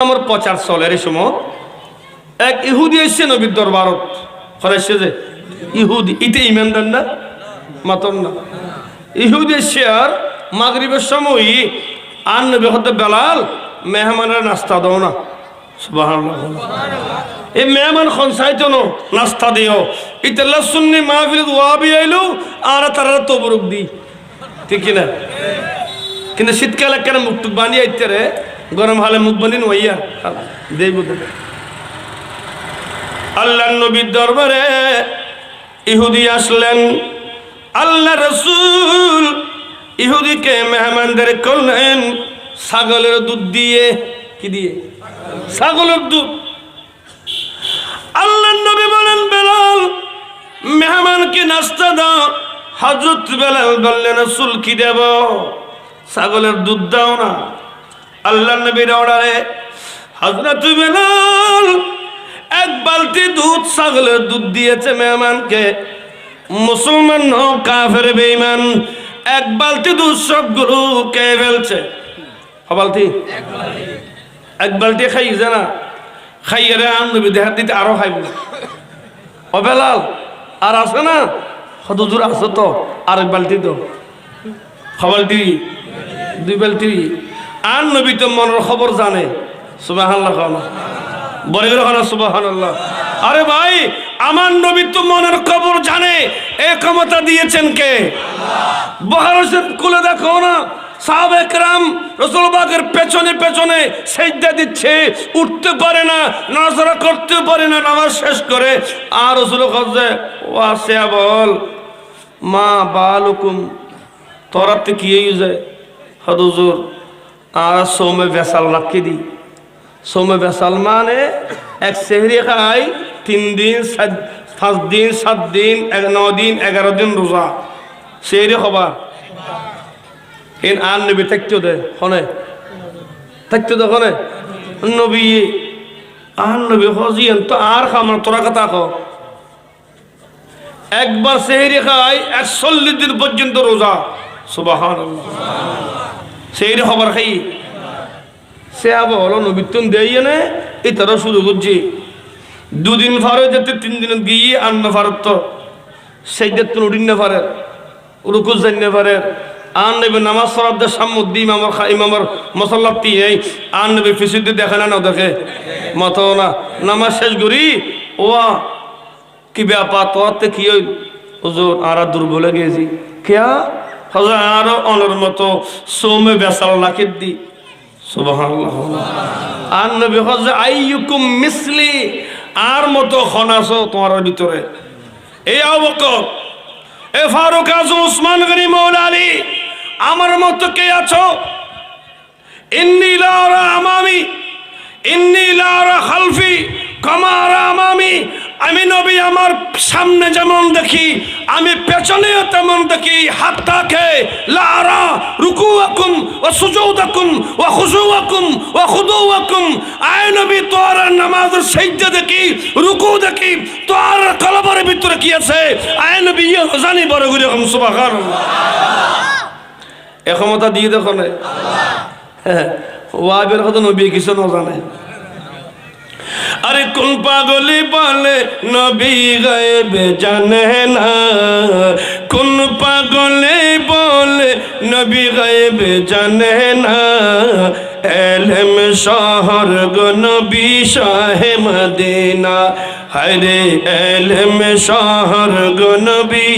আমার প্রচার চলের এই সময় এক ইহুদি এসছে নবীর দরবারত ফরাইছে যে ইহুদি ইতে ইমানদার না মাতন না ইহুদি এসছে আর মাগরিবের সময় আর নবী হতে বেলাল মেহমানের নাস্তা দাও না সুবহানাল্লাহ এই মেহমান খনসাইতো না নাস্তা দিও ইতাল্লাহ সুন্নি মাহফিল ওয়াবি আইলো আর তারা তবরুক দি ঠিক না কিন্তু শীতকালে কেন মুক্তুক বানিয়ে আইতে রে গরম হলে মুখ বানিয়ে ওইয়া দেই বুঝে আল্লাহর নবীর দরবারে ইহুদি আসলেন আল্লাহ রাসূল ইহুদিকে মেহমানদের করলেন ছাগলের দুধ দিয়ে কি দিয়ে ছাগলের দুধ আল্লাহর নবী বলেন বেলাল মেহমানকে নাস্তা দাও হযরত বেলাল বললেন রাসূল কি দেব ছাগলের দুধ দাও না আল্লাহর নবীর অর্ডারে হযরত বেলাল এক বালতি দুধ ছাগলের দুধ দিয়েছে মেহমানকে মুসলমান হোক কাফের বেঈমান এক বালতি দুধ সবগুলো কে ফেলছে এক বালতি খাইছে না খাইয়ে রে আন নবী দেখার দিতে আরো খাইব ও বেলাল আর আছে না হুজুর আছে তো আর এক বালতি তো বালতি দুই বালতি আর নবী তো মনের খবর জানে সুবহানাল্লাহ বলে গেল সুবহানাল্লাহ আরে ভাই আমার নবী তো মনের খবর জানে এই ক্ষমতা দিয়েছেন কে আল্লাহ বুখারী শরীফ খুলে দেখো না সাহাবা একরাম রাসূল পাকের পেছনে পেছনে সিজদা দিচ্ছে উঠতে পারে না নামাজ করতে পারে না নামাজ শেষ করে আর রাসূল কইছে ওয়াসিয়া বল মা বালুকুম তোরাতে কি হই যায় হুজুর আর সোমে বেসাল রাখি দি সোমে বেসাল মানে এক সেহরি খাই 3 দিন 5 দিন 7 দিন 9 দিন 11 দিন রোজা সেহরি খবর এন আর নবী থাকতে দে হনে থাকতে দে হনে নবী আর নবী হজিয়েন তো আর খাম তোরা কথা কো একবার সেহরি খাই 41 দিন পর্যন্ত রোজা সুবহানাল্লাহ সেহরি খবর খাই সে আবার হলো নবীত্বন দেয় না এই তারা শুরু করছি 2 দিন ফারে যেতে 3 দিন গিয়ে আন্ন ফারত তো সেই দেখতে উঠিন না পারে রুকুজ জান না পারে আর নবী নামাজ পড়ার সামুদ্দি ইমামর মুসাল্লাতি এই আর নবী ফিসিতে দেখে না দেখে মত না নামাজ শেষ করি ওয়া কি ব্যাপার তোতে কি হই হুজুর আর দুর্বল হয়ে গেছি কিয়া হুজুর আর অনর মতো সোমে বেসাল রাখি দি সুবহানাল্লাহ আর নবী হযরত আইয়ুকুম মিসলি আর মতো খনাসো তোমার ভিতরে এই আবু বকর এ ফারুক আজম উসমান গনি মাওলা আলী আমার মতো কে আছো ইন্নী লা আরা আমামি ইন্নী লা আরা খালফি কামা আরা আমামি আমি নবী আমার সামনে যেমন দেখি আমি পেছনেও তেমন দেখি হাত্তাকে লা আরা রুকুআকুম ওয়া সুজুদাকুম ওয়া খুশুআকুম ওয়া খুদুআকুম আয় নবী তোর নামাজের সিজদা দেখি রুকু দেখি তোর কলবের ভিতরে কি আছে আয় নবী জানি বড় করে সুবহানাল্লাহ এ ক্ষমতা দিয়ে দেখো না আল্লাহ ওয়াবের কথা নবী কিছু না জানে अरे कौन पागली बोले नबी गायब जाने ना कौन पागली बोले नबी गायब जाने ना एलम शहर गो नबी शाह मदीना हरे एलम शहर गो नबी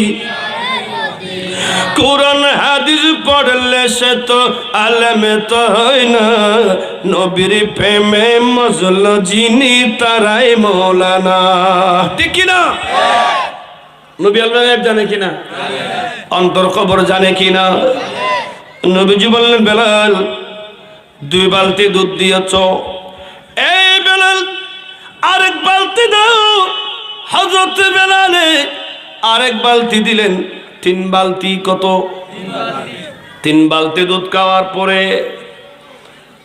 कुरान हादिस पढ़ले से तो आलम तो है ना नबीर प्रेमे मजल जिनी ताराय मौलाना ठीक ना नबी আল্লাহ জানে কিনা অন্তর খবর জানে কিনা নবীজি বললেন বেলাল 2 বালতি দুধ দিয়েছো এই বেলাল আরেক বালতি দাও হযরত বেলালে আরেক বালতি দিলেন 3 বালতি কত 3 বালতি দুধ খাওয়ার পরে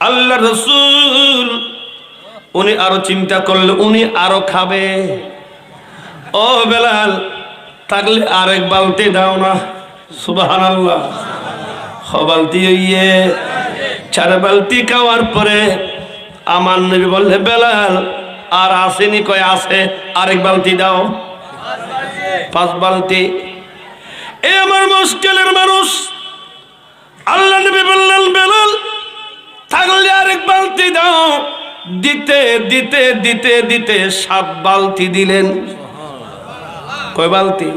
আল্লাহ রাসূল উনি আরো চিন্তা করলে উনি আরো খাবে ও বেলাল তাহলে আরেক বালতি দাও না সুবহানাল্লাহ বালতি হইয়ে 4 বালতি খাওয়ার পরে আমার নবী বললে বেলাল আর আসেনি, কয় আছে, আরেক বালতি দাও, 5 বালতি। এ আমার মুশকিলের মানুষ, আল্লাহ নবী বললেন বেলাল থাকলে আরেক বালতি দাও। দিতে দিতে দিতে দিতে 7 বালতি দিলেন। কয় বালতি?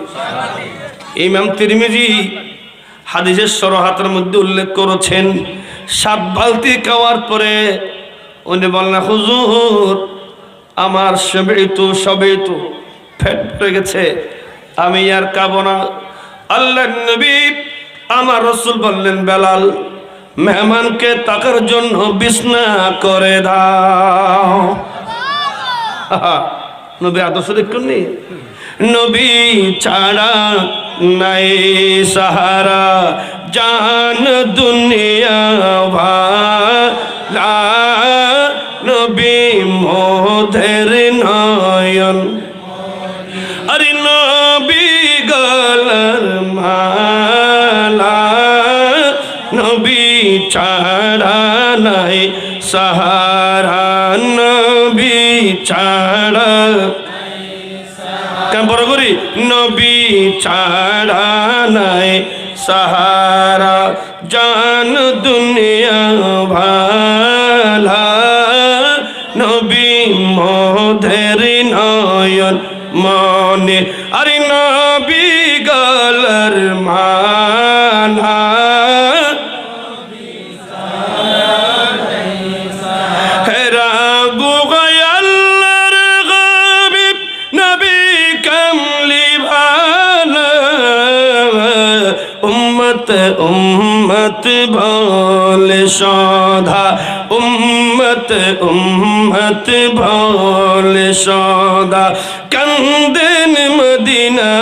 ইমাম তিরমিজি হাদিসের সরহাতের মধ্যে উল্লেখ করেছেন 7 বালতি খাওয়ার পরে উনি বললেন হুজুর আমার সবেতু পেট ভরে গেছে, আমি আর খাবো না। আল্লাহর নবী আমার রাসূল বললেন বেলাল মেহমানকে থাকার জন্য বিছনা করে দাও। নবী আদর্শ দেখুননি, নবী ছাড়া নাই সাহারা জান দুনিয়া ভালা, নবী মোদের নয়ন, আরে নবী গলার মালা, নবী ছাড়া নাই সাহারা, নবী ছাড়া কেন বড় করি, নবী ছাড়া নাই সাহারা জান দুনিয়া ভালা, নবী মোদের নয়ন মনে, আরে নবী গলার মালা, হেরা বুগায়াল্লার গাবিব নবী কামলি ভালা, উম্মত উম্মত বলে সদা, উম্মত উম্মত বলে সদা, কান্দেন মদিনা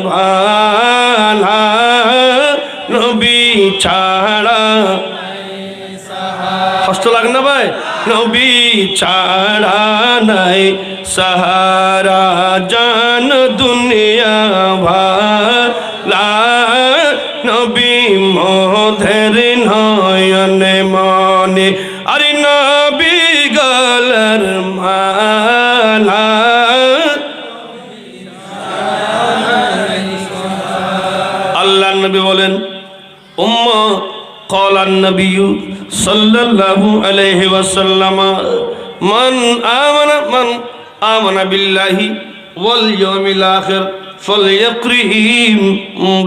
ভালা, নবী ছাড়া কষ্ট লাগে না ভাই, নবী ছাড়া নাই সাহারা জান দুনিয়া ভালা, নবী মোদের নয়নে মনে, আরে নবী গলার মালা, আল্লাহ নবী বলেন উম্মত قال النبي صلى الله عليه وسلم من آمن بالله واليوم الآخر فليكرم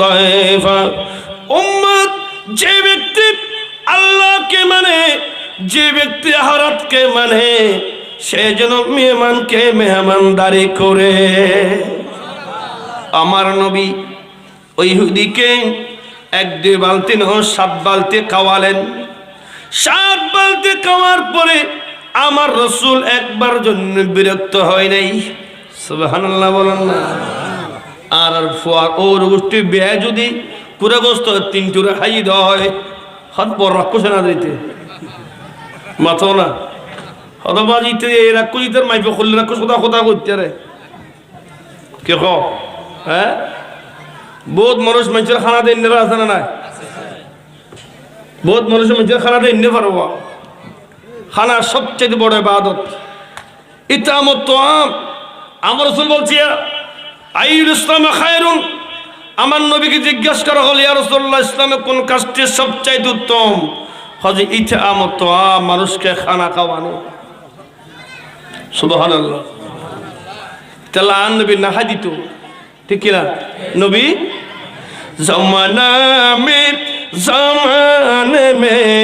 ضيفا। উম্মত যে ব্যক্তি আল্লাহকে মানে, যে ব্যক্তি আখিরাতকে মানে, সে যেন মেহমানকে মেহমানদারি করে। আমার নবী ওই ইহুদিকে 1-2 বালতি নয় 7 বালতি খাওয়ালেন। 7 বালতি খাওয়ার পরে আমার রাসূল একবার জন্য বিরক্ত হয় নাই। সুবহানাল্লাহ বলেন না। আর ফুয়ার ওর গোষ্ঠী বে যদি পুরো গোস্ত 3 টুরে খাই দেয় হাত বড় রাক্ষস না দিতে মাথো না হতবাজিতে এই রাক্ষসিতের মাইপে খুললে রাক্ষস কথা করতে রে কে ক হ্যাঁ বহুত মানুষ মানুষের খানা দেয় নেবার আছে না নাই, বহুত মানুষ মানুষের খানা দেয় নে পারবো। খানা সবচেয়ে বড় ইবাদত ইতামত তাআম। আমার রাসূল বলছি আইয়ুল ইসলাম খায়রুন, আমার নবীকে জিজ্ঞাসা করা হল ইয়া রাসূলুল্লাহ ইসলামে কোন কাজটি সবচেয়ে উত্তম? হযে ইতামত তাআম, মানুষকে খানা খাওয়ানো। সুবহানাল্লাহ। তাহলে নবী না দিত ঠিক কিনা? নবী ज़माने में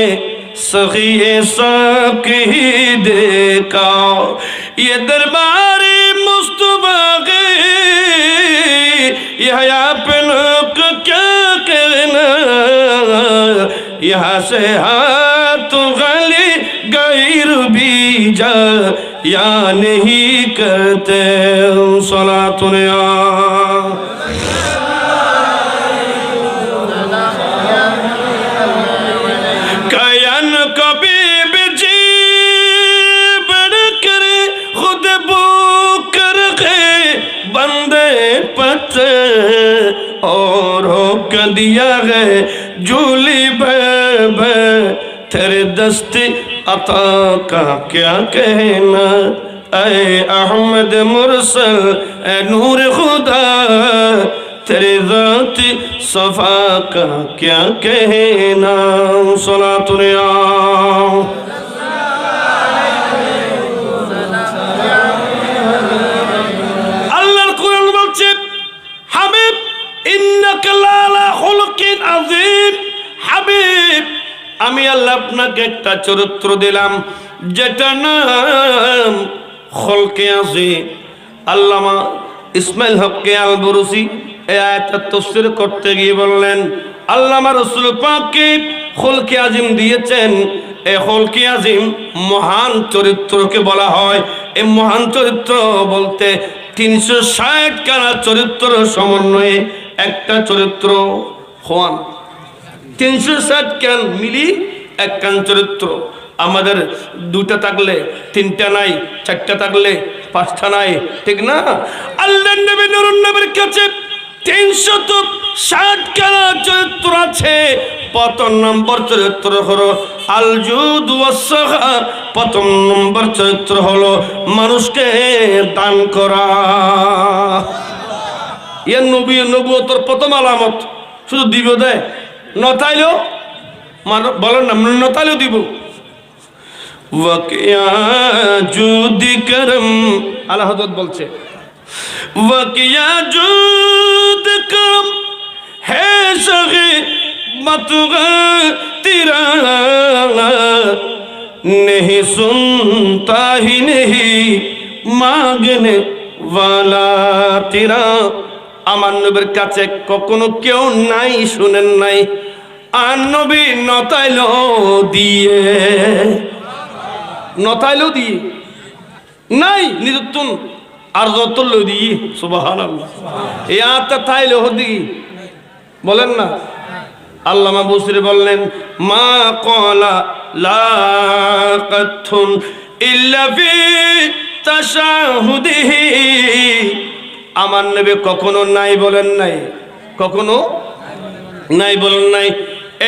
सखिए साकी देखा, ये दरबार मुस्तफा के यहाँ पे लोग क्या कहना, यहाँ से हाथ गली गैर भी जा या नहीं करते सलातुनिया। और होक दिया है जूली बे तेरे दस्ती अता का क्या कहना, ऐ अहमद मुरसल ऐ नूर खुदा, तेरे ज़ात सफ़ा का क्या कहना। सलातुल्लाह আল্লাহর কোরআন বলছে, হাবিব ইন্নাকা লালা খুলুকিন আযীম। হাবিব, আমি আল্লাহ আপনাকে একটা চরিত্র দিলাম যেটার নাম খুলকে আযীম। আল্লামা ইসমাইল হককে আল বুরুসি এই আয়াতটা তাফসীর করতে গিয়ে বললেন, আল্লামা রাসূল পাককে খুলকে আযীম দিয়েছেন। এই খুলকে আযীম মহান চরিত্রকে বলা হয়। এই মহান চরিত্র বলতে 360 খানা চরিত্র সমন্বয়ে একটা চরিত্র হওয়ান। 360 খান মিলি একখান চরিত্র। আমাদের 2টা থাকলে 3টা নাই, 4টা থাকলে 5টা নাই, ঠিক না? আল্লাহর নবী নুরুন নবীর কাছে 360 খানা চরিত্র আছে। প্রথম নম্বর চরিত্র হলো আল জুদ ওয়াস সাখা। প্রথম নম্বর চরিত্র হলো মানুষকে দান করা। এর নবী নবুয়তের প্রথম আলামত। শুধু দিব দেয়, নতাইলেও বলেন না, নতাইলেও দিব। ওয়াকিয়া জুদি করম, আলা হযরত বলছে, ওয়াকিয়া জুদ করম হে সগে मतगा तेरा नहीं सुनता ही नहीं मांगने वाला तेरा। আমার নবীর কাছে কখনো কেউ নাই, শুনেন নাই, আর নবী নতাইলো দিয়ে, নতাইলো দিয়ে নাই নিরুত্তম আর যতলো দিয়ে। সুবহানাল্লাহ। এই আয়াতটা তাইলো হদি বলেন না। আল্লামা বুসরি বললেন, মা ক্বালা লাকাতুন ইল্লা ফি তাশাহুদিহি। আমার নবী কখনো নাই বলেন নাই, কখনো নাই বলেন নাই।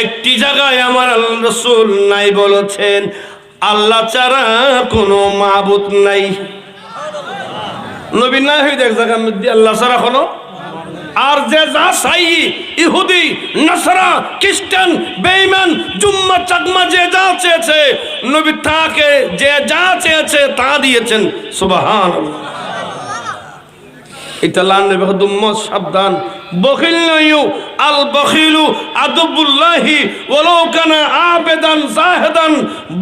একটি জায়গায় আমার রাসূল নাই বলেছেন, আল্লাহ ছাড়া কোনো মাবুদ নাই। নবী নাই হই দেখ জায়গা মধ্যে আল্লাহ ছাড়া কোনো। আর যে যা চাই, ইহুদি, নাসারা, খ্রিস্টান, বেঈমান, জুম্মা চাকমা যে যা চেয়েছে, নবী তাকে যে যা চেয়েছে তা দিয়েছেন। সুবহানাল্লাহ। এটা লানে বেহুম্মত সাবধান। বখিল নয়ু, আল বখিলু আদুবুল্লাহি ওয়ালাউ কানা আবেদান জাহিদান।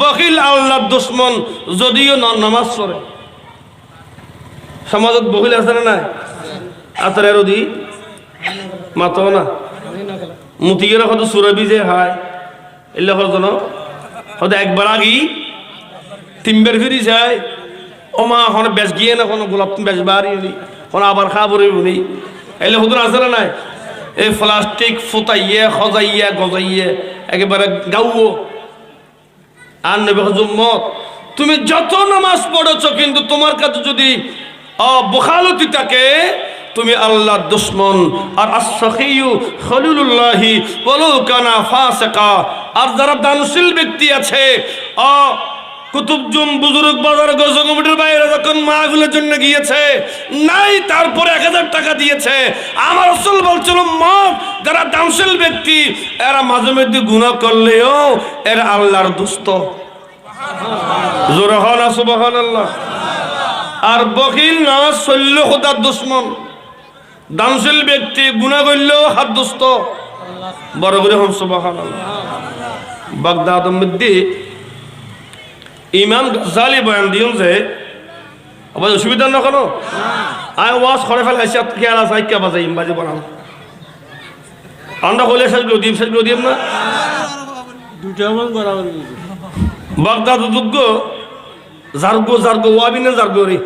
বখিল আল্লাহর দুশমন, যদিও নামাজ পড়ে। সমাজত বখিল আছে না নাই? আতরে রদি মাতো না মুতিগেরা কত সুরবি যে হয় এলে হজন হয়তো একবার আগেই 3বার ফিরি যায়। ও মা এখন বেশ গিয়ে না কোনো গোলাপ বেশ বাড়ি নি, এখন আবার খাবরে নি এলে হুদুর আছে না নাই? এই প্লাস্টিক ফুটাইয়ে সজাইয়ে গজাইয়ে একেবারে গাউও। আর নবী হুজুম্মত, তুমি যত নামাজ পড়েছো কিন্তু তোমার কাছে যদি বখালতি থাকে, তুমি আল্লাহর দুশমন। আর আস-সাখিয়ু খলিলুল্লাহি ওয়ালাউ কানা ফাসিকা। আর যারা দানশীল ব্যক্তি আছে, কুতুবজুম বুজুর্গ বাজার গজ কমিটির বাইরে যখন মাহফিলের জন্য গিয়েছে, নাই তারপরে 1000 টাকা দিয়েছে। আমার রাসূল বলছিল, মত যারা দানশীল ব্যক্তি এরা মাঝে মধ্যে গুনাহ করলেও এরা আল্লাহর দোস্ত। জোরে হন সুবহানাল্লাহ। আর বখিল না সল্য খোদার দুশমন। দানশীল ব্যক্তি গুনাহ করলেও হাত দোস্ত। বড় করে হন সুবহানাল্লাহ। বাগদাদের মধ্যে ইমাম গাজ্জালি বয়ান দিন যে আবার অসুবিধা না কোনো আয় ওয়াজ করে ফেলাইছি খেয়াল আছে কে বাজাই বাজে বানাম আমরা হলে শেষ দিম না দুটা মান বরাবর বাগদাদ দুগ্গ জার্গো ওয়াবিনে জার্গো রে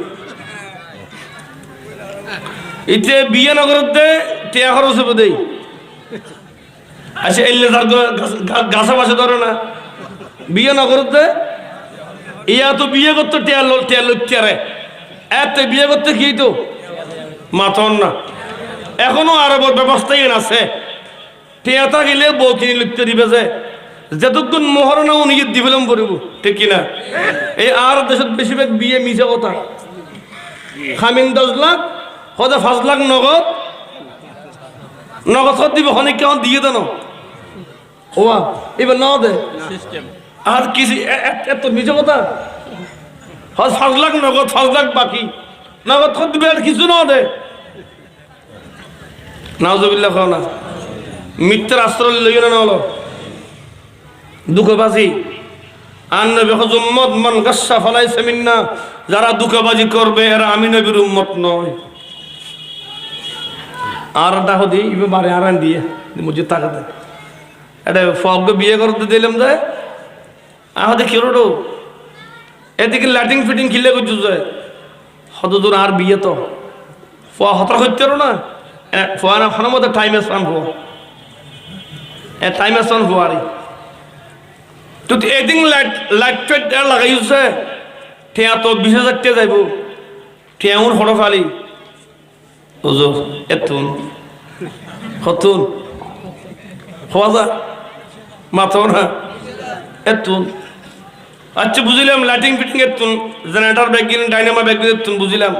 ইতে বিয়ে নগরতে টিয়া খরচ হবে দেই আচ্ছা এলে জার্গো গাছা বাসে ধরে না বিয়ে নগরতে ইয়া তো বিয়ে করতে টিয়া লইতে এত বিয়ে করতে কি তো মাথন না এখনো আরবের ব্যবস্থাই আছে টিয়া থাকিলে বউ কিনে লিখতে দিবে যে যতক্ষণ মোহর না উনি দিবেলাম পড়ব ঠিক কিনা এই আর দেশত বেশিরভাগ বিয়ে মিশা কথা খামিন 10 লাখ হয়তো 5 লাখ নগদ নগদ দিব অনেক কেমন দিয়ে দেন ওয়া এবার না দে আর কিছু এত মিশা কথা 5 লাখ নগদ 5 লাখ বাকি নগদ দিবে আর কিছু না দে নাউজুবিল্লাহ খাও না মিথ্যার আশ্রয় লইও না হলো দুঃখবাজি আর নবী উম্মত মান গাসসা ফালাইসা মিন্না যারা দুঃখবাজি করবে এরা আমি নবীর উম্মত নয় আর ডাহ দি ইবে বারে আরান দিয়ে মুঝে টাকা দে এটা ফগ বিয়ে করতে দিলাম যে আহতে কিরোটো এদিকে লাইটিং ফিটিং খিলে করছো যে হত দূর আর বিয়ে তো ফা হতর হইতে না ফা না খানা মতো টাইমে সান হো এ টাইমে সান হওয়ারি তুই এদিন লাইট ফেট লাগাইছে ঠিয়া তো 20,000 টাকা যাইব ঠিয়াউর হড় ফালি ওজো এতুন হতুন হওয়া মাথা না এতুন আচ্ছা বুঝলাম লাইটিং ফিটিং এতুন জেনারেটর ব্যাগিন ডাইনামা ব্যাগিন এতুন বুঝলাম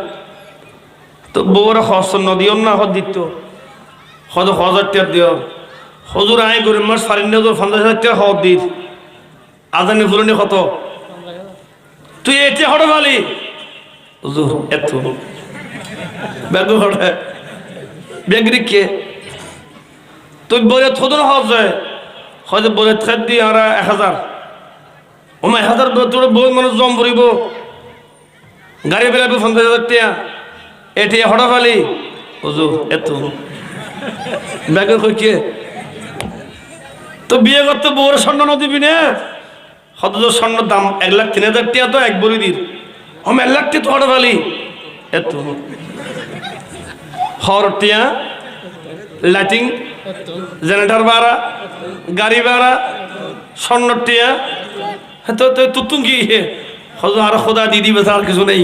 তো বউরা খরচ নদিও না হদ দিত হদ 1,000 টাকা দিও হজুর আয় করে মাস 50,000 টাকা হদ দিত আজানি ফুলনি কত তুই এতে হড় ভালি হুজুর এত ব্যাগ হড়ে ব্যাগরি কে তুই বলে থদন হজে হয়তো বলে থেদ দি আর 1,000 ওমা 1,000 তোর বহুত মানুষ জম ভরিব গাড়ি বেলাবে 50,000 টাকা এটি হড় ভালি হুজুর এত ব্যাগ কই কে তো বিয়ে করতে বউর স্বর্ণ ন দিবি না কত স্বর্ণ দাম 1,03,000 টাকা তো এক বড়ি দিন আমি 1 লাখ টাকা তো হড় ভালি এত হর টিয়া লাইটিং জেনারেটর ভাড়া গাড়ি ভাড়া স্বর্ণ টিয়া তো তুতুন কি হজর আর খোদা দিদি বেসা আর কিছু নেই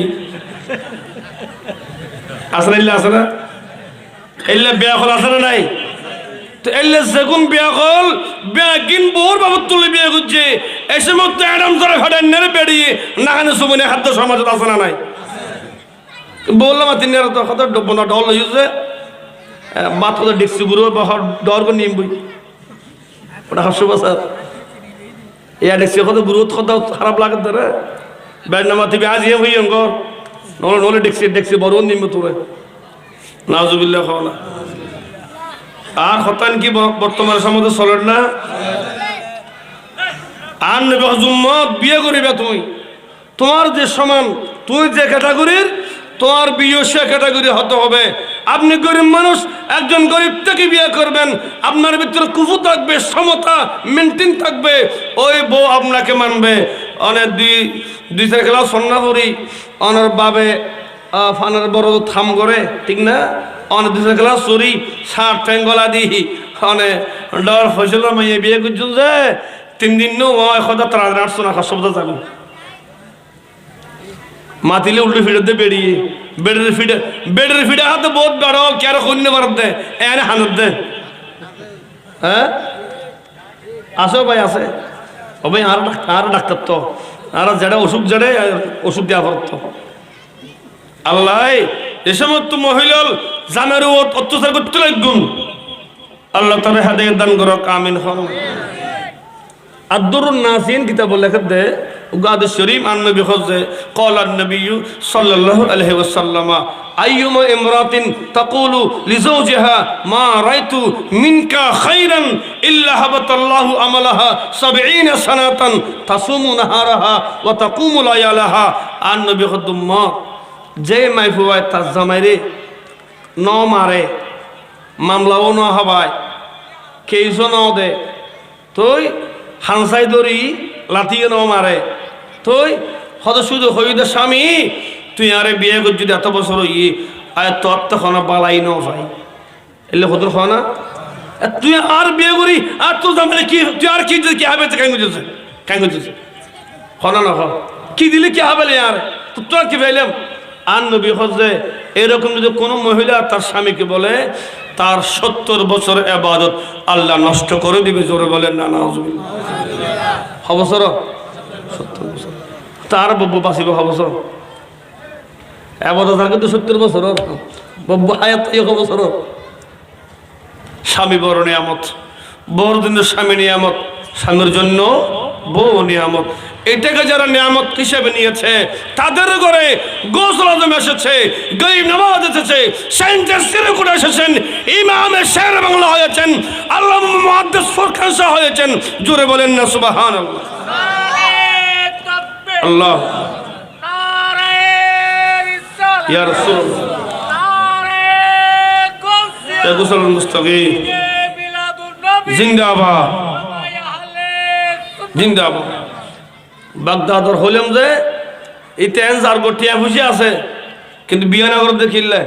আসলে আছে না এলে বিয়া হল আছে না নাই তো এলে যেগুন বিয়া হল বিয়া কিন বোর বাবদ তুলে বিয়ে করছে এসে মধ্যে অ্যাডাম ধরে ঘাটায় নেড়ে বেরিয়ে নাখানে সুমনে খাদ্য সমাজত আছে না নাই বললাম তিনি তো কত ডব্বনা ডল হয়েছে মাত কথা দেখছি বুড়ো ডর করে নিম বই ওটা হাস্য বাসার ইয়া দেখছি কত বুড়ো কথা খারাপ লাগে ধরে ব্যাগ নামা থেকে আজ ইয়ে হই অঙ্গ নলে দেখছি বড় নিম তোরে নাউজুবিল্লাহ খাও না আর হতান কি বর্তমান সমাজে চলেন না আর নেবে উম্মত বিয়ে করিবে তুমি তোমার যে সমান তুই যে ক্যাটাগরির তোমার বিয়ে সে ক্যাটাগরি হতে হবে আপনি গরিব মানুষ একজন গরিব থেকে বিয়ে করবেন আপনার ভিতরে কুফু থাকবে সমতা মেনটেন থাকবে ওই বউ আপনাকে মানবে অনেক দুই চার খেলা সন্না করি অনার বাবে ফানার বড় থাম করে ঠিক না অনেক দুই চার খেলা চুরি শার্ট প্যান্ট গলা দিই অনেক ডর ফসল মাইয়ে বিয়ে করছো যে 3 দিন নো কথা তারা আটশো না শব্দ যাবো মাতিলে উল্টে ফিরে বেরিয়ে বেডের ফিডে হাতে বহুত বেড়ল কে আর কন্যা মারত দে এনে হানত দে হ্যাঁ আসো ভাই আছে ও ভাই আর ডাক্তার তো আর যেটা ওষুধ জেড়ে ওষুধ দেওয়া পারত আল্লাহ এ সমস্ত মহিলাল জামের অত্যাচার করতে লাগুন আল্লাহ তার হাতে দান করো কামিন হন আদুর নাসিন কিতাব লেখত দে উগাদ শরীফ আন নবী খোঁজে قال النبي صلى الله عليه وسلم ايما امراه تقول لزوجها ما رايت منك خيرا الا هبط الله عملها 70 سنه تصوم نهارها وتقوم ليالها আন নবী খুদুম্মা যে মাইফুয়া তার জামাইরে ন মারে মামলাও ন হবায় কেইছো ন দে তুই হানসাই দরি লাথিয়ে ন মারে তুই হত শুধু হইদের স্বামী তুই আরে বিয়ে কর যদি এত বছর হই আয় তোর তো খানা বালাই ন ভাই এলে হতর খানা তুই আর বিয়ে করি আর তোর জামাইরে কি তুই আর কি হবে কাই গুজেছে খানা না কি দিলে কি হবে আর তোর কি ভাইলাম আর নবী হজে এরকম যদি কোনো মহিলা তার স্বামীকে বলে তার 70 বছর ইবাদত আল্লাহ নষ্ট করে দিবে। জোরে বলেন না নাউজুবিল্লাহ। হবছর 70 বছর তার বব্বু বাঁচিব হবছর ইবাদত থাকে তো 70 বছর বব্বু হায়াত 1 বছর। স্বামী বড় নিয়ামত, বড় দিন স্বামী নিয়ামত, স্বামীর জন্য বউ নিয়ামত। এটাকে যারা নিয়ামত হিসেবে নিয়েছে তাদের ঘরে গোসল আজম এসেছে, গরিব নামাজ এসেছে, সায়েন্সের সিরকুট এসেছেন, ইমামে শের বাংলা হয়েছেন, আল্লামা মুহাদ্দিস ফরকান শাহ হয়েছেন। জোরে বলেন না সুবহানাল্লাহ। আল্লাহ ইয়া রাসূলুল্লাহ ইয়া গোসল মুস্তাকিম জিন্দাবাদ জিন্দাবাদ। বাগদাদর হইলাম যে ইতেন যার গঠিয়া খুশি আছে কিন্তু বিয়ে না করে দেখিলে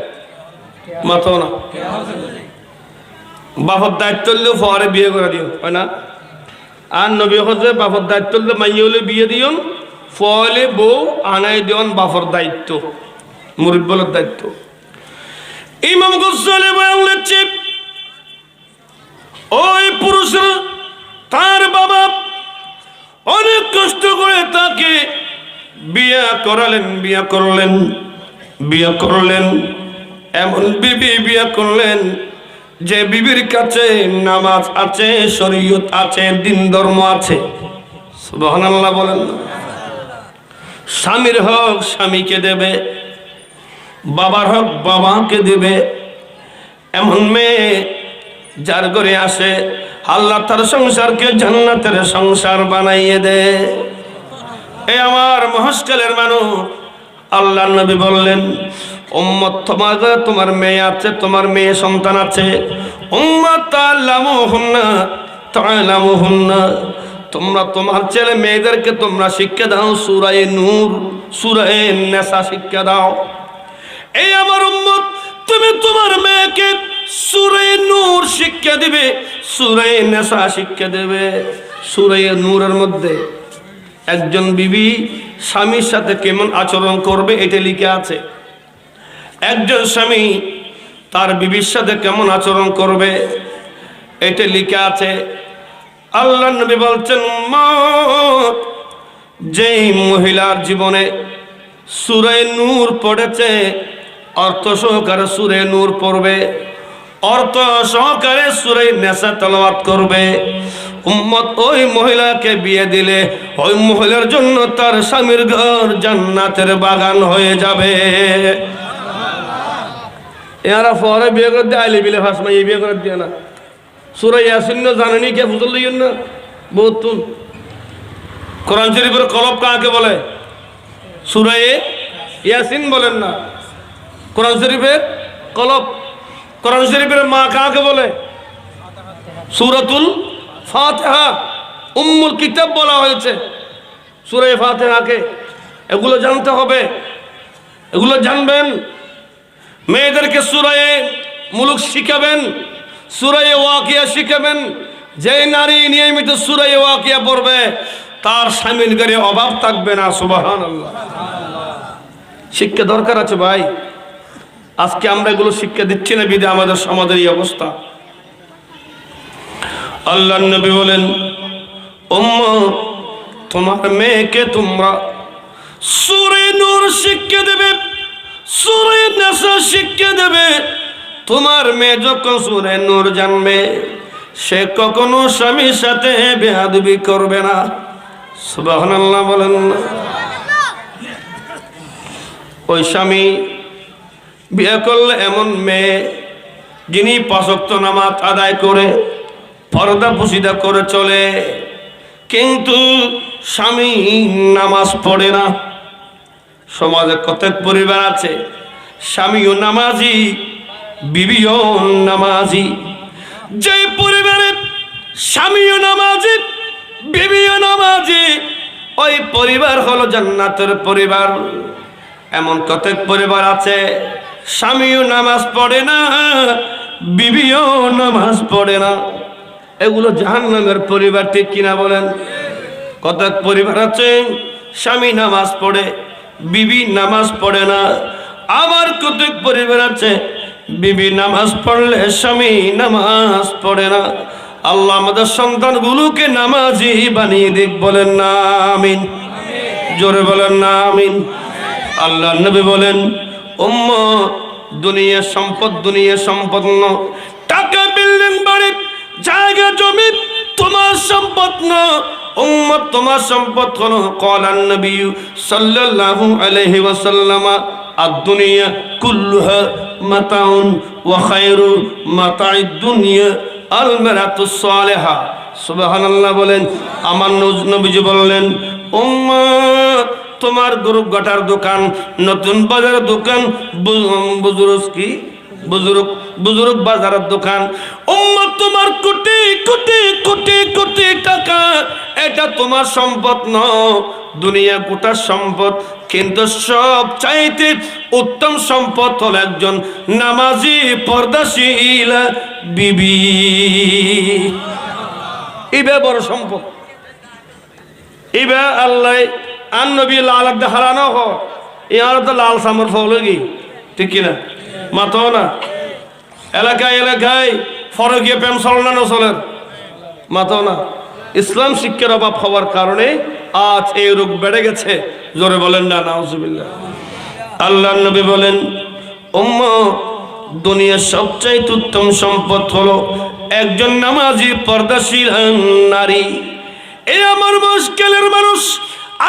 মাথো না বাপর দায়িত্ব নিলেও পরে বিয়ে করে দিও হয় না। আর নবী হচ্ছে বাপর দায়িত্ব নিলে মাইয়ে হলে বিয়ে দিও, ফলে বউ আনাই দিওন বাপর দায়িত্ব, মুরিব্বলের দায়িত্ব। ইমাম গজ্জালী বয়ান লিখছে ওই পুরুষের তার বাবা অনেক কষ্ট করে তাকে বিয়া করলেন, এমন বিবি বিয়া করলেন যে বিবির কাছে নামাজ আছে, শরীয়ত আছে, দিন ধর্ম আছে। সুবহানাল্লাহ বলেন। স্বামীর হক স্বামীকে দেবে, বাবার হক বাবাকে দেবে। এমন মেয়ে যার ঘরে আসে আল্লাহ তার সংসারকে জান্নাতের সংসার বানাইয়ে দে। এ আমার মহাস্কালের মানুষ, আল্লাহর নবী বললেন উম্মত তোমার মেয়ে আছে, তোমার মেয়ে সন্তান আছে, উম্মত তাআলামুহুন্না, তোমরা তোমার ছেলে মেয়েদেরকে তোমরা শিক্ষা দাও সূরা নূর, সূরা নিসা শিক্ষা দাও। এই আমার উম্মত তুমি তোমার মেয়েকে সূরা নূর শিক্ষা দিবে, সূরা নিসা শিক্ষা দেবে। সূরা নূরের মধ্যে একজন বিবি স্বামীর সাথে কেমন আচরণ করবে এটা লিখে আছে। একজন স্বামী তার বিবির সাথে কেমন আচরণ করবে এটা লিখে আছে। আল্লাহ নবী বলছেন যেই মহিলার জীবনে সূরা নূর পড়েছে, অর্থ সহকারে সূরা নূর পড়বে, অর্থ সহকারে সূরা নিসা তেলাওয়াত করবে, উম্মত ওই মহিলাকে বিয়ে দিলে ওই মহিলার জন্য তার স্বামীর ঘর জান্নাতের বাগান হয়ে যাবে। এরা পরে বিয়ে করে দিয়ে আইলে বিলে ফাঁস মাইয়ে বিয়ে করে দিয়ে না। সূরা ইয়াসিন জানেনি কে ফুজল লইন না বহুত। কোরআন শরীফের কলব কাকে বলে? সূরা ইয়াসিন বলেন না, কোরআন শরীফের কলব। কোরআন শরীফের মা কাকে বলে? সূরাতুল ফাতিহা, উম্মুল কিতাব বলা হয়েছে সূরা ফাতিহাকে। এগুলো জানতে হবে, এগুলো জানবেন। মেয়েদেরকে সূরা মুলুক শিখাবেন, সূরা ওয়াকিয়া শিখাবেন। যে নারী নিয়মিত সূরা ওয়াকিয়া পড়বে তার স্বামীর ঘরে অভাব থাকবে না। সুবহানাল্লাহ। শিক্ষা দরকার আছে ভাই। আজকে আমরা এগুলো শিক্ষা দিচ্ছি না বিধে আমাদের সমাজের এই অবস্থা। আল্লাহর নবী বলেন উম্মত তোমার মেয়েকে তোমরা সূরা নূর শিক্ষা দেবে, সূরা নিসা শিক্ষা দেবে। তোমার মেয়ে যখন সূরা নূর জানবে সে কখনো স্বামীর সাথে বেয়াদবি করবে না। সুবহানাল্লাহ বলেন। ওই স্বামী বিয়ে করলে এমন মেয়ে যিনি 5 ওয়াক্ত নামাজ আদায় করে পর্দা পুশিদা করে চলে, কিন্তু স্বামী নামাজ পড়ে না। সমাজে কতক পরিবার আছে স্বামীও নামাজি, বিবিও নামাজি। যে পরিবারে স্বামীও নামাজি, বিবিও নামাজি, ওই পরিবার হলো জান্নাতের পরিবার। এমন কতক পরিবার আছে স্বামীও নামাজ পড়ে না, বিবিও নামাজ পড়ে না। এগুলো জাহান্নামের পরিবার, ঠিক কিনা বলেন? কতক পরিবার আছে স্বামী নামাজ পড়ে, বিবি নামাজ পড়ে না। আমার কতক পরিবার আছে বিবি নামাজ পড়লে স্বামী নামাজ পড়ে না। আল্লাহ আমাদের সন্তানগুলোকে নামাজি বানিয়ে দিক, বলেন না আমিন। জোরে বলেন না আমিন। আল্লাহ নবী বলেন, উম্মত দুনিয়া সম্পদ না, টাকা বিল্ডিং বাড়ি জায়গা জমি তোমার সম্পদ না, উম্মত তোমার সম্পদ হলো। ক্বালান নবী সাল্লাল্লাহু আলাইহি ওয়াসাল্লাম, আদ-দুনিয়া কুল্লুহা মাতাউন ওয়া খায়রু মাতা'id দুনিয়া আল মারাতুস সালিহা। সুবহানাল্লাহ বলেন। আমার নবীজি বললেন, উম্মত তোমার গরু গাটার দোকান, নতুন বাজারের দোকান, বুজুর্গ বাজারের দোকান, উম্মত তোমার কোটি কোটি কোটি কোটি টাকা, এটা তোমার সম্পদ নয়, দুনিয়া গোটার সম্পদ। কিন্তু সব চাইতে উত্তম সম্পদ হল একজন নামাজি পর্দাশীল বিবি। ইবে বড় সম্পদ। ইবে আল্লাহ আন নবী লাল একটা হারানো হ, ইয়ার তো লাল সামর ফলে গি, ঠিক কিনা? মাতো না এলাকায় এলাকায় ফরগিয়ে প্রেম চল না নচলের, মাতো না। ইসলাম শিক্ষার অভাব হওয়ার কারণে আজ এই রোগ বেড়ে গেছে। জোরে বলেন না নাউজুবিল্লাহ। আল্লাহ নবী বলেন, উম্মত দুনিয়ার সবচাইতে উত্তম সম্পদ হলো একজন নামাজি পর্দাশীল নারী। এই আমার মুশকিলের মানুষ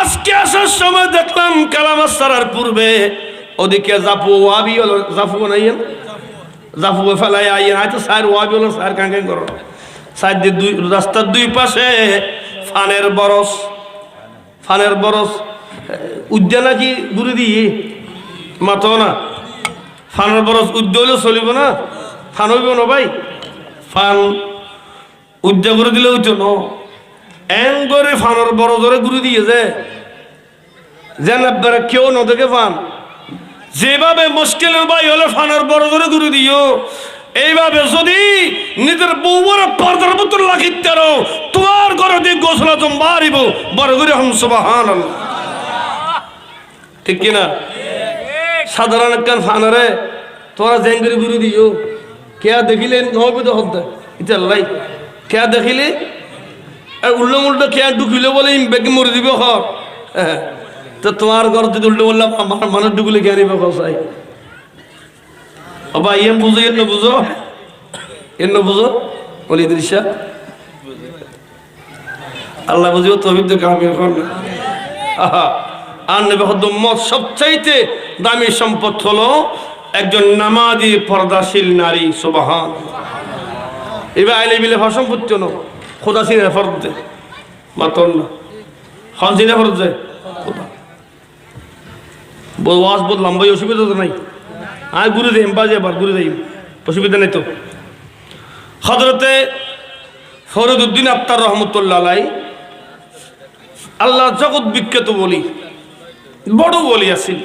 আজকে আসার সময় দেখলাম কালামাস ছাড়ার পূর্বে ওদিকে জাফু ওয়াবি হলো, জাফু বানাইয়েন, জাফু ফেলাই আইয়েন, হয়তো সার ওয়াবি হলো, সার কাঙ্কাই করো, সার দিয়ে দুই রাস্তার দুই পাশে ফানের বরস উদ্যান নাকি ঘুরে দিয়ে মাতো না। ফানের বরস উদ্য হলেও চলিব না, ফান হইব না ভাই। ফান উদ্যা করে দিলে হইতো ন, এন করে ফানের বরজরে ঘুরে দিয়ে যেন আপনারা কেউ নদীকে ফান। যেভাবে মুশকিলের ভাই হলে ফানের বরজরে ঘুরে দিও, এইভাবে যদি নিজের বউর পর্দার মতো লাগিতে তোমার ঘরে দিয়ে গোসলা তো মারিব বড় করে হম সুবহানাল্লাহ, ঠিক কিনা? সাধারণ একখান ফানারে তোরা জেঙ্গরি ঘুরে দিও, কে দেখিলে নহবিত হতে ইতাল্লাই, কে দেখিলে উল্টো উল্টো কে ঢুকিলে বলে বেগে মরে দিব হর। তো তোমার ঘর যদি উল্টো বললাম আমার মানুষ ঢুকলে কে আনিবে খসাই বাবা, ইয়ে বুঝো এন্ন বুঝো বলি দৃশ্যা আল্লাহ বুঝিও তৌফিক তো কামিল কর না। আর নবী মত সবচাইতে দামি সম্পদ হলো একজন নামাজি পর্দাশীল নারী। সুবহান। এবার আইলে বিলে সম্পত্তি ন খোদা সিনে ফরদ দে মাতন না হজিনে ফরদ যায় ওয়াজ বললাম ভাই, অসুবিধা তো নাই। আর ঘুরে যাই বাজে আবার ঘুরে যাই, অসুবিধা নেই তো। হযরতে ফরিদউদ্দিন আত্তার রহমতুল্লাহ আলাই আল্লাহ জগৎ বিখ্যাত বলি, বড় বলি আছিল।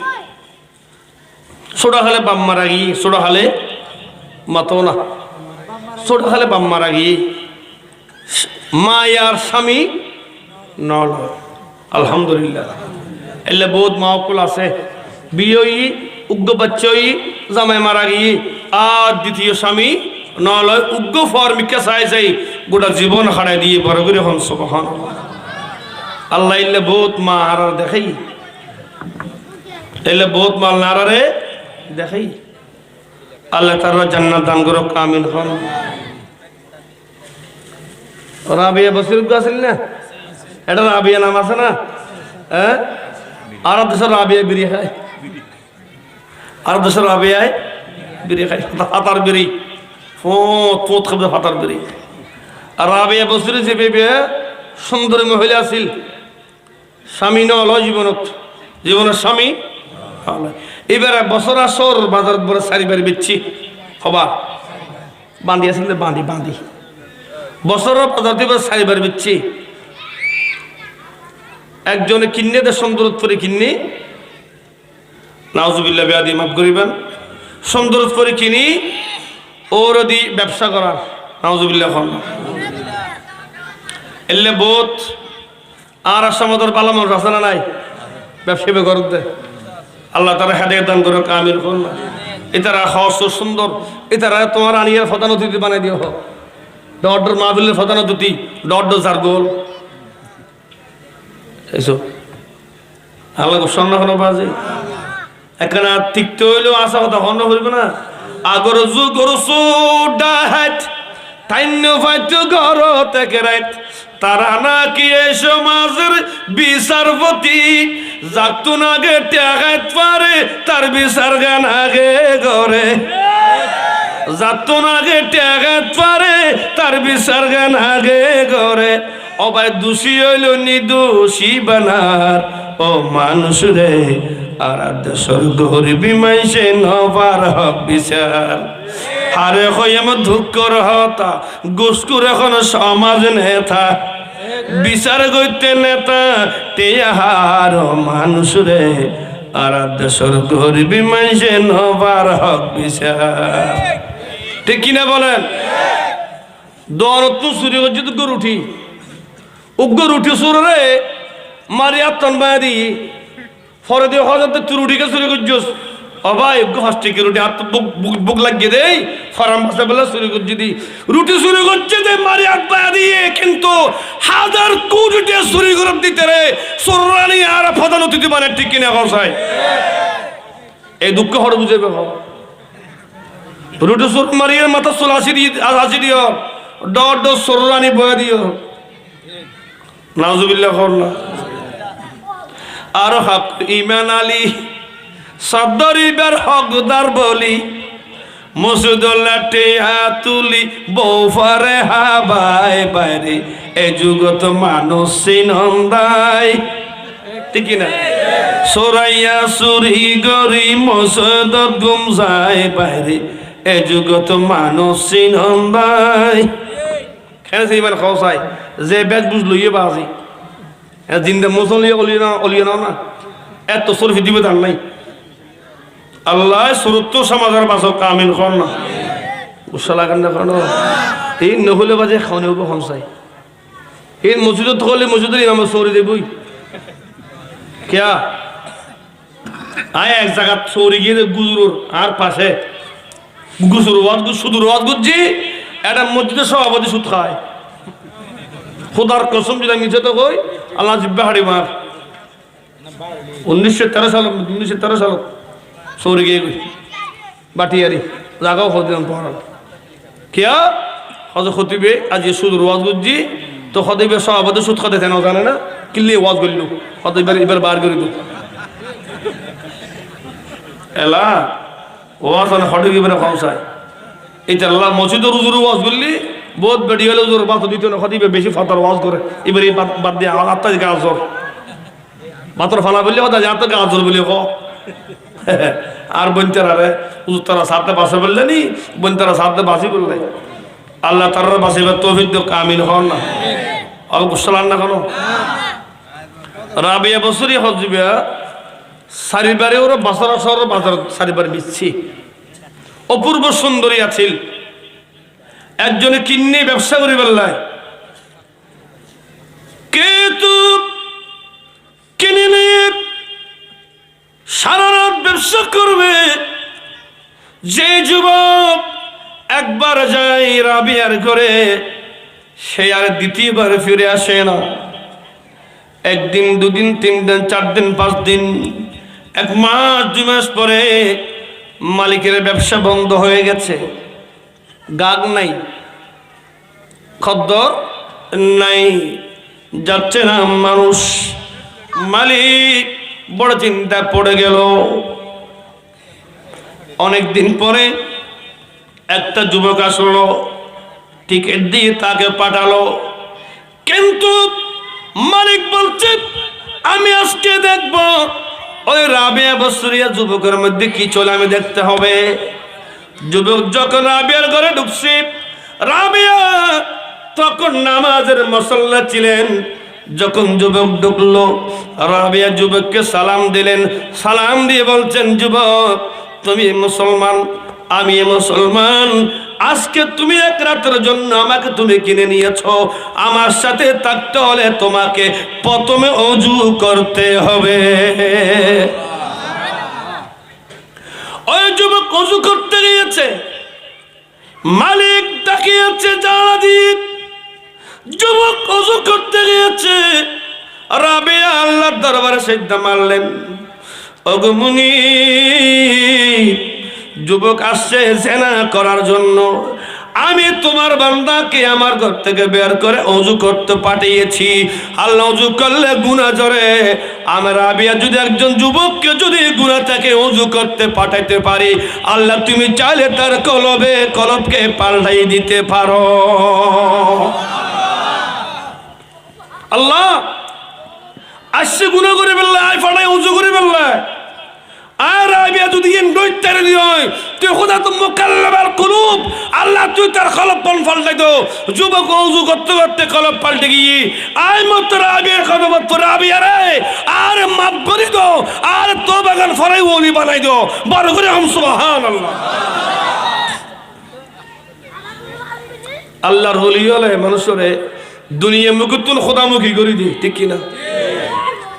ছোড়া হালে বাম মারা গিয়ে, ছোড়া হালে মাতো না, ছোড়া হালে বাম মারা গিয়ে মা আর স্বামী নল। আলহামদুলিল্লাহ এলে বহুত মাহকুল আছে, বিয়ে উগ্র বাচ্চা জামাই মারা গিয়ে আর দ্বিতীয় স্বামী নলয় উগ্র ফর্মিকা চাই চাই গোটা জীবন হারাই দিয়ে বড় করে হন। সুবহানাল্লাহ। আল্লাহ ইল্লে বহুত মা হারার দেখাই, এলে বহুত মাল নারারে দেখাই। আল্লাহ তাআলা জান্নাত দান করুক, আমিন হন। রাবিয়া বসির আছিল না, এটা রাবিয়া নাম আছে না? হ্যাঁ, আরব দেশের রাবিয়া বিড়ি খায়, আরব দেশের রাবিয়ায় বিড়ি খায়, হাতার বিড়ি ফোঁত খাবে হাতার বিড়ি। আর রাবিয়া বসির যে বেবে সুন্দরী মহিলা আছিল, স্বামী নলয় জীবনের স্বামী। এবারে বছর আসর বাজার বড় চারিবার বেচছি হবা বাঁধি আছিল, বাঁধি বছর বাজার দিয়ে চারিবার বেচছি। একজনে কিনে দে সুন্দরত করে কিনি, নাউজুবিল্লাহ বেয়াদি মাফ করিবেন, সুন্দরত করে কিনি ওর দি ব্যবসা করার, নাউজুবিল্লাহ এলে বোধ আর আসামদর পালামর রাসানা নাই ব্যবসা করতে আল্লাহ তারা হেদায়েত দান করে কামিল হন না। এটারা হস সুন্দর, এটারা তোমার আনিয়ার প্রধান অতিথি বানাই দিও। ডর মাহবিলের প্রধান অতিথি ডর জারগোল এইসব আল্লাহ স্বর্ণ হলো বাজে এখানে তিক্ত হইলেও আসা কথা হন্য করিব না। আগর যুগর সুডাহাত তাইন্য ফাইতো ঘর থেকে রাত তারা নাকি এই সমাজের বিচারপতি যাতুন আগে ত্যাগাত পারে তার বিচার গান আগে গড়ে যাতুন আগে ত্যাগাত পারে তার বিচার গান আগে গড়ে অবাই দোষী হইল নিদোষী বানার ও মানুষ রে আর দেশের গরিবী মাইসে নবার হক বিচার হারে হই আমার দুঃখর হতা গুসকুর এখন সমাজ নেতা বিচার করতে নেতা তেহার মানুষ রে আর দেশের গরিবী মাইসে নবার হক বিচার ঠিক কিনা বলেন। দরত চুরি করছে তো গরুঠি উগ্রুঠি সুরে মারি আত্মন বাড়ি ফরে দিয়ে হজাতে তুই রুটিকে চুরি করছিস অবাই হস্টিকে রুটি হাত বুক লাগিয়ে দেয় ফরাম ভাষা বলে চুরি করছি দি রুটি চুরি করছে যে মারি হাত পায়া দিয়ে কিন্তু হাজার কোটি চুরি করে দিতে রে সোরানি আর প্রধান অতিথি মানে ঠিক কিনা কসায় এই দুঃখ হর বুঝে রুটি সুর মারিয়ে মাথা চুল আসি দিও ডর ডর সোরানি বয়া দিও নাউজুবিল্লাহ না। আর হক ইমান আলী সদরিবার হকদার বলি মুসুদুল্লাহ টেহা তুলি বৌফারে হাবাই বাইরে এ যুগত মানুষ সিনন্দায় ঠিক না সরাইয়া সুরি গরি মুসুদ গুম যায় বাইরে এ যুগত মানুষ সিনন্দায় কেন সেই মানে খাওয়াই যে ব্যাগ বুঝ লইয়ে বাজি জিন্দা মুসলিয়া অলিয়ে নাও না এত সরফি দিবে তার নাই আল্লাহ সুরত্ব সমাজের বাসক কামিল কর না উৎসাহ লাগান না কারণ এই নহলে বাজে খাওয়ানি হবো হমসাই এই মসজিদত হলে মসজিদের ইমাম সৌরি দেবই কেয়া আয় এক জায়গা সৌরি গিয়ে গুজুর আর পাশে গুজুর ওয়াজ সুদূর ওয়াজ গুজি একটা মসজিদের সভাপতি সুদ খায় খুদার কসম যদি মিছে তো কই আল্লাহ জিব্বা হাড়ি মার 1913 সাল সৌরি গিয়ে বাটিয়ারি জাগাও খদিলাম পড়াল কেয়া হজ খতিবে আজ সুদূর ওয়াজ গুজি তো খতিবে সভাপতি সুদ খাতে তেন জানে না কিল্লি ওয়াজ করল খতিবার এবার বার করে দু এলা ওয়াজ হটে গিয়ে খাওসায় এটা আল্লাহ মসজিদের উজুর ওয়াজ করলি বহুত বেড়ি হলে উজুর বাত দিত না খতিবে বেশি ফাতার ওয়াজ করে এবার এই বাদ দিয়ে আমার আত্মা গাছ জ্বর মাত্র ফালা বললে কথা যে আত্মা গাছ জ্বর বলি ক আর বন্তারা রে উজুর তারা সাথে বাসে বললে নি বন্তারা সাথে বাসি বললে আল্লাহ তারা বাসিবার তৌফিক দিও কামিল হন না অল্প সালান না কেন রাবিয়া বছরই হজবিয়া চারিবারে ওরা বাজার শহর বাজার চারিবার বিচ্ছি অপূর্ব সুন্দরী আছিল একজনে কিন্নি ব্যবসা করি বললায় কিন্তু কিনে নিয়ে সারা রাত ব্যবসা করবে যে যুবক একবার যায় রাবিয়ার ঘরে সে আর দ্বিতীয়বার ফিরে আসে না একদিন দুদিন 3 দিন 4 দিন 5 দিন 1 মাস 2 মাস পরে মালিকের ব্যবসা বন্ধ হয়ে গেছে গাগ নাই খদ্দর নাই যাচ্ছে না মানুষ মালিক বড় চিন্তা পড়ে গেল অনেক দিন পরে একটা যুবক আসলো টিকিট দিয়ে তাকে পাঠালো কিন্তু মালিক বলছে আমি আজকে দেখব ওই রাবিয়া বছরিয়া যুবকের মধ্যে কি চলে আমি দেখতে হবে যুবক যখন রাবিয়ার ঘরে ঢুকছে রাবিয়া তখন নামাজের মুসল্লা ছিলেন যখন যুবক ঢুকলো রাবিয়া যুবককে সালাম দিলেন সালাম দিয়ে বলছেন যুবক তুমি মুসলমান আমি মুসলমান আজকে তুমি এক রাতের জন্য আমাকে তুমি কিনে নিয়েছো আমার সাথে থাকতে হলে তোমাকে প্রথমে ওযু করতে হবে ওই যুবক ওযু করতে গিয়েছে, মালিক তাকিয়েছে জানালা দিয়ে। যুবক ওযু করতে গিয়েছে, রাবেয়া আল্লাহর দরবারে সিজদা মারলেন। ওগো মুনিব, যুবক আসছে জিনা করার জন্য, আমি তোমার বান্দাকে আমার ঘর থেকে বের করে ওযু করতে পাঠিয়েছি। আল্লাহ ওযু করলে গুনাহ জরে, আমার রাবিয়া যদি একজন যুবককে যদি গুনাহ থেকে ওযু করতে পাঠাইতে পারি, আল্লাহ তুমি চাইলে তার কলবকে পাল্টাই দিতে পারো। আল্লাহ আসছে গুনাহ করে ফেললে, আয় ফাটাই ওযু করে ফেললে, আর রাবিয়া যদি ইনডইতারে দিয় তুই খোদা তো মুকাল্লাবাল কুলুব, আল্লাহ তুই তার কলব পাল্টাই দাও। যুবক ওযু করতে করতে কলব পাল্টে গিয়ে আয় মত রাবিয়ার কথা মত রাবিয়া রে, আর মাফ করে দাও, আর তওবা গান ফরাই ওলি বানাই দাও। বড় করে হাম সুবহানাল্লাহ। আল্লাহর ওলি হলে মানুষরে দুনিয়া মুকুতুন খোদামুখী করে দি, ঠিক কিনা?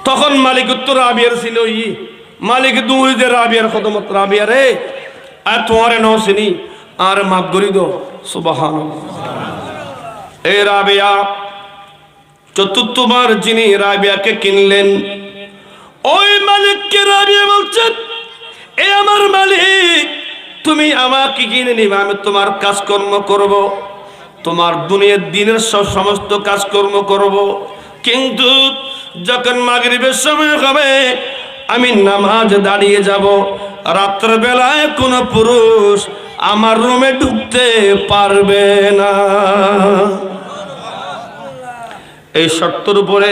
তখন মালিক উত্তর রাবিয়ার ছিল মালিক দুই যে রাবিয়ার খদমত, রাবিয়া রে আর তোমারে নাও চিনি আর মাফ করি দো। সুবহানাল্লাহ। এই রাবিয়া চতুর্থবার যিনি রাবিয়াকে কিনলেন, ওই মালিককে রাবিয়া বলছেন, এ আমার মালিক, তুমি আমাকে কিনে নিবা, আমি তোমার কাজকর্ম করব, তোমার দুনিয়ার দিনের সমস্ত কাজকর্ম করব, কিন্তু যখন মাগরিবের সময় হবে আমি নামাজ দাঁড়িয়ে যাব, রাত্র বেলায় কোনো পুরুষ আমার রুমে ঢুকতে পারবে না। এই শর্তের উপরে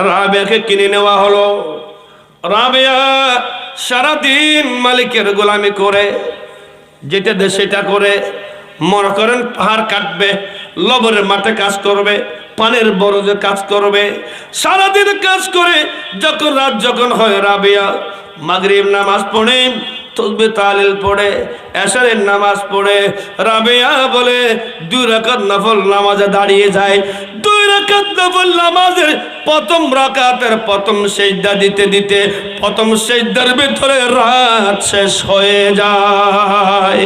রাবিয়াকে কিনে নেওয়া হলো। রাবিয়া সারাদিন মালিকের গোলামি করে, যেটা দেয় সেটা করে। মনে করেন পাহাড় কাটবে, লবণের মাঠে কাজ করবে, পানের বরজে কাজ করবে, সারাদিন কাজ করে। যখন রাত যখন হয়, রাবিয়া মাগরিব নামাজ পড়ে, তাসবিহ তাহলিল পড়ে, এশারের নামাজ পড়ে, রাবিয়া বলে 2 রাকাত নফল নামাজে দাঁড়িয়ে যায়। 2 রাকাত নফল নামাজের প্রথম রাকাতের প্রথম সিজদা দিতে দিতে প্রথম সিজদার ভিতরে রাত শেষ হয়ে যায়।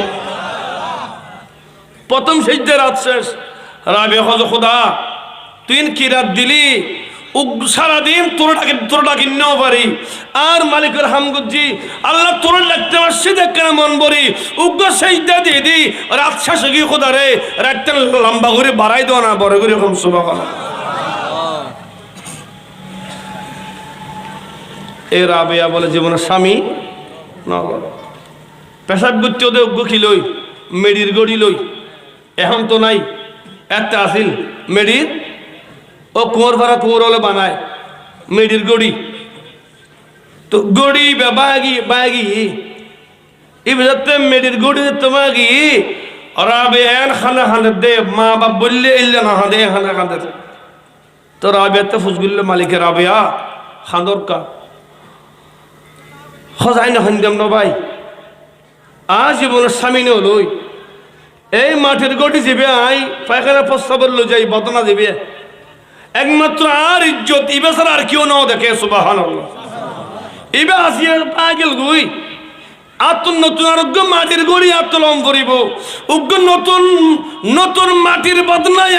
প্রথম সিজদা রাত শেষ। রাবিয়া কয়, খোদা তুই কি রাত দিলি, সারাদিন তোর ডাকি নেও পারি, আর মালিকের হামগুজি আল্লাহ তোর লাগতে আসছে দেখে মন বরি উগ্র সিজদা দিয়ে দি, রাত শেষে গিয়ে খোদা রে রাতটা লম্বা করে বাড়াই দাও না, বড় করে এরকম সুবহানাল্লাহ। এ রাবিয়া বলে জীবনের স্বামী না, পেশাব করতে ওদের উগ্র কি লই, মেডির গড়ি লই, এখন তো নাই, একটা আসিল মেডির, ও কুঁয়ার ভাড়া কুঁয়ার হলে বানায় মেডির গড়ি, তো গড়ি বাগি এবারে মেডির গড়ি তোমাগি রাবিয়ান খানা খানে দে, মা বাপ বললে এলে না হাঁদে খানা খাঁদে। তো রাবিয়াতে ফুসগুল্লে মালিকে রাবিয়া খাঁদর কা সজাই না খান্দাম না ভাই, আজ জীবনের স্বামী নে হলই এই মাঠের গড়ি যাবে, আই পায়খানা প্রস্তাবের লো যাই বদনা যাবে, একমাত্র আর ইজ্জত ইবে ছাড়া আর কেউ নাও দেখে। সুবহানাল্লাহ। ইবে আসিয়া পাগল গুই আত্ম নতুন আরোগ্য মাটির গড়ি আত্মলম করিব, উগ্র নতুন নতুন মাটির বদনায়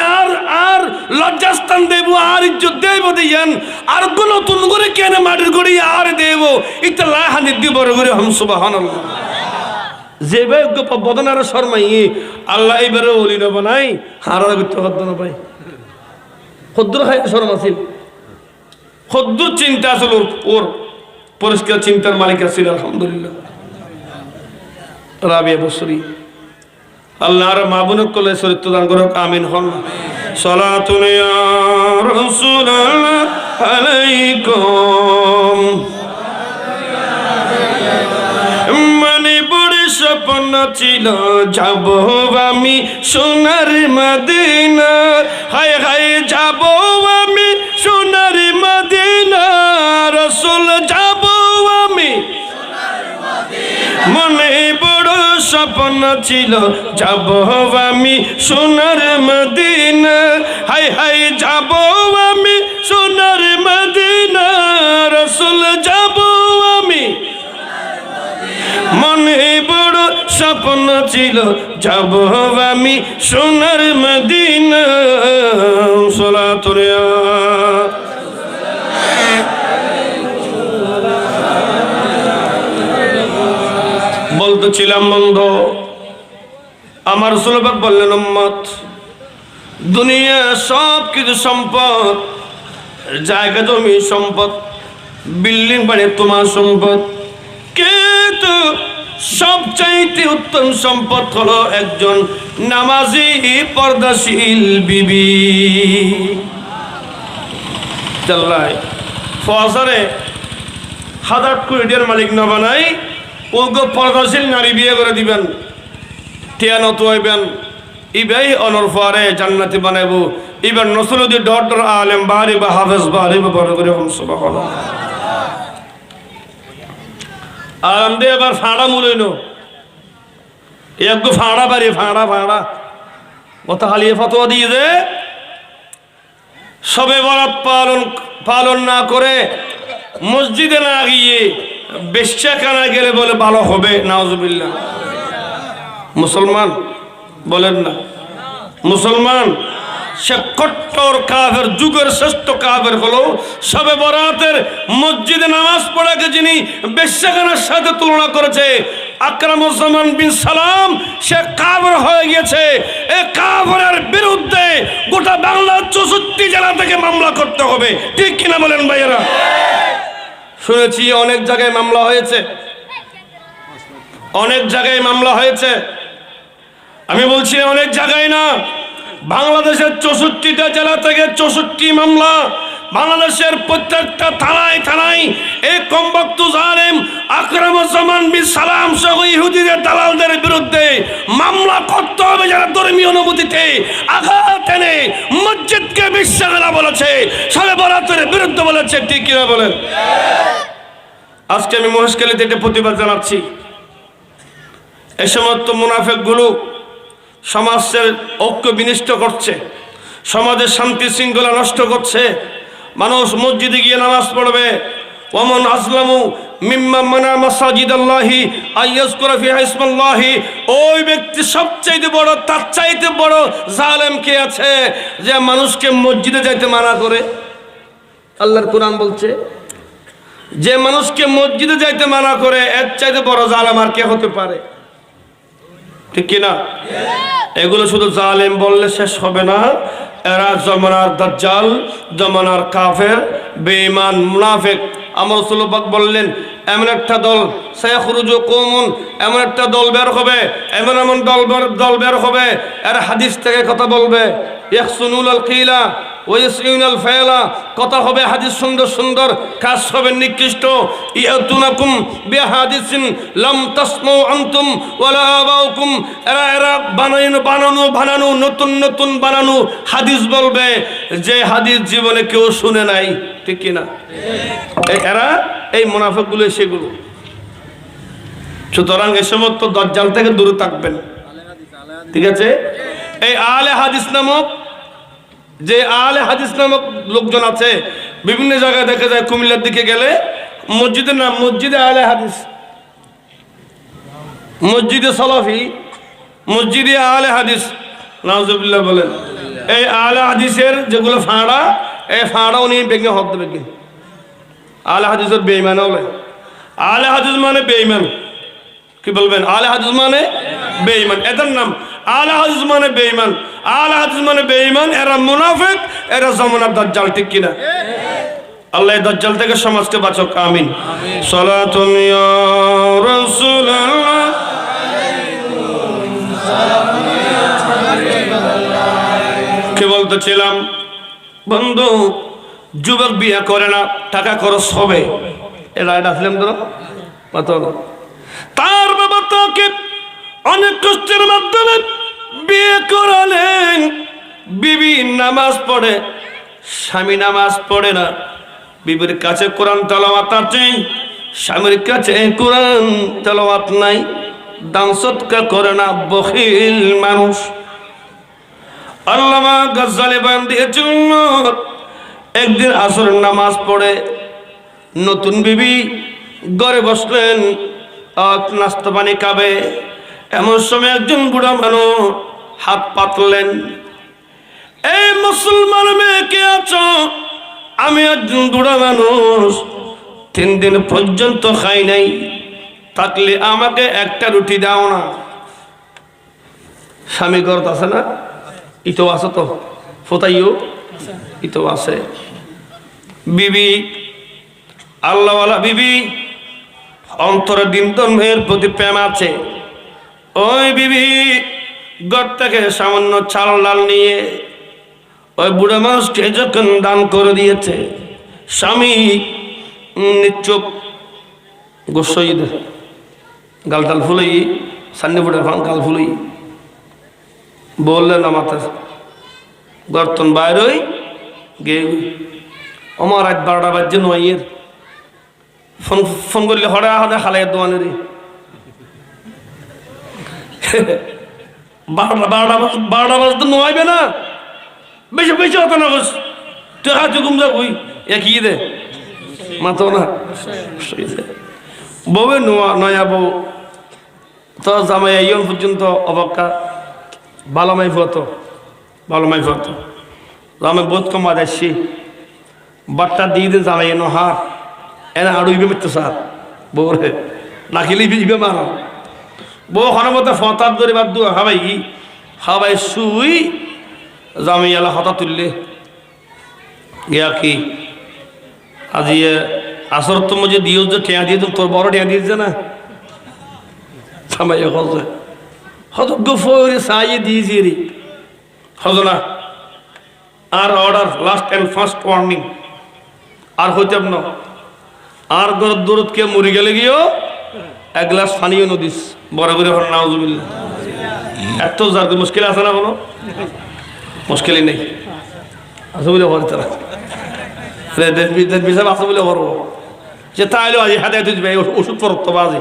আর লজ্জাস্থান দেব, আর ইজ্জত দেব দিয়ান আরোগ্য নতুন করে কেন মাটির গড়ি আর দেব, এটা লাহানি দিব করে হম। সুবহানাল্লাহ। যে ভাই বদনার শর্মাই আল্লাহ এবারে ওলি নেব নাই, হারার করতে হতো না ভাই, খদ্দুর খাই শরম আছিল, খদ্দুর চিন্তা আসল, ওর পরিষ্কার চিন্তার মালিক আছিল। আলহামদুলিল্লাহ। রাবিয়া বসরি আল্লাহ আর মা বোন কলে চরিত্র দান করুক, আমিন হন। সালাতুন ইয়া রাসূলুল্লাহ আলাইকুম। মানে বড় স্বপ্ন ছিল যাব আমি সোনার মদিনা, হায় হায় যাব আমি সোনার মদিনা, রাসূল যাব আমি মনে বড় স্বপ্ন ছিল যাব আমি সোনার মদিনা, হায় হায় যাব আমি সোনার মদিনা, রাসূল যাব আমি মনে বড় স্বপ্ন ছিল যাব আমি সোনার মদিনা সালাতুল্লাহ বলতেছিলাম বন্ধু আমার রাসূল পাক বললেন উম্মত দুনিয়া সব কিছু সম্পদ জায়গা জমি সম্পদ বিল্ডিং বাড়ি তোমার সম্পদ কিন্তু সবচাইতে উত্তম সম্পদ হলো একজন নামাজি পর্দাশীল বিবি চাল্লাই ফজরে 1000 কোটি টাকার মালিক না বানাই ওকে পর্দাশীল নারী বিয়ে করে দিবেন টিয়ানত হইবেন ইবাই অনর ফারে জান্নাতি বানাইবো ইবার নসলুদি ডক্টর আলেম বাড়ি বা হাফেজ বাড়ি বা বড় করে সুবহানাল্লাহ আরাম দিয়ে এবার ফাঁড়া মুলইনো একটু ফাঁড়া বাড়ি ফাঁড়া ফাঁড়া কথা হালিয়ে ফতোয়া দিয়ে দে সবে বরাত পালন না করে মসজিদে না গিয়ে বেশ্যাখানা গেলে বলে ভালো হবে নাউজুবিল্লাহ মুসলমান বলেন না মুসলমান সে কট্টর কাফের যুগের শ্রেষ্ঠ কাফের হলো সবে বরাতের মসজিদে নামাজ পড়াকে যিনি বেশ্যাখানার সাথে তুলনা করেছে আকরামুজ্জামান বিন সালাম সে কাফের হয়ে গেছে এই কাফেরের বিরুদ্ধে গোটা বাংলার 64 জেলা থেকে মামলা করতে হবে ঠিক কিনা বলেন ভাইয়েরা শুনেছি অনেক জায়গায় মামলা হয়েছে অনেক জায়গায় মামলা হয়েছে আমি বলছি অনেক জায়গায় না বাংলাদেশের 64টা জেলা থেকে 64 মামলা বাংলাদেশের প্রত্যেকটা থানায় থানায় এই কমবক্ত জালেম আকরামুজ্জামান বিন সালাম সহ ইহুদিদের দালালদের বিরুদ্ধে মামলা করতে হবে যারা ধর্মীয় অনুভূতিতে আঘাত এনে মসজিদকে বেশ্যাখানা বলেছে শবে বরাতের বিরুদ্ধে বলেছে ঠিক কিনা বলেন আজকে আমি মহেশখালীতে একটা প্রতিবাদ জানাচ্ছি এই সমস্ত মুনাফিকগুলো সমাজের ঐক্য বিনষ্ট করছে সমাজের শান্তি শৃঙ্খলা নষ্ট করছে মানুষ মসজিদে গিয়ে নামাজ পড়বে ওয়ামান আসলামু মিম্মান মানা মাসাজিদাল্লাহি আইয়াজকুরা ফিহা ইসমাল্লাহি ওই ব্যক্তি সবচেয়ে বড় তার চাইতে বড় জালেম কে আছে যে মানুষকে মসজিদে যাইতে মানা করে আল্লাহর কোরআন বলছে যে মানুষকে মসজিদে যাইতে মানা করে এর চাইতে বড় জালেম আর কে হতে পারে ঠিক কিনা এগুলো শুধু জালেম বললে শেষ হবে না এরা জমানার দাজ্জাল জমানার কাফের বেঈমান মুনাফিক আমার রাসূল পাক বললেন এমন একটা দল সায়াখরুজু কওমুন এমন একটা দল বের হবে এমন এমন দল বের হবে এরা হাদিস থেকে কথা বলবে ইয়াহসুনুল কিলা ওয়াইসিউনাল ফায়লা কথা হবে হাদিস সুন্দর সুন্দর কাজ হবে নিকৃষ্ট ইয়াতুনাকুম বিহাদিসিন লাম তাসমাউ আনতুম ওয়ালা আবাউকুম এরা বানানো নতুন নতুন বানানো হাদিস বলবে যে হাদিস জীবনে কেউ শুনে নাই ঠিক কি না এরা এই মুনাফিকগুলো সেগুলো সুতরাং এই সমস্ত দাজ্জাল থেকে দূরে থাকবেন ঠিক আছে এই আলে হাদিস নামক যে আলে হাদিস নামক লোকজন আছে বিভিন্ন জায়গায় দেখা যায় কুমিল্লার দিকে গেলে মসজিদের নাম মসজিদে আলে হাদিস মসজিদে সালাফি মসজিদে আলে হাদিস নাউজুবিল্লাহ বলেন এই আলে হাদিসের যেগুলো ফাঁড়া এই ফাঁড়া উনি বেগে হক দেবে আলে হাদিসের বেঈমান হলে আলে হাদিস মানে বেঈমান কি বলবেন আলে হাদিস মানে বেঈমান এদের নাম আলে হাদিস মানে বেঈমান আলে হাদিস মানে বেঈমান এরা মুনাফিক এরা জামানার দাজ্জাল ঠিক কিনা আল্লাহ এই দাজ্জাল থেকে সমাজকে বাঁচাক আমিন সালাতুন ইয়া রাসূলুল্লাহ কি বলতেছিলাম বন্ধু যুবক বিয়ে করে না টাকা খরচ হবে এটা আসলাম ধরো তার বাবা তাকে অনেক কষ্টের মাধ্যমে বিয়ে করালেন বিবি নামাজ পড়ে স্বামী নামাজ পড়ে না বিবির কাছে কোরআন তেলাওয়াত আছে স্বামীর কাছে কোরআন তেলাওয়াত নাই দান সদকা করে না বখিল মানুষ আল্লামা গজ্জালি বয়ান দিয়েছেন একদিন আসরের নামাজ পড়ে নতুন বিবি ঘরে বসলেন নাস্তা পানি খাবে। এমন সময় একজন বুড়া মানুষ হাত পাতলেন, এই মুসলমান মেয়ে কে আছো? আমি একজন বুড়া মানুষ, 3 দিন পর্যন্ত খাই নাই, থাকলে আমাকে একটা রুটি দাও না। স্বামী ঘর আছে না? ইতো আছে তো, ফোতাইও ইতো আছে। বিবি আল্লাহওয়ালা বিবি, অন্তরে দিন ধর্মের প্রতি প্রেম আছে। ওই বিবি ঘর থেকে সামান্য চাল ডাল নিয়ে ওই বুড়া মানুষকে যখন দান করে দিয়েছে, স্বামী নিশ্চুপ গোসই গালটাল ফুলই সান্নি বুড়া গাল ফুলই বললেন আমাতে গর্তন বাইরই গে আমার রাত 12টা বাজছে নয়ের ফোন করলে হরে হরে খালাই দোয়ানের 12টা বাজতে নয়বে না, বেশি বেশি হতো না বস তুই হাত ঘুম যা বই একই দে মাতো না বউে নয়া বউ তো জামাই ইয়ন পর্যন্ত অবকা ভালো মাইফ হতো জামাই বহুত কমা যাচ্ছি বাট্টা দিয়ে দিন জামাই এনো হার এনে আড়ু ইবে মিত্র সার বউরে নাকিলে ইবে মারা বউ হনমতে ফতার ধরে বাদ দু হাবাই শুই জামাই এলা হতা তুললে গিয়া কি আজি আসর তুমি যে দিও যে ঠেয়া দিয়ে তোর বড় ঠেয়া দিয়েছে না জামাই হজে হত গফরে সাইয়ে দিয়েছি রে হজনা আর order last and first warning আর হইতাম না আর গরদ দরদ কে মরে গেলে গিয়েও 1 গ্লাস পানিও নদিস বড় করে হর নাউজুবিল্লাহ। এত যার মুশকিল আছে না, কোনো মুশকিলই নেই আছে বলে হর তারা বিষয় আছে বলে হরব যে তাইলে আজ হাতে তুই ওষুধ পরত বাজে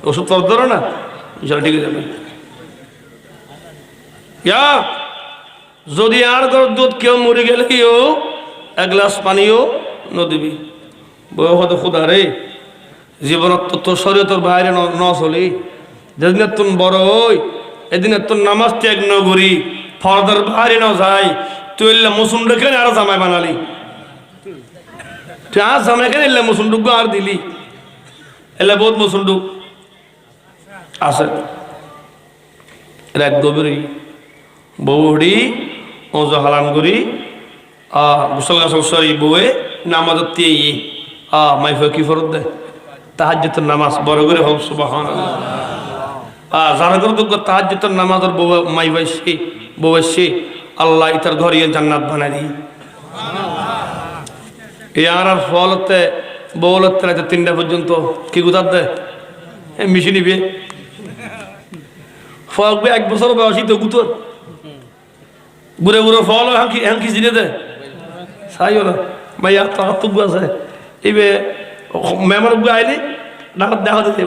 ওষুধ পরত ধরো না ঠিক হয়ে যাবে। যদি আর গরদ দুধ কেউ মরে গেলে গিয়েও 1 গ্লাস পানিও নদিবি বউ হতে খুদা রে জীবনত তোর শরীর তোর বাইরে ন চলি যেদিনের তোর বড় হই এদিনের তোর নামাজ ত্যাগ ন করি ফরদার বাইরে ন যাই তুই এলে মুসুন রেখে আর জামাই বানালি তুই আর জামাই কেন এলে মুসুন্ডুক আর দিলি এলে বহুত মুসুন্ডুক আছে রাত গভীর বউড়ি ওজো হালান করি গোসল গাছল সরি বউয়ে নামাজত দিয়ে মাইফ কি ফরত দেয় তাহাজ্জুদের নামাজ বড় করে হোক সুবহানাল্লাহ। যারা করে দুঃখ তাহাজ্জুদের নামাজের বউ মাই বাইসি বউ এসে আল্লাহ ইতার ঘরে জান্নাত বানাই দিই এই আর ফলতে বউলতে রাতে 3টা পর্যন্ত কি গুতার দেয় মিশি নিবে ফল 1 বছর বয়সী তো গুতর ঘুরে ঘুরে ফল হ্যাঁ জিনে দেয় চাইও না মাইয়া তাহাত্তুক আছে এইবে মেমর আইলে দেখা দিতে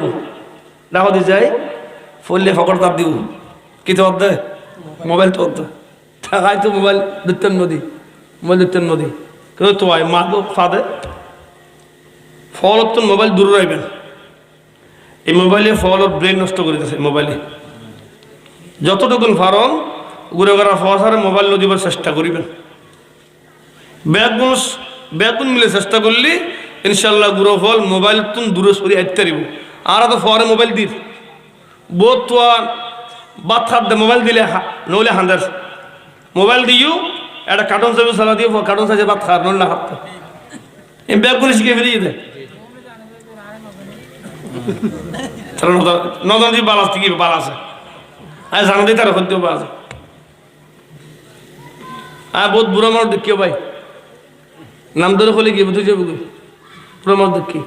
দেখা দিয়ে যাই ফললে ফকর তাপ দিব কি তো দে মোবাইল তো থাকাই তো মোবাইল দিতেন নদী কিন্তু তো মা তো ফাদে ফল তো মোবাইল দূরে রাখবেন এই মোবাইলে ফলের ব্রেন নষ্ট করে দিয়েছে মোবাইলে যতটুকুন ফারম ঘুরে ঘোরা ফসারে মোবাইল নদীবার চেষ্টা করিবেন বেগুন মিলে চেষ্টা করলে ইনশাল্লাহ গুরো ফল মোবাইল তুমি দূরে সরিয়ে আইতে পারিব। আর তো ফরে মোবাইল দিস বোধ তো বাদ হাত দে মোবাইল দিলে নইলে হাঁদার মোবাইল দিও একটা কার্টুন সাইজ সালা দিয়ে কার্টুন সাইজে বাদ খার নইলে হাত এই বেগুন শিখে ফিরিয়ে দেয় নজন দিয়ে বাল আসতে কি বাল আছে আর জানা দিই তারা হতেও বাল আছে বহুত বুড়ো মানুষ দেখিও ভাই নাম ধরে হলে কি বুঝে যাবো বুড়ো মানুষ দেখি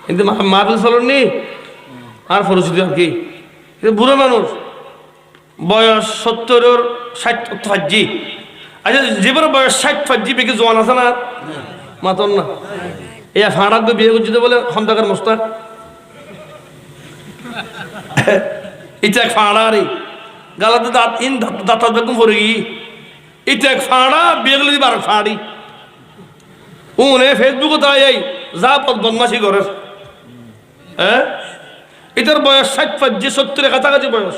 কিন্তু মাহফিল চলন নি আর ফরসিদ্ধি আর কি বুড়ো মানুষ বয়স 70 60 ফাজি আচ্ছা জীবনের বয়স 60 ফাজি বেশি জোয়ান আছে না মাতন না এই ফাঁড়াক বিয়ে করছি বলে খন্দাকার মোস্তাক এটা এক ফাঁড়া রে গালাতে দাঁত ইন দাঁত বেগম পড়ে গিয়ে এটা এক ফাঁড়া বিয়ে গেলে দিবার ফাঁড়ি উনে ফেসবুকে তাই এই যা বদমাশি করে হ্যাঁ এটার বয়স 60-70 কাছাকাছি বয়স।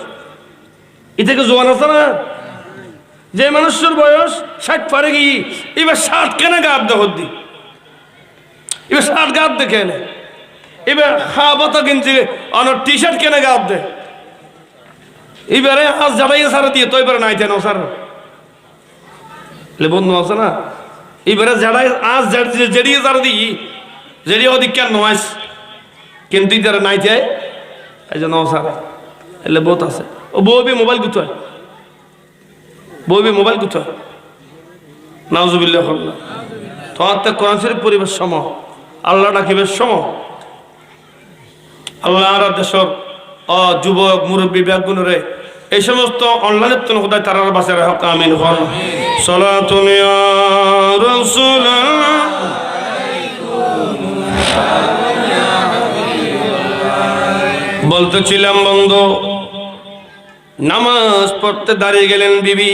এটাকে জোয়ান আছে না? যে মানুষের বয়স 60 পারে গিয়ে এবার 60 কেনে গাব দি এবার 60 গাব দেখে নে, এবার খাওয়া কিনছে অনেক টি শার্ট কেনে গাব দে, এবারে আজ যাবাই সারা দিয়ে তো এবারে নাই তেন সার বন্ধু আছে না, এবারে যারাই আজ জেডিয়ে সারা দিই জেডিয়ে ওদিক কেন নয় কিন্তু যারা নাই যায় এই যে নসারা এলে বহুত আছে। ও বউ বি মোবাইল কোথায়, বউ বি মোবাইল কোথায়? নাউজুবিল্লাহ। তোমার কোরআন শরীফ পরিবেশ সম, আল্লাহ ডাকিবের সম। আল্লাহ দেশের যুবক মুরব্বী ব্যাগুণরে এই সমস্ত অনলাইনের তো খোদায় তারা বাঁচে রাখা। আমিন। সালাতুন ইয়া রাসূলুল্লাহ। বলতেছিলাম বন্ধু, নামাজ পড়তে দাঁড়িয়ে গেলেন বিবি,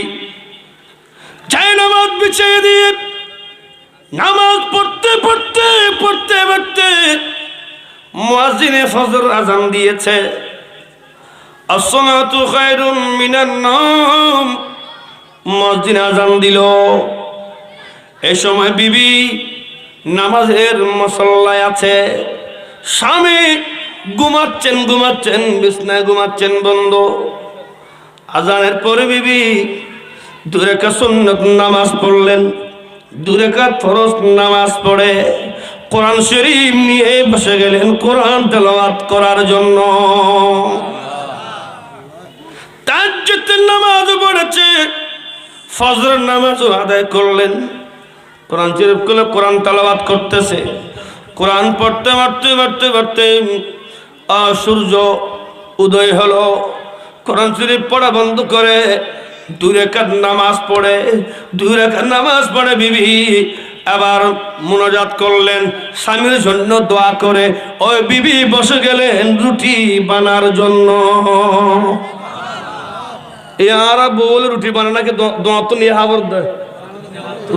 চাই নামাজ বিছিয়ে দিয়ে নামাজ পড়তে পড়তে পড়তে পড়তে মুয়াজ্জিনে ফজর আজান দিয়েছে, আসসালাতু খায়রুম মিনান নাওম, মুয়াজ্জিন আজান দিল। এই সময় বিবি নামাজের মুসল্লায় আছে, স্বামী ঘুমাচ্ছেন বিছনায় ঘুমাচ্ছেন। বন্ধু আজানের পরে বিবি 2 রাকাত সুন্নাত নামাজ পড়লেন, 2 রাকাত ফরজ নামাজ পড়ে কোরআন শরীফ নিয়ে বসে গেলেন কোরআন তেলাওয়াত করার জন্য। তাহাজ্জুদের নামাজ পড়েছে, ফজরের নামাজও আদায় করলেন, কোরআন শরীফ খুলে কোরআন তেলাওয়াত করতেছে। কোরআন পড়তে পড়তে পড়তে পড়তে সূর্য উদয় হলো। কোরআন শরীফ পড়া বন্ধ করে 2 রাকাত নামাজ পড়ে 2 রাকাত নামাজ পড়ে বিবি আবার মুনাজাত করলেন, স্বামীর জন্য দোয়া করে ওই বিবি বসে গেলেন রুটি বানার জন্য। ইয়ারা বল রুটি বানানাকে দোয়া তো নিয়ে হাবর দেয়,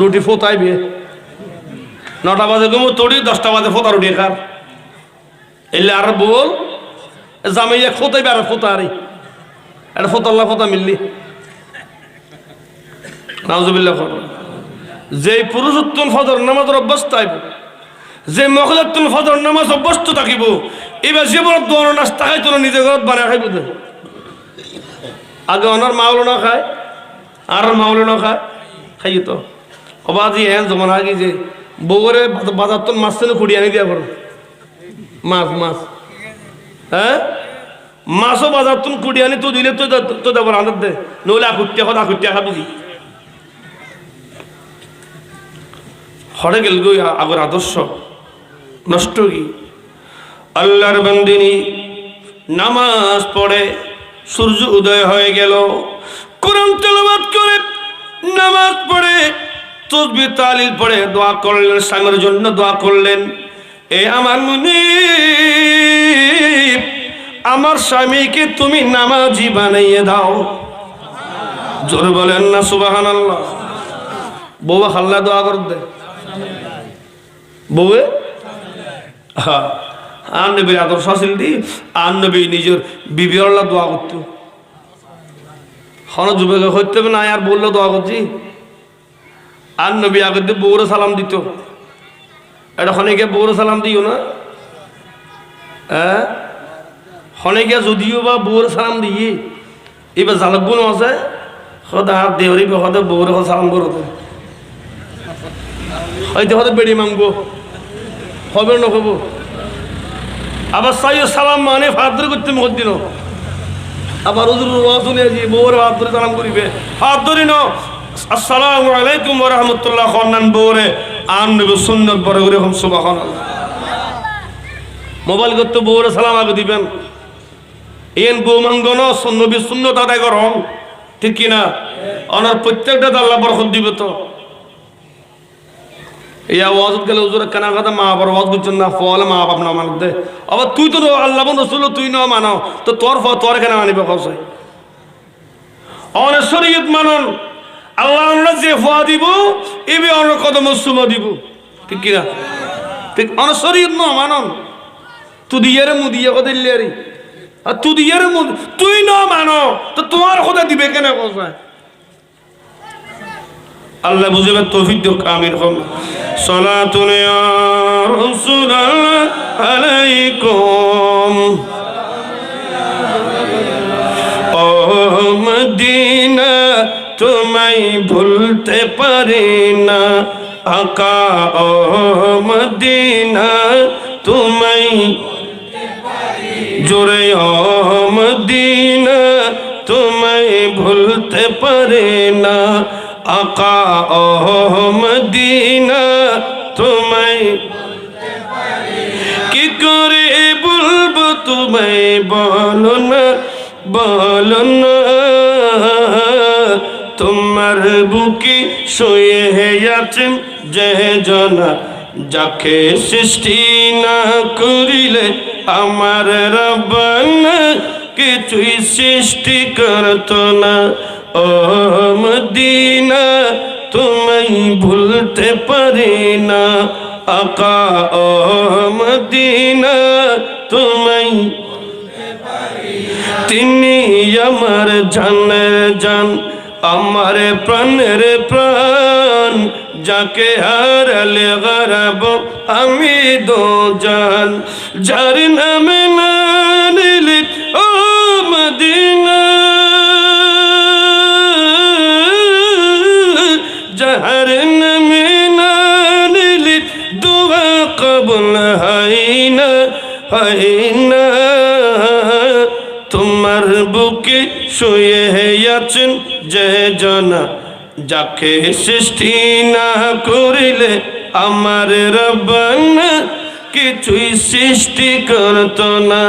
রুটি ফোতাই বিয়ে 9টা বাজে ঘুমো তড়ি 10টা বাজে ফোতা রুটি খার এলে আর বল জামাই এক ফোতাই আর ফোতা আরে এটা ফোতাল্লা ফোতা মিললি নাউজুবিল্লাহ। যে পুরুষোত্তম ফজর নামাজের অভ্যস্ত আইব, যে মহিলাত্তম ফজর নামাজ অভ্যস্ত থাকিব, এবার জীবনের দোয়ার নাস্তা খাই তোর নিজে ঘর বানায় খাইব। আগে অনার মাওলো না খায় আর মাওলো না খায় খাই তো অবাজি হ্যাঁ যেমন আগে যে বউরে বাজার তো মাছ তেনে কুড়ি আনি দিয়া করো মাছ মাছ হ্যাঁ মাছও বাজার তুমি কুড়ি আনি তো দিলে তো দেবো আনন্দ দে নইলে আকুটিয়া খাবি হরে গেল গই আগর আদর্শ নষ্ট কি। আল্লাহর বান্দিনী নামাজ পড়ে সূর্য উদয় হয়ে গেল, কোরআন তেলাওয়াত করে নামাজ পড়ে তাসবিহ তাহলিল পড়ে দোয়া করলেন, স্বামীর জন্য দোয়া করলেন। এ আমার মুনিব, আমার স্বামীকে তুমি নামাজি বানাইয়ে দাও। জোরে বলেন না সুবহানাল্লাহ। বউয়া খাল্লা দোয়া কর দে বউয়ে হ্যাঁ আর নবীর আদর্শ আসিল দি আর নবী নিজের বিবি আল্লাহ দোয়া করত। হন যুবক হইতে হবে না আর বললো দোয়া করছি আর নবী আগে দিয়ে বউরে সালাম দিত। এটা হনেকে বউরে সালাম দিও না হ্যাঁ হনেকে যদিও বা বউরে সালাম দিয়ে এবার জালক গুণ আছে সদা হাত দেহরি হতে বউরে সালাম করতে হয়তো হতে বেড়ি মাংবো হবে না হবো আবার সাইও সালাম মানে হাত ধরে করতে মুখ দিন আবার হুজুর ওয়াজ শুনে যে বউরে হাত ধরে সালাম করিবে হাত ধরি ন আসসালামু আলাইকুম ওয়া রাহমাতুল্লাহ খানান বউরে আন নবী সুন্নাত পরে করে হম সুবহানাল্লাহ। মোবাইল করতে বউরে সালাম আগে দিবেন এন বউ মাঙ্গন নবী সুন্নাত আদায় করুন ঠিক কি না। ওনার প্রত্যেকটা আল্লাহ বরকত দিবে তো ইয়া ওয়াজ গেলে হুজুর কেনা কথা মা বাবার ওয়াজ বুঝছেন না ফলে মা বাপ না মানত দে আবার তুই তো আল্লাহ রসুল তুই না মানো তো তোর কেন মানিবে কসে অনেক শরীয়ত মানন আল্লাহ যে ফোয়া দিব এবি অন্য কদম সুমা দিব ঠিক কিনা ঠিক অনেক শরীয়ত ন মানন তু দিয়ে রে মু দিয়ে কদিল্লি আরে আর তুই দিয়ার তুই ন মানো তো তোমার খোদা দিবে কেন কথা আল্লাহ বুঝবে তৌফিক দিও আমিন সালাতুন ইয়া রাসূলুল্লাহ আলাইকুম ও মদিনা তোমায় ভুলতে পারি না আকা ও মদিনা তোমায় জোরে ও মদিনা তোমায় ভুলতে পারি না আকা ও মদিনা তোমায় কি করে বলবো তোমায় বলো না তোমার বুকে শুয়ে আছেন যে জনা যাকে সৃষ্টি না করিলে আমার রব্বানা কিছুই সৃষ্টি করত না ও মদিনা তোমায় ভুলতে পারি না আকা ও মদিনা তোমায় তিনি আমার জানের জান আমার প্রাণের প্রাণ যাকে হারালে গরাব আমি দো জান যার নামে না নিলে ও মদিনা যার নামে না নিলে দুয়া কবুল হয় না তোমার বুকে শুয়ে আছেন যে জনা যাকে সৃষ্টি না করিলে আমার রব্বানা কিছুই সৃষ্টি করত না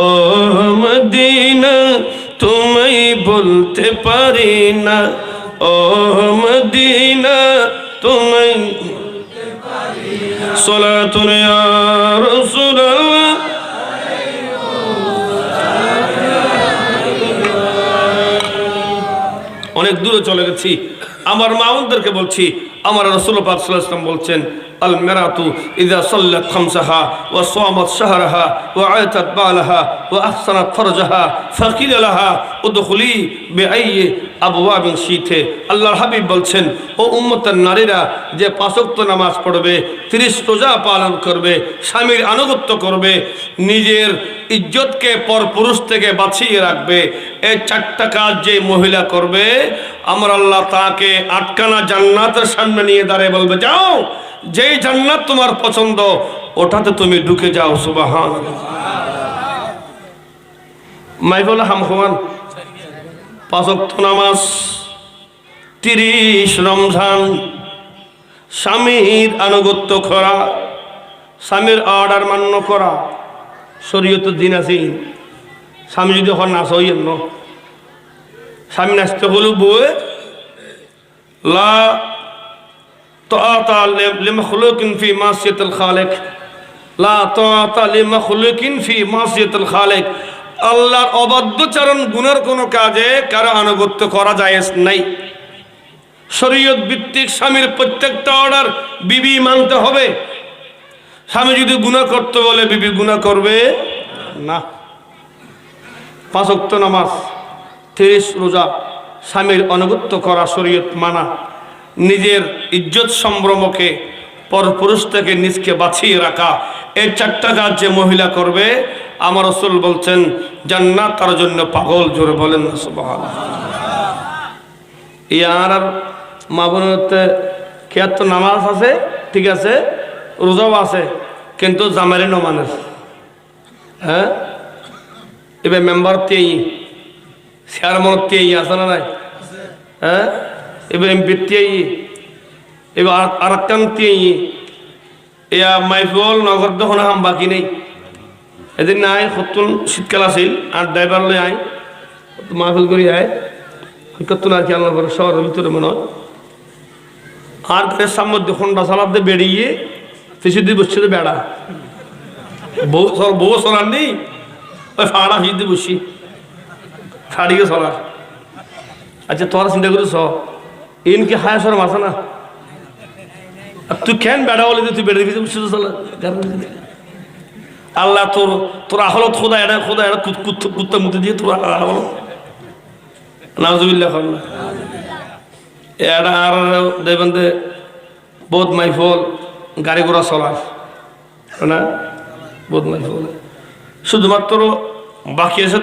ও মদিনা তোমায় বলতে পারি না ও মদিনা তোমায় সালাতুন ইয়া রাসূলুল্লাহ অনেক দূরে চলে গেছি আমার মাউনদেরকে বলছি আমার রাসূলুল্লাহ পাক সাল্লাল্লাহু আলাইহি ওয়াসাল্লাম বলছেন আল মারাতু ইযা সাল্লাত খামসাহা ওয়া সামাত শাহরাহা ওয়া আতাত বালাহা ওয়া আহসানাত ফারজাহা ফাকিল লাহা উদখুলি বিআইয়ি আবওয়াবিন শিতে আল্লাহর হাবিব বলছেন ও উম্মতের নারীরা যে পাঁচ ওয়াক্ত নামাজ পড়বে 30 রোজা পালন করবে স্বামীর আনুগত্য করবে নিজের ইজ্জতকে পরপুরুষ থেকে বাঁচিয়ে রাখবে এই চারটা কাজ যে মহিলা করবে আমার আল্লাহ তাকে আটকানা জান্নাতের সামনে নিয়ে দাঁড়িয়ে বলবে যাও যেই জান্নাত তোমার পছন্দ ওটাতে তুমি ঢুকে যাও সুবহানাল্লাহ মাইফুল হামখান পাঁচ ওয়াক্ত নামাজ 30 রমজান স্বামীর আনুগত্য করা স্বামীর অর্ডার মান্য করা শরীয়তের দিন আছে স্বামী যদি হন নাচ হইয়েন ন স্বামী নাচতে হলো বউয়ে লা তাআতা লিমাখলুকিন ফি মাসিয়াতিল খালিক লা তাআতা লিমাখলুকিন ফি মাসিয়াতিল খালিক আল্লাহর অবাধ্যচারণ গুনার কোনো কাজে কারো আনুগত্য করা জায়েজ নাই শরীয়ত ভিত্তিক স্বামীর প্রত্যেকটা অর্ডার বিবি মানতে হবে স্বামী যদি গুনাহ করতে বলে বিবি গুনাহ করবে না পাঁচ ওয়াক্ত নামাজ 30 রোজা স্বামীর আনুগত্য করা শরীয়ত মানা নিজের ইজ্জত সম্ভ্রমকে পরপুরুষ থেকে নিজকে বাঁচিয়ে রাখা এই চারটা কাজ যে মহিলা করবে আমার রাসূল বলছেন জান্নাত তার জন্য পাগল জোরে বলেন না সুবহানাল্লাহ ইয়ার মা বোনতে কেয়াত নামাজ আছে ঠিক আছে রোজাও আছে কিন্তু জামাইরে ন মানে হ্যাঁ এবার মেম্বার তেই চেয়ারম্যান তেই আছে না নাই হ্যাঁ এবার এমপি তেই এবার আর একখান তেই এয়া মাইফুল নগর দোকান হাম বাকি নেই এদিন নাই সত্তর শীতকাল আছিল আর ড্রাইভার লই আয় মাহফিল করি আয় কত্তুন আর কি আল্লাহ করে শহরের ভিতরে মনে হয় আর সামনে হোন্ডা চালাতে বেরিয়ে পিছিয়ে দিয়ে বসছে বেড়া বউ চলার নেই ওই ফাড়া ফিস দিয়ে বসি ফাড়িয়ে চলার আচ্ছা তোরা চিন্তা করিস ইনকে হায় সরম আছে না তুই কেন বেড়া বলে তুই বেড়ে ফিসে বসে চলা আল্লাহ তোর তোর আহলত খোদা এটা কুত্তা মুতে দিয়ে তোর আহলত নাউজুবিল্লাহ এটা আর দেখবেন যে বহুত মাইফল গাড়ি ঘোড়া চলায় না বহুত মাইফল শুধুমাত্র বাকি আছে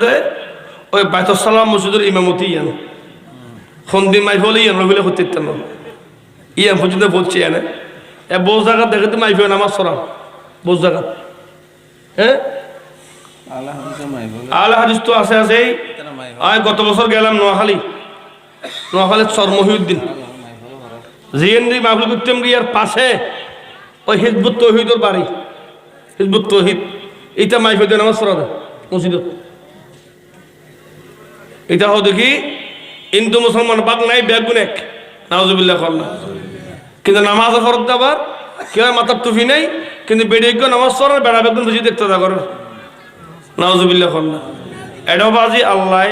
ওই বাইতুস সালাম মসজিদের ইমামতি ইয়ান সন্ধি মাইফলে ইয়ান বলে করতে না ইয়ান পর্যন্ত বলছে এনে বহু জায়গা দেখে তো মাইফে নামাজ সরা বহু জায়গা হ্যাঁ আল হাদিস তো আছে আছে গত বছর গেলাম নোয়াখালীর সর মহিউদ্দিন জিএনডি মাহবুল করতাম ইয়ার পাশে ওই হিজবুত তৌহিদর বাড়ি হিজবুত তৌহিদ এটা মাইফে দিয়ে নামাজ সরা দেয় মসজিদত এটা হো দেখি হিন্দু মুসলমান বাদ নাই বেগুন এক নাউজুবিল্লাহ কিন্তু নামাজ ফরত আবার কেউ মাথার টুপি নেই কিন্তু বেড়ে গিয়ে নামাজ পড়ার বেড়া বেগুন বুঝি দেখতে থাকো নাউজুবিল্লাহ এটাও বাজি আল্লাহ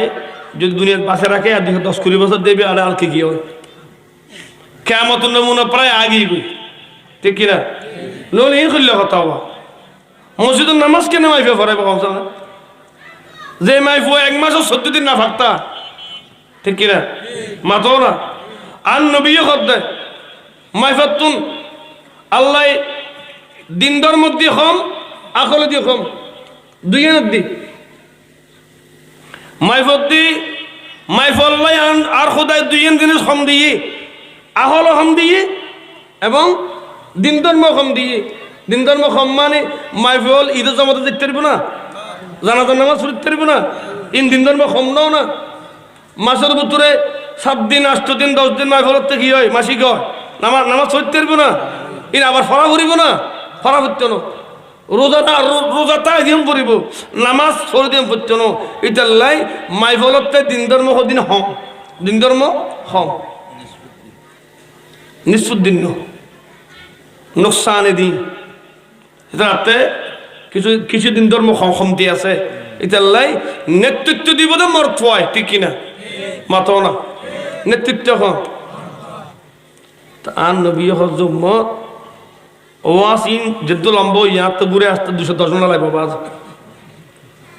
যদি দুনিয়ার পাশে রাখে আর 10-20 বছর দেবে আর আর কি হয় কেমন নমুনা প্রায় আগেই গই ঠিক কিনা লোন এই করলে কথা হওয়া মসজিদের নামাজ কেন মাইফে ফরাইব যে মাইফো 1 মাসও 14 দিন না ফাঁকতা ঠিক কিনা মাতো না আর নবীও দেয় মাইফাতুন আল্লাহ দিন ধর্ম দিয়ে কম আকলে দিয়ে কম দুইয়ের দি মাইফত মাইফল্লাই আর খোদায় দুইয়ের জিনিস কম দিয়ে আকলও কম দিয়ে এবং দিন ধর্ম কম দিয়ে দিন ধর্ম কম মানে মাইফল ঈদের জামাতে দেখতে পারবো না জানাজার নামাজ পড়তে পারবো না দিন ধর্ম কম নাও না মাসের ভিতরে 7 দিন 8 দিন 10 দিন মাইফলতে কি হয় মাসিক হয় নামাজ পড়তে পারবো না আবার ফরা করিব না ফরা পড়তে না রোজা তাই দিন পড়িব নামাজ ছড়ি দিন পড়তে না এটার লাই মাইফলতে দিন ধর্ম দিন হম দিন ধর্ম হম নিঃসুদ্দিন নোকসানে দিন এটাতে কিছু দিন ধর্ম কমতি আছে এটার লাই নেতৃত্ব দিব তো মর্ত হয় ঠিক কিনা মাতো না নেতৃত্ব কম আর নবী হজমত ওয়াসিন যেহেতু লম্ব ইয়ার তো বুড়ে আসতে 210 জন লাগবে বাজ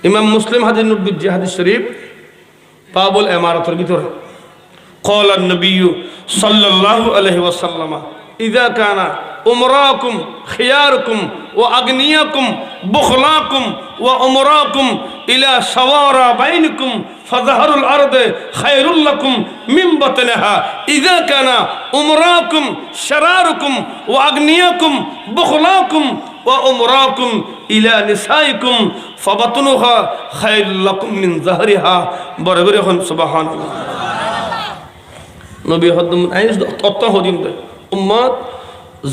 ইমাম মুসলিম হাদিস নবী হাদিস শরীফ বাবুল ইমারতের ভিতরে قال النبي صلى الله عليه وسلم اذا كان امراكم خياركم واغنياكم بخلاكم وامراكم الى شوارع بينكم فظهر الارض خير لكم من بطنها اذا كان امراكم شراركم واغنياكم بخلاكم وامراكم الى نسائكم فبطنها خير لكم من ظهرها برغرهم سبحان الله নবী হদ্দম আইস তত্ত্ব হদিম দে উম্মত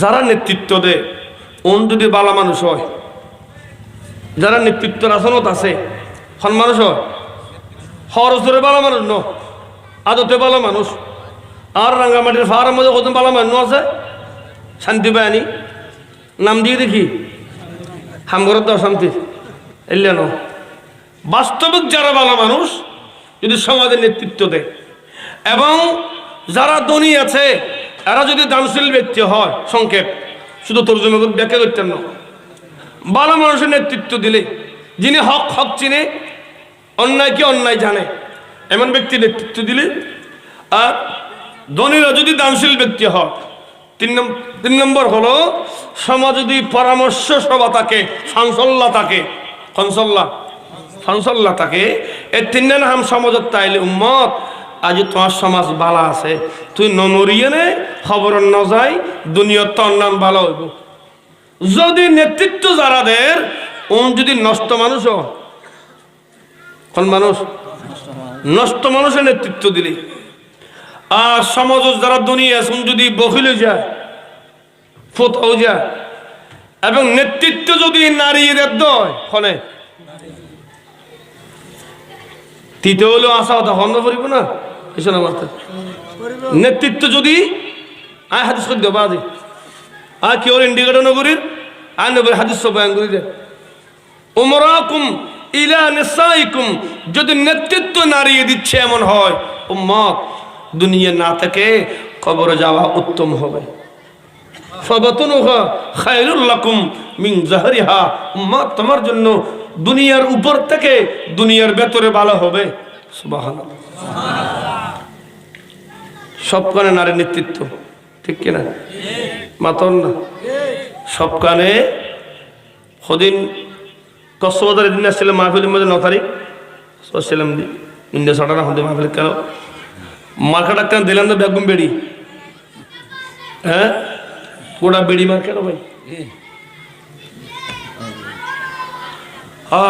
যারা নেতৃত্ব দেয় যদি বালা মানুষ হয় যারা নেতৃত্বের আসনত আছে হন মানুষ হয় হরসরে বালা মানুষ ন আদতে বালা মানুষ আর রাঙ্গামাটির ফার্মের মধ্যে কত বালা মানুষ আছে শান্তি বাহিনী নাম দিয়ে দেখি হামগরত অশান্তি এলে ন বাস্তবিক যারা বালা মানুষ যদি সমাজের নেতৃত্ব দেয় এবং যারা ধনী আছে এরা যদি দানশীল ব্যক্তি হয় সংক্ষেপ শুধু তর্জমা করে ব্যাখ্যা করতেন না ভালো মানুষের নেতৃত্ব দিলে যিনি হক হক চিনে অন্যায়কে অন্যায় জানে এমন ব্যক্তি নেতৃত্ব দিলে আর ধনীরা যদি দানশীল ব্যক্তি হয় 3 নম্বর হলো সমাজ যদি পরামর্শ সভা থাকে ফাংসল্লা থাকে ফাংসল্লা থাকে এই 3 নাম সমাজত তাইলে উম্মত আজ তোমার সমাজ ভালো আছে তুই নমরিয়ে নে খবর ন যাই দুনিয়ার তোর নাম ভালো হইব যদি নেতৃত্ব যারাদের যদি নষ্ট মানুষ কোন মানুষ নষ্ট মানুষের নেতৃত্ব দিলে আর সমাজ যারা দুনিয়া আছে যদি বহিলে যায় ফোটাও যায় এবং নেতৃত্ব যদি নারীর হয় ফলে তৃতীয় হলেও আসা কথা বন্ধ করিব না নেতৃত্ব যদি আয় হাদিস করে দেবা আজি আর কি ওর ইন্ডিকেটর নগরীর আয় নগরীর হাদিস বয়ান করি দে উমরাকুম ইলা নিসাইকুম যদি নেতৃত্ব নারিয়ে দিচ্ছে এমন হয় উম্মত দুনিয়া না থেকে কবরে যাওয়া উত্তম হবে ফাবাতুনুহা খায়রুল লাকুম মিন যাহরিহা, উম্মত তোমার জন্য দুনিয়ার উপর থেকে দুনিয়ার ভেতরে ভালো হবে। সুবহানাল্লাহ। সব কানে নারীর নেতৃত্ব, ঠিক কিনা? মাতন না সব কানে। সেদিন কক্সবাজার দিন আসছিলাম মাহফিলের মধ্যে 9 তারিখ আসছিলাম ইন্ডিয়া ছটা না হতে মাহফিল কেন মার্কাটা কেন দিলাম তো বেগম বেড়ি, হ্যাঁ গোটা বেড়ি মার কেন ভাই?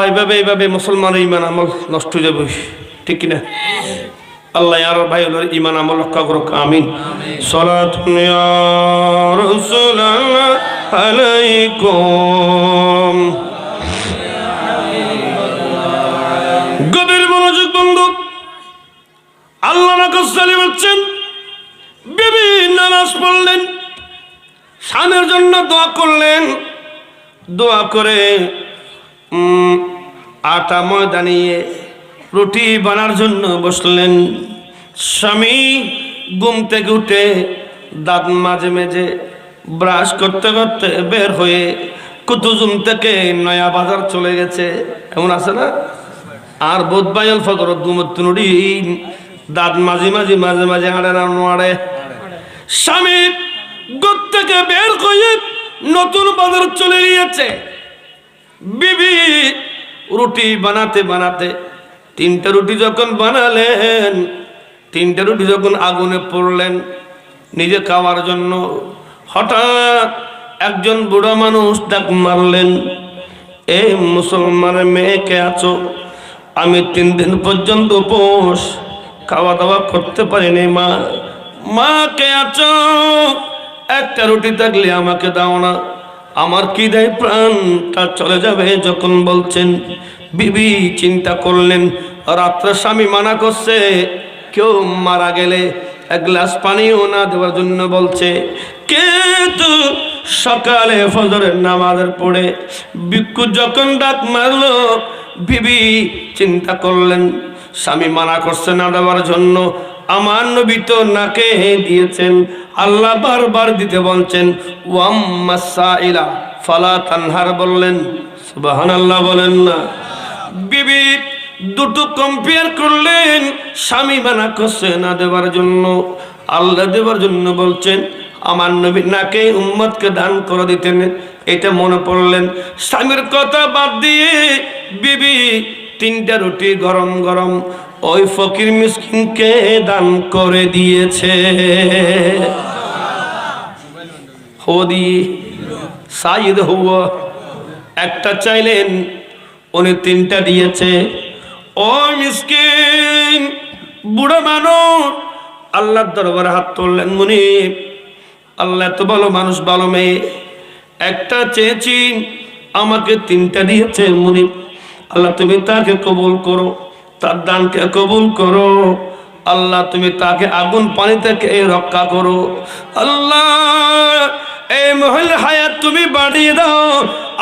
এইভাবে মুসলমানের ইমান আমল নষ্ট হয়ে যাবে, ঠিক কিনা? আল্লাহ আর ভাই ইমান আমল রক্ষা করুক, আমিন। সালাতুন ইয়া রাসূলুল্লাহ আলাইকুম। গভীর মনোযোগ বন্ধু, আল্লাহ রাসূল বলছেন বিবি নামাজ পড়লেন, স্বামীর জন্য দোয়া করলেন, দোয়া করে আটা ময়দা নিয়ে রুটি বানার জন্য বসলেন। স্বামী ঘুম থেকে উঠে দাঁত মাঝে মেজে ব্রাশ করতে করতে বের হয়ে কুতুজুম থেকে নয়া বাজার চলে গেছে, এমন আছে না? আর বোধবায়ল ফজর দুমতুনুড়ি দাঁত মাঝে মাঝে আড়ে না নোয়াড়ে। স্বামী ঘর থেকে বের হয়ে নতুন বাজার চলে গিয়েছে। বিবি রুটি বানাতে বানাতে 3টা রুটি যখন বানালেন, 3টা রুটি যখন আগুনে পড়লেন নিজে খাওয়ার জন্য, হঠাৎ একজন বুড়া মানুষ ডাক মারলেন, এই মুসলমানের মেয়েকে আছো, আমি 3 দিন পর্যন্ত উপোস, খাওয়া দাওয়া করতে পারিনি, মা কে আছো, একটা রুটি থাকলে আমাকে দাও না, আমার কি দেয় প্রাণটা চলে যাবে যখন বলছেন। বিবি চিন্তা করলেন রাত্রে স্বামী মানা করছে কেউ মারা গেলে 1 গ্লাস পানিও না দেওয়ার জন্য বলছে, কিন্তু সকালে ফজরের নামাজের পড়ে ভিক্ষু যখন ডাক মারলো, বিবি চিন্তা করলেন স্বামী মানা করছে না দেওয়ার জন্য, আমার নবী তো নাকে দিয়েছেন, আল্লাহ বারবার দিতে বলছেন, ওয়াম্মাস সাইলা ফালা তানহার বললেন, সুবহানাল্লাহ বলেন না। বিবি দুটো কম্পেয়ার করলেন, স্বামী মানা করছে না দেওয়ার জন্য, আল্লাহ দেওয়ার জন্য বলছেন, আমার নবী নাকে উম্মতকে দান করে দিতেন, এটা মনে পড়লেন। স্বামীর কথা বাদ দিয়ে বিবি 3টা রুটি গরম গরম ওই ফকির মিসকিনকে দান করে দিয়েছে। হোদি সাইদ হুয়া, একটা চাইলেন উনি 3টা দিয়েছে। ও মিসকিন বুড়া মানুষ আল্লাহর দরবারে হাত তুললেন, মুনিব আল্লাহ তো ভালো মানুষ, ভালো মেয়ে, একটা চেয়েছি আমাকে 3টা দিয়েছে, মুনিব আল্লাহ তুমি তাকে কবুল করো, তার দানকে কবুল করো, আল্লাহ তুমি তাকে আগুন পানি থেকে রক্ষা করো, আল্লাহ এই মহিলার হায়াত তুমি বাড়িয়ে দাও,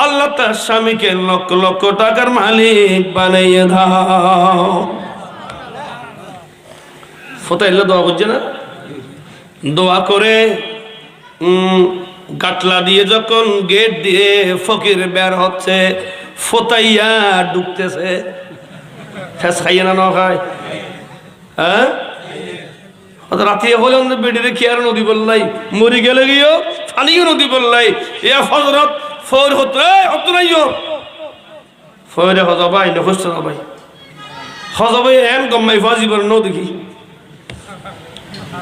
আল্লাহ তার স্বামীকে লক্ষ লক্ষ টাকার মালিক বানাইয়ে দাও। ফতাইল্লা দোয়া করছে না? দোয়া করে গাটলা দিয়ে যখন গেট দিয়ে ফকির বের হচ্ছে, ফতাইয়া ঢুকতেছে, ফেস খাইয়ে না খায়, হ্যাঁ রাতে হলে বেডিরে খেয়ার নদী বললাই, মরি গেলে গিয়েও ফানিও নদী বললাই, ইয়া ফজরত ফর হতো হতো নাই ফরে হজবাই না খুঁজছে না ভাই, হজবাই এন গম্মাই ফাজিবার ন দেখি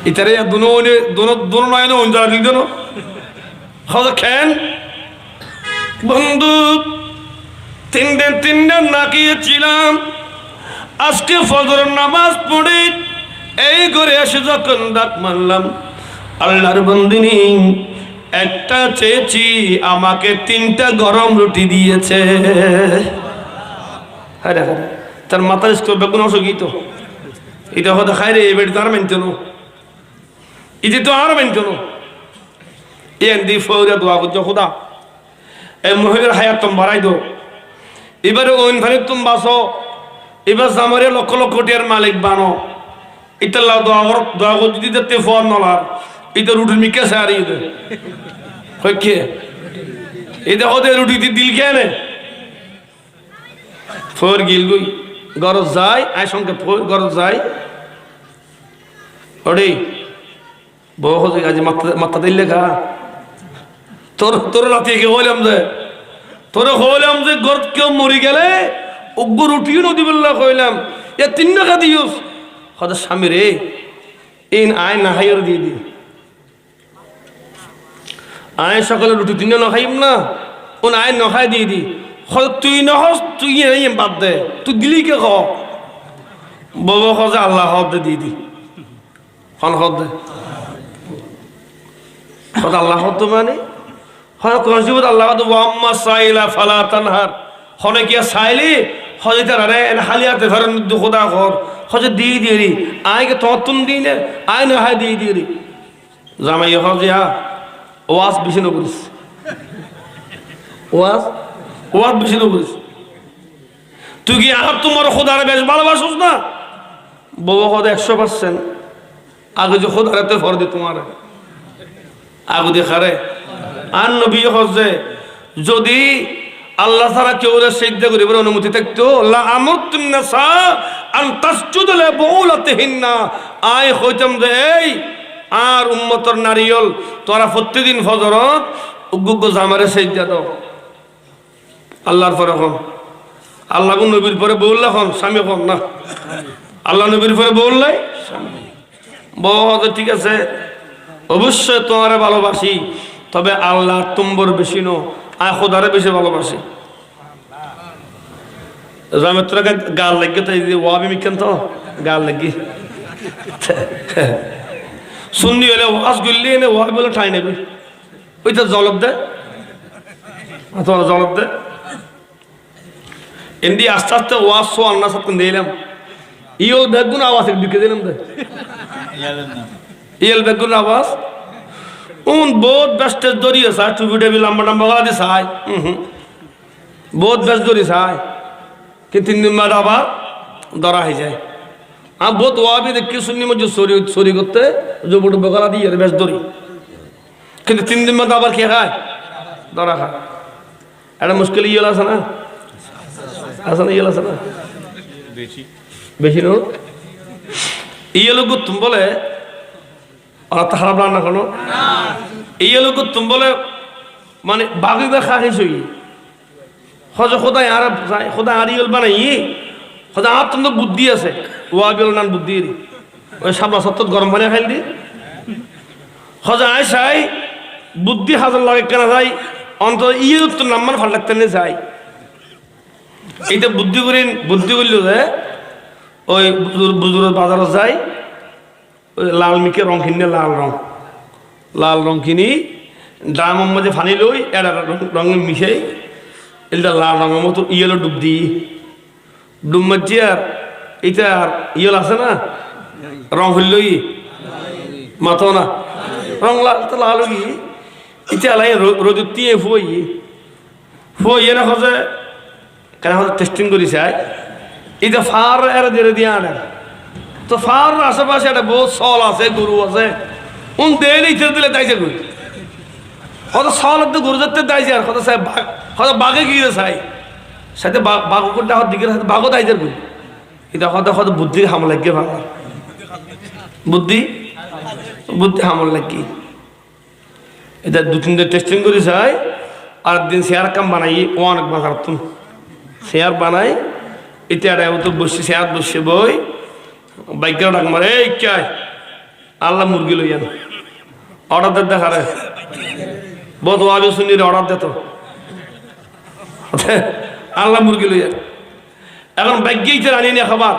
ইতারে দোনো নয়ন অঞ্জলা দিক দেন হজ খেন বন্ধু 3 দিন না খেয়েছিলাম, আজকে ফজর নামাজ পড়ে এই ঘরে এসে যখন ডাক মারলাম, আল্লাহর বন্দিনী একটা চেয়েছি আমাকে 3টা গরম রুটি দিয়েছে। হ্যাঁ তার মাথার স্কুল বেগুন অসুখিত, এটা হয়তো খাই রে এবার তার মেনতে নো, ইতি তো আর মেনতে নো, এন দি ফৌরা দোয়া করছো খুদা এই মহিলার হায়াত তুমি বাড়াই দো, এবারে ওইন ভারে তুমি বাসো, এবার জামারে লক্ষ লক্ষ কোটির মালিক বানো, ইতাল্লাহ দোয়া করো যদি দেখতে ফোয়ার নলার এটা রুটির মিকে সারি দে কে এই দেখো দে রুটি দিল কেনে ফোর গিল গই গরজ যায় আয় সঙ্গে গরজ যায় ওরে বউ হচ্ছে আজ মাথা দিলে খা তোর রাতে কে হইলাম যে তোরে হইলাম যে গরজ কেউ মরি গেলে উগ্র রুটিও নদী বললা কইলাম এ 3 টাকা দিওস হয়তো স্বামী রে ইন আয় না হাইয়ের দিয়ে দি আয় সকালে রুটি 3 না খাইম না ওন আয় না খাই দিয়ে দি তুই নহস তুই বাদ দে তুই দিলি কে খ বাবা খ যে আল্লাহ হদ দিয়ে দি খন হদ দে আল্লাহ হদ মানে হয় কনসিবত আল্লাহ আম্মা সাইলা ফালা তানহার হনে কি সাইলি হজে তারে হালিয়াতে ধরেন খোদা ঘর হজে দিয়ে দিয়ে রি আয়কে ততুন দিই না আয় না হায় দিয়ে দিয়ে রি জামাই হজে হা ওয়াজ বেশি নকরিস ওয়াজ বেশি নকরিস তুই কি আর তোমার খোদারে বেশ ভালোবাসোস না বাবা হদ 100% আগে যে খোদারাতে ভর দি তোমার আগে দেখারে আর নবী হজে যদি আল্লাহ ছাড়া কেউ সিজদা করিবার অনুমতি থাকতো লা আমরতুন নাসা আন তাসজুদু লিবুলাতিহিন্না আয় হইতাম যে এই আর উম্মতর নারিয়ল তোরা প্রতিদিন ফজরত উগ্গ জামারে সিজদা দাও আল্লাহর পরে কোন আল্লাহ কোন নবীর পরে বললা কোন স্বামী কোন না আল্লাহ নবীর পরে বললাই বহুত ঠিক আছে অবশ্যই তোমারে ভালোবাসি তবে আল্লাহ তুম্বর বেশি নো আয় খোদারে বেশি ভালোবাসি জামেত্রাকে গাল লাগে তাই ওয়াবি মিকেন তো গাল লাগি শুননি হলে ওয়াজ গুললি এনে ওয়াবি বলে ঠাই নেবে ওইটা জলব দে তোমার জলব দে এমনি আস্তে আস্তে ওয়াজ শো আন্না সব দিলাম ইয়ল বেগুন আওয়াজ ঢুকে দিলাম দে ইয়ল বেগুন আওয়াজ উন বহুত ব্যস্ত দড়ি আছে টুপি টেবি লম্বা লম্বা গলা দিয়ে চাই বহুত ব্যস্ত দড়ি চাই কিন্তু 3 দিন বাদ আবার ধরা হয়ে যায় আর বহুত ওয়াবি দেখি শুনি মধ্যে চুরি করতে জবুট বগলা দিয়ে ব্যস্ত দড়ি কিন্তু 3 দিন বাদ আবার খেয়ে খায় ধরা খায় একটা মুশকিল ইয়েল আছে না ইয়েল আছে না বেশি নো ইয়েলো গুতুম বলে ওরা তো খারাপ রান্না কোনো এই লোক তুমি বলে মানে বাগিবার খাইছ হজ খোদাই আর খোদা আরিয়ল বানাই খোদা আর তো বুদ্ধি আছে ওয়াবিল নান বুদ্ধি ওই সাবলা সত্তর গরম পানি খাইল দি খোঁজা আয় চাই বুদ্ধি হাজার লাগে কেনা যায় অন্তত ইয়ে তো নাম্বার ভাল লাগতে নিয়ে যায় এইটা বুদ্ধি করল যে ওই বুজুর বাজারে যায় ওই লাল মিকে রং কিনে লাল রং কিনি ড্রামের মধ্যে ফানি লই এটা রঙে মিশাই এটা লাল রঙের মতো ইয়েলো ডুব দিই ডুব মারছি আর এইটা আর ইয়েল আছে না রং হইলই মাথো না রং লাল তো লাল কি এটা লাই রোদ দিয়ে ফুই না খোঁজে কেন টেস্টিং করি চাই এটা ফার এর দিয়ে দিয়ে আনে তো ফার আশেপাশে একটা বহুত চল আছে গরু আছে উন দেয় ইতে দিলে তাইছে গরু কত চল তো গরু যাতে তাইছে আর কত সাহেব কত বাঘে গিয়ে চাই সাথে বাঘ করতে আমার দিকে বাঘও তাইছে গরু এটা কত কত বুদ্ধি হামল লাগে ভালো বুদ্ধি হামল লাগে এটা 2-3 দিন টেস্টিং করি চাই আর দিন শেয়ার কাম বানাই অনেক বাজার তুমি শেয়ার বানাই এটা তো বসে শেয়ার বসে বই বাইক ডাক মারে এই চাই আল্লাহ মুরগি লই যান অর্ডার দে দেখারে বহুত ওয়াবি শুনি অর্ডার দে তো আল্লাহ মুরগি লই যান এখন ভাগ্যেই আনি না খাবার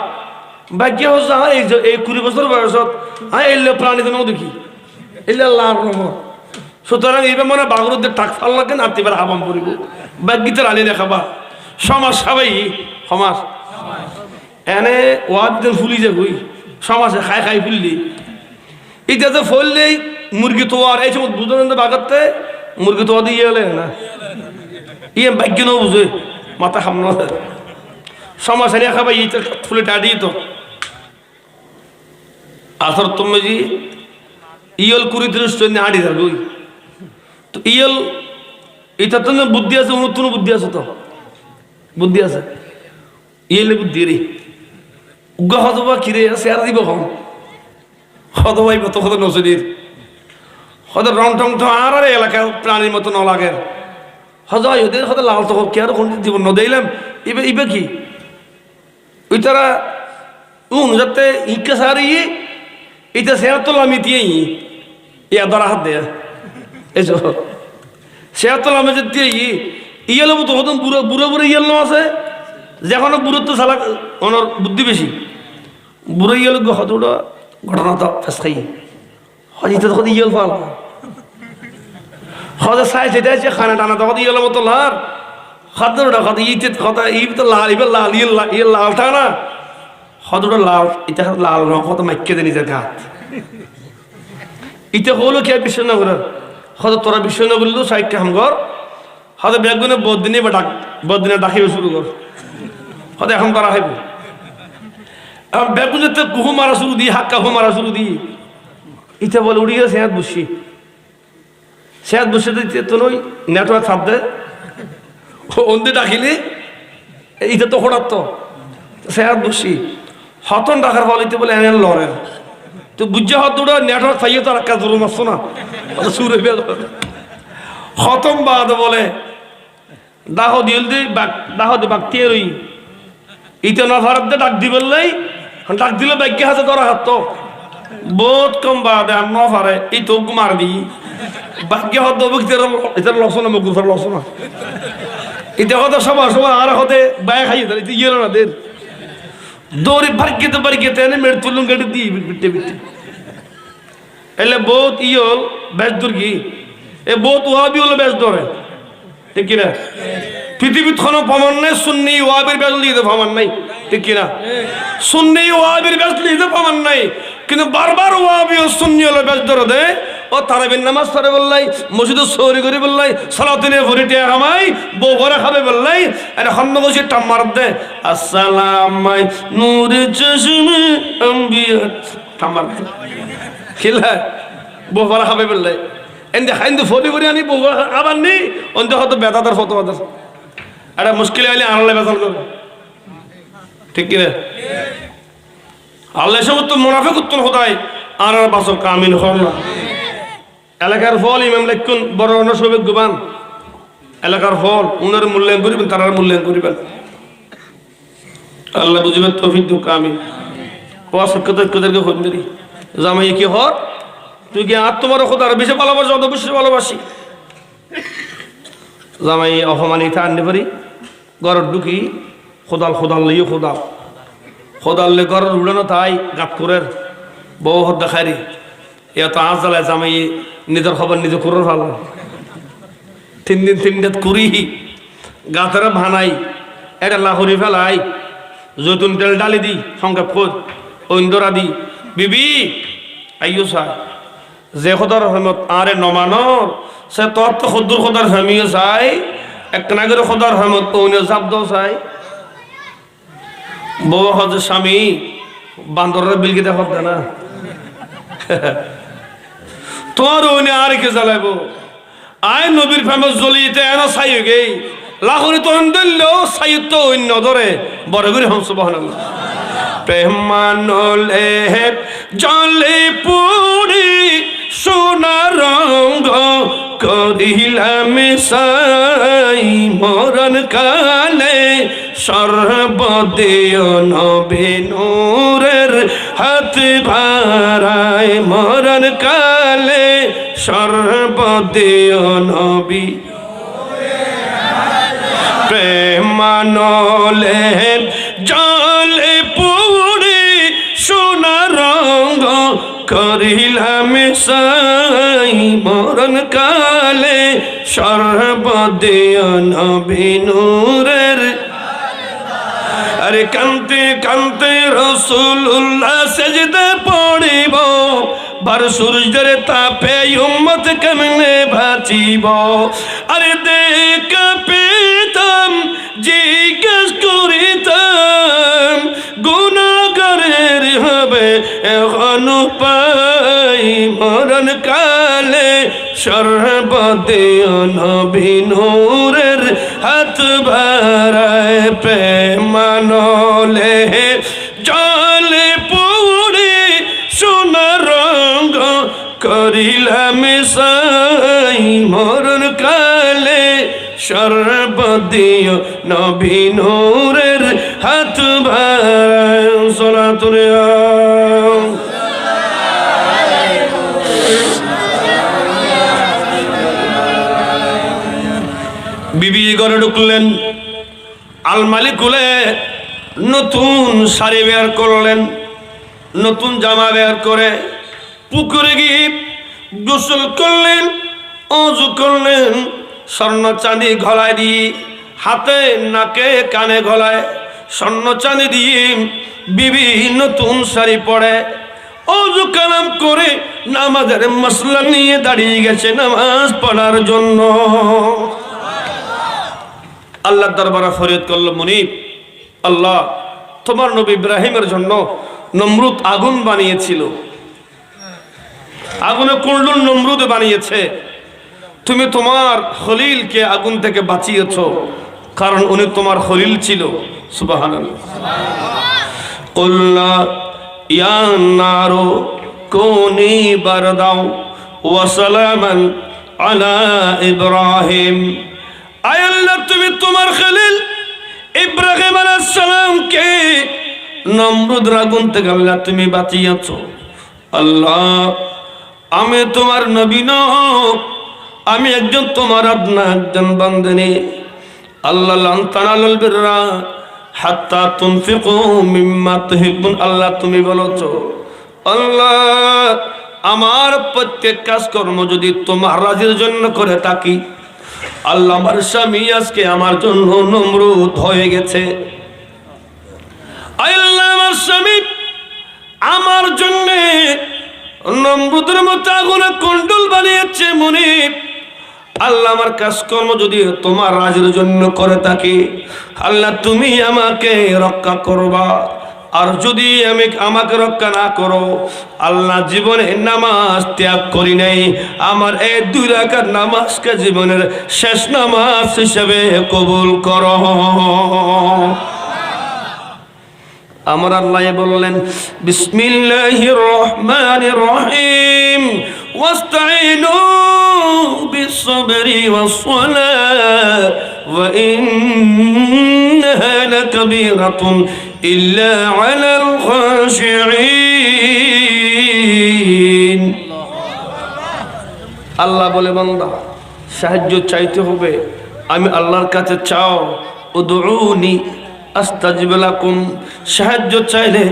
ভাগ্য হচ্ছে এই 20 বছর বয়সত হ্যাঁ এলে প্রাণী তো দেখি এলে আল্লাহ সুতরাং এইবার মনে বাগরুদের টাক ফাল লাগে না এবার আবাম পড়িব ভাগ্যিতে আনি না খাবার সমাজ সবাই সমাজ এনে ওয়াদিন ফুলি যে বই সমাজে খাই ফুললি এটা তো ফললেই মুরগি তোয়ার এই সময় বুঝলেন বাগাতে মুরগি তোয়া দিয়ে এলে না ইয়ে ভাগ্য ন বুঝে মাথা খামন সমাজ এনে খাবাই এইটা ফুলে টাড়ি তো আসর তুমি জি ইয়ল 20-30 আড়ি যার বই তো ইয়েল এটা তো বুদ্ধি আছে, নতুন বুদ্ধি আছে, তো বুদ্ধি আছে ইয়েলে বুদ্ধি রে উগ্র হতবা কিরে শেয়ার দিব কম হতবাই মতো কত নজরির হয়তো রং টং তো আর এলাকায় প্রাণীর মতো নলাগে হজ ওদের হয়তো লাল তো কে আর কোন জীবন নদেইলাম ইবে ইবে কি ওই তারা যাতে ইকে সারি এটা শেয়ার তো লামি দিয়ে ইয়া ধরা হাত দেয়া এই শেয়ার তো লামে যে দিয়ে ইয়েলো মতো হতম বুড়ো বুড়ো বুড়ো ইয়েলো আছে যখন বুড়োর তো সালা ওনার বুদ্ধি বেশি বুড়ো ইয়েলো হতটা ঘটনা তো ফেস খাই হজিতে তখন ইয়েল ফাল হজে সাই যেটা আছে খানা টানা তখন ইয়েলো মতো লার খাদ্যটা কত ইতে কথা ই তো লাল ইবে লাল ইয়ে লাল টানা হদটা লাল এটা লাল রং কত মাইকে দেয় নিজের গাত ইতে হলো কে বিশ্বনগরের হয়তো তোরা বিশ্বনগর তো সাইডটা হামগর হয়তো ব্যাগগুনে বদিনে বা বদিনে ডাকিবে শুরু কর হয়তো এখন তারা হাইব ব্যাগগুনে তো কুহু মারা শুরু দিই হাক্কা হু মারা শুরু দিই ইতে বলে উড়ি গেছে সেহাত বসে দিতে তো নই নেটওয়ার্ক ছাপ দেয় অন্যে ডাকিলে ইতে তো হঠাৎ তো সেহাত বসি হতন ডাকার ফল ইতে বলে এনে লড়েন তো বুঝে হত দুটো নেটওয়ার্ক পাইয়ে তো আর একটা জোর মারছো না সুরে খতম বাদ বলে দাহ দিল দি দাহ দি বাগতিয়ে রই ইতে না ভারত দে ডাক দিবেন লাই ডাক দিলে ভাগ্য হাতে ধরা হাত তো বহুত কম বাদ আর ন পারে এই তো মার দি ভাগ্য হত এটা লসনা মগুফার লসনা এটা হতো সবার সবার আর হতে বায়া খাইয়ে দেয় এটা ইয়ে না দের দৌড়ে বারিকেতে এনে মেরে তুলুন গাড়ি দিই বিটে বিটে এলে বহুত ইয়ল বেশ দূর কি এ বহুত ওয়াবি হলো বেশ ধরে ঠিক কিনা পৃথিবীর কোনো প্রমাণ নেই সুন্নি ওয়াবির বেশ লিখতে প্রমাণ নাই ঠিক কিনা সুন্নি ওয়াবির বেশ লিখতে প্রমাণ নাই কিন্তু বারবার ওয়াবি ও সুন্নি হলো বেশ ধরে দেয় ও তারাবির নামাজ পড়ে বললাই মসজিদে সৌরি করে বললাই সালাতিনে ভরিতে আমাই বউ ভরে খাবে বললাই আরে হন্নগোশি টাম্মার দে আসসালামাই নূরে চশমে আম্বিয়া টাম্মার খিলা বউ ভরে খাবে বললাই এন্দে খাইন্দে ফলি করে আনি বউ আবার নি অন্তে হয়তো বেদাদার ফটো বাদার আরে মুশকিল আইলে আনলে বেজাল করে ঠিক কিনা আল্লাহ সমস্ত মুনাফিক উত্তর হতায় আর বাসর কামিল হল না এলাকার ফল ইমাম লেখুন বড় সৌভাগ্যবান এলাকার ফল উনার মূল্যায়ন করিবেন তারা মূল্যায়ন করিবেন আল্লাহ বুঝবেন তৌফিক দিন কামিল ওদেরকে হরি জামাই কি হর তুই কি আর তোমার খোদার বেশি ভালোবাসি অত বেশি ভালোবাসি জামাই অপমানিত আনতে পারি ঘরের ঢুকি খোদাল লইও খোদাল্লে ঘরের উড়ানো তাই গাতপুরের বউ হত দেখায় রে এত আজ জ্বালায় জামাই নিজের খবর নিজে করে ভালো 3 দিন 3 রাত করি গাতের ভানাই এটা লাহরি ফেলাই জৈতুন তেল ডালি দি সংক্ষেপ খোঁজ ঐন্দরা দি বিবি আইয়ো সা যে খোদার রহমত আরে নমানর সে তোর তো খুদ্দুর খোদার ফ্যামিও চাই এক নাগের খোদার রহমত অন্য শব্দ চাই বউ হজ স্বামী বান্দরের বিলকে দেখ না তোর অন্য আর কে জ্বালাইব আয় নবীর ফেমাস জ্বলিতে এনা ছাই গে লাহরি তো দিলেও সাইত্য অন্য ধরে বড় করে হম সুবহানাল্লাহ প্রেম মানলে জলে পুরি সোনা রঙ করিলাম সাই মরণ কালে সর্বদেয় নবে নূরের হাত ভারায় মরণ কালে সর্বদেয় নবী প্রেম মানলে জলে পুরি সোনা রঙ করিলাম সাই মরণ কালে সর্বদেয় নবী নূরের আরে কান্তে কান্তে রাসূলুল্লাহ সেজদা পড়িব বার সূর্যের তাপে উম্মত কেমনে বাঁচিব আরে দেখ পেতাম জিজ্ঞেস করিতাম গুনাহগারের হবে এখন পাই মরণ কালে সর্বদিও নবী নূরের হাত বাড়ায় প্রেমানলে জলে পুড়ে সোনার রঙ করিলাম সাই মরণ কালে সর্বদিও নবী নূরের হাত বাড়ায় সালাতুল বিবি ঘরে ঢুকলেন, আলমারি খুলে নতুন শাড়ি বের করলেন, নতুন জামা বের করে পুকুরে গিয়ে গোসল করলেন, ওযু করলেন, স্বর্ণ চাঁদি গলায় দিয়ে, হাতে নাকে কানে গলায় স্বর্ণ চাঁদি দিয়ে বিবি নতুন শাড়ি পরে ওযু কালাম করে নামাজের মসলা নিয়ে দাঁড়িয়ে গেছে নামাজ পড়ার জন্য। আল্লাহর দরবারে ফরিয়াদ করল, মুনিব আল্লাহ, তোমার নবী ইব্রাহিমের জন্য নমরুদ আগুন বানিয়েছিল, আগুনে কুণ্ডুল নমরুদ বানিয়েছে, তুমি তোমার খলিলকে আগুন থেকে বাঁচিয়েছো, কারণ উনি তোমার খলিল ছিল। সুবহানাল্লাহ। কুল্লা ইয়া নারু কুনি বারদাও ওয়া সালামান আলা ইব্রাহিম। আয় আল্লাহ, তুমি তোমার খলিল ইব্রাহিম আলাইহিস সালামকে নমরুদের আগুন থেকে আল্লাহ তুমি বাঁচিয়েছো। আল্লাহ, আমি তোমার নবী নই, আমি একজন তোমার আপনা একজন বান্দানি। আল্লাহ লান তানালুল বিররা হাত্তা তুনফিকু মিম্মা তুহিব্বুন। আল্লাহ তুমি বলেছো, আল্লাহ আমার প্রত্যেক কাজকর্ম যদি তোমার রাজির জন্য করে থাকি, আল্লাহ আমার স্বামী আজকে আমার জন্য নমরুদ হয়ে গেছে। আল্লাহ আমার স্বামী আমার জন্য নমরুদের মতো আগুনে কুণ্ডুল বানিয়েছে। মুনিব আল্লাহ, আমার কাজকর্ম যদি তোমার রাজের জন্য করে থাকি, আল্লাহ তুমি আমাকে রক্ষা করবা। আর যদি আমাকে রক্ষা না করো, আল্লাহ জীবনে নামাজ ত্যাগ করি নাই, আমার এই 2 রাকাত নামাজকে জীবনের শেষ নামাজ হিসেবে কবুল করো। আমার আল্লাহ বললেন, বিসমিল্লাহির রহমানির রহিম, ওয়াস্তাইনু বিস-সাবরি ওয়াস-সালাহ ওয়া ইন্নাহা লাকাবীরাতুন ইল্লা আলাল খাশিঈন। আল্লাহ বলে, বান্দা সাহায্য চাইতে হবে, আমি আল্লাহর কাছে চাও, উদউনি আস্তাজিব লাকুম। সাহায্য চাইলে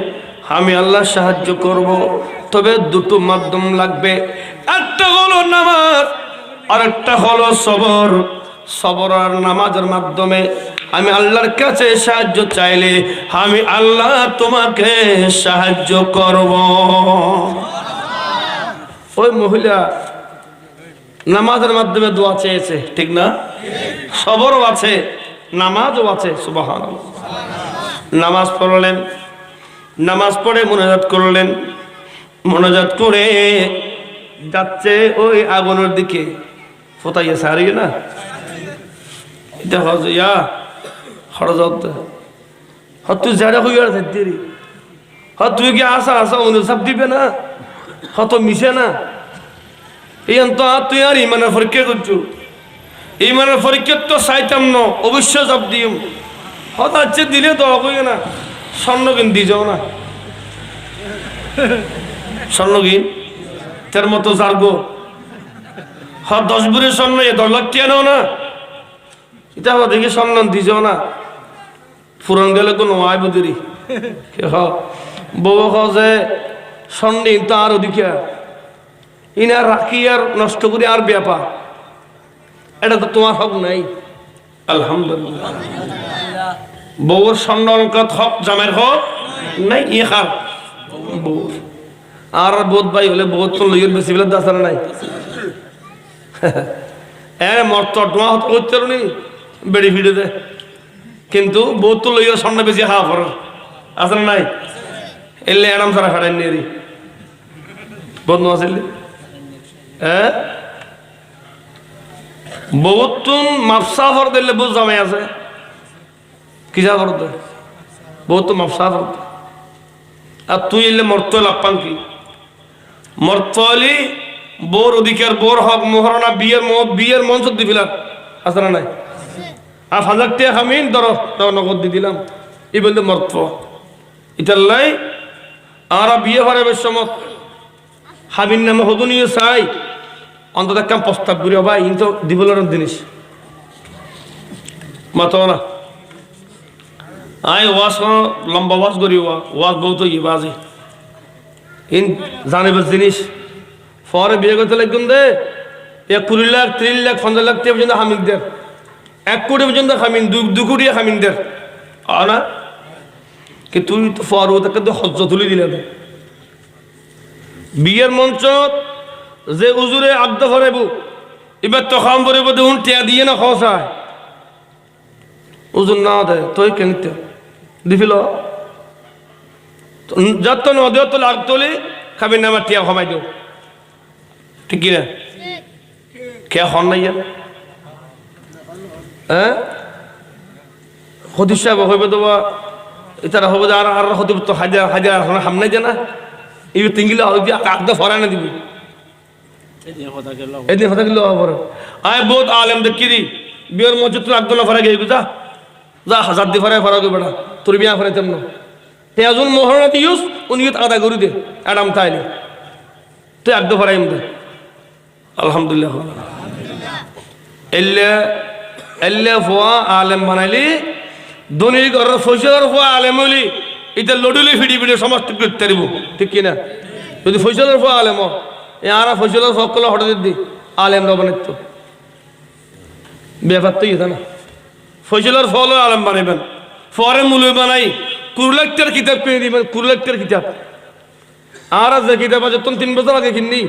আমি আল্লাহ সাহায্য করব, তবে 2টো মাধ্যম লাগবে, একটা হলো নামাজ আর একটা হলো সবর। সবর আর নামাজের মাধ্যমে আমি আল্লাহর কাছে সাহায্য চাইলে আমি আল্লাহ তোমাকে সাহায্য করব। ওই মহিলা নামাজের মাধ্যমে দোয়া চেয়েছে, ঠিক না? সবরও আছে, নামাজও আছে। সুবহানাল্লাহ। নামাজ পড়লেন, নামাজ পড়ে মোনাজাত করলেন, মোনাজাত করে যাচ্ছে ওই আগুনের দিকে। ফোতাইয়াছে আর না, এটা হজয়া হরজত তুই যারা হইয়া দেরি তুই কি আসা আসা অনুসাব দিবে না, হত মিশে না। এই তো তুই আর ইমানের পরীক্ষা করছু, ইমানের পরীক্ষা তো চাইতাম ন, অবশ্য জব দিম। হত আছে দিলে তো হইয়া না, স্বর্ণকিন দি যাও না, স্বর্ণকিন তার মতো জারগো। 10 ভরি স্বর্ণ 10 লাখ টাকা নাও না, এটা দেখি স্বর্ণ দি যাও না, ফুরন গেলে কোনো আয় বুদিরি বউ যে স্বর্ণ তো আর অধিকা ইনা রাখি আর নষ্ট করি আর ব্যাপা, এটা তো তোমার হক নাই। আলহামদুলিল্লাহ, বউর স্বর্ণ অলঙ্কার হক জামের হক নাই। ই খার বউ আর বোধ ভাই হলে বহুত তো লইয়ের বেশি বেলা দাস নাই। মর্ত তোমা হত করতে নি বেড়ি ফিড়ে দে, কিন্তু বহুত তো লইয়ের সামনে বেশি হা পড়ে আসলে নাই। এলে এরাম সারা ফেরাই নিয়ে বহুত নো আসলে বহুত মাপসা ফর দিলে বহুত জামাই আছে কিসা ফর দে বহুত মাপসা ফর দে আর তুই এলে মর্ত লাপান কি মর্তলি বোর অধিকার বোর হক মোহরণা বিয়ের মঞ্চ দিবিলাম আছে না নাই 5,000 টাকা খামিন ধরো নগদ দিয়ে দিলাম এই বলতে মর্ত এটার লাই আমরা বিয়ে হওয়ার সময় হাবির নামে হদু নিয়ে চাই অন্তত একটা প্রস্তাব করি ভাই ইন তো দিবলার জিনিস মাতো না আই ওয়াজ লম্বা ওয়াজ করি ওয়াজ বহুত ইয়ে বাজে ইন জানিবার জিনিস পরে বিয়ে করতে লাগবেন দে 20 লাখ 30 লাখ 50 লাখ টাকা পর্যন্ত হামিদ দের 1 কোটি পর্যন্ত হামিন 2 কোটি হামিন দের না কি তুই তো পরে ওটাকে তো হজ্জ তুলে দিলে বিয়ের মঞ্চ যে উজুরে আড্ডা ভরাইব এবার তো খাম ভরাইব দেখুন টিয়া দিয়ে না খাওয়া উজুর না দেয় তুই কেনতে দিছিল যত নদীয় তো লাগ তোলে খাবি না আমার টিয়া কমাই দিও ঠিক কিনা কে হন নাই হ্যাঁ হদিস সাহেব হইবে দেবা এটারা হবে আর আর হতে তো হাজার হাজার সামনে জানা এই তিনগুলো আড্ডা ফরাই না দিবি এদিন কথা গেল আয় বহুত আলেম দেখি বিয়ের মঞ্চ তুই একদম ফরা গিয়ে যা যা 1000 দিয়ে ফরাই ফরা বেটা তোর বিয়া ফরাই তেমন তেজন মোহরণা ইউস উনি আদা করে দে অ্যাডাম তাইলে তুই একদম ফরাই দে আলহামদুলিল্লাহ এল্লে এল্লে ফোয়া আলেম বানাইলি ধনী ঘরের ফসলের ফোয়া আলেম হইলি এটা লডুলি ফিডি ফিডি সমস্ত করতে পারব ঠিক কিনা যদি ফসলের ফোয়া আলেম আর ফসলের সকল হঠাৎ দি আলেম রবানিত ব্যাপার তো ইয়ে না ফসলের ফল আলেম বানাইবেন ফরে মূল্য বানাই কুরলেক্টার কিতাব কিনে দিবেন কুরলেক্টার কিতাব আর যে কিতাব আছে তুমি 3 বছর আগে কিনি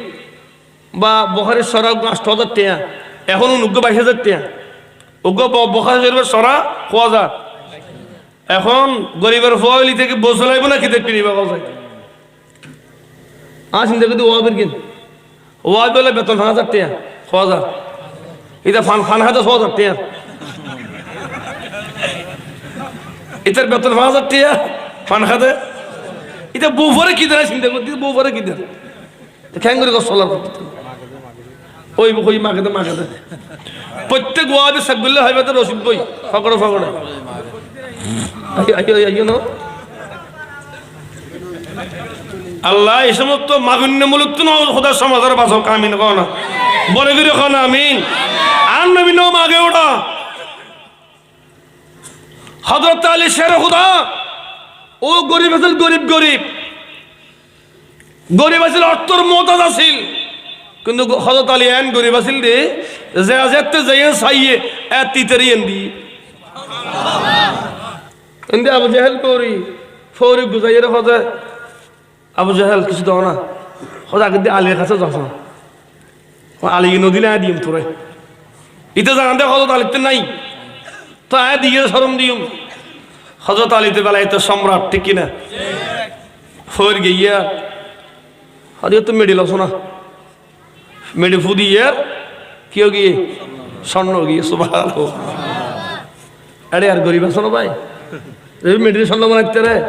বা বখারের সরা 8,000 টাকা এখন 22,000 টাকা ওগো বখারের সরা 1000 এখন গরিবের ফয়লি থেকে বসে লাগবে না কিতাব কিনিবা যায় আসেন দেখে তো ওয়াবের কিন ওয়াই বলে বেতন 5,000 টাকা 1000 এটা ফান হাতে 6,000 টাকা এটার বেতন 5,000 টাকা ফান খাতে এটা বউফরে কি দেয় চিন্তা করতে বউফরে কি দেয় খ্যাং করে সোলার করতে ওই ওই মাকে প্রত্যেক ওয়াবে সাকবিল্লা হইবে তো রসিদ বই ফকড়ে ফকড়ে আইও আল্লাহ এই সমস্ত মাগুন্যমূলক তো খোদার সমাজের বাসক আমিন কও না বলে করে কও না আমিন আর নবী নাম আগে ওঠা হযরত আলী শের খুদা ও গরিব আছিল গরিব আছিল অর্থর মোহতাজ আছিল কিন্তু হযরত আলী এন গরিব আছিল দে যে আজতে যাইয়ে চাইয়ে এ তিতারি এন্দি এন্দি আবু জাহেল ফৌরি গুজাইয়ে হযে আবু জাহেল কিছু দাও না হযরত আগে আলীর কাছে যাস আলী নদীলে দিম তোরে ইতে জানাতে হযরত আলীতে নাই তো আয় দিয়ে শরম দিম হযরত আলীতে বেলায় তো সম্রাট ঠিক কিনা ফৌর গিয়া হযরত তো মেডিল শোনা মেডি ফুদিয়ে কেউ গিয়ে স্বর্ণ গিয়ে সুবহানাল্লাহ अरे यार गरीब सुनो भाई मिट्टी स्वर्ण बनाते रहे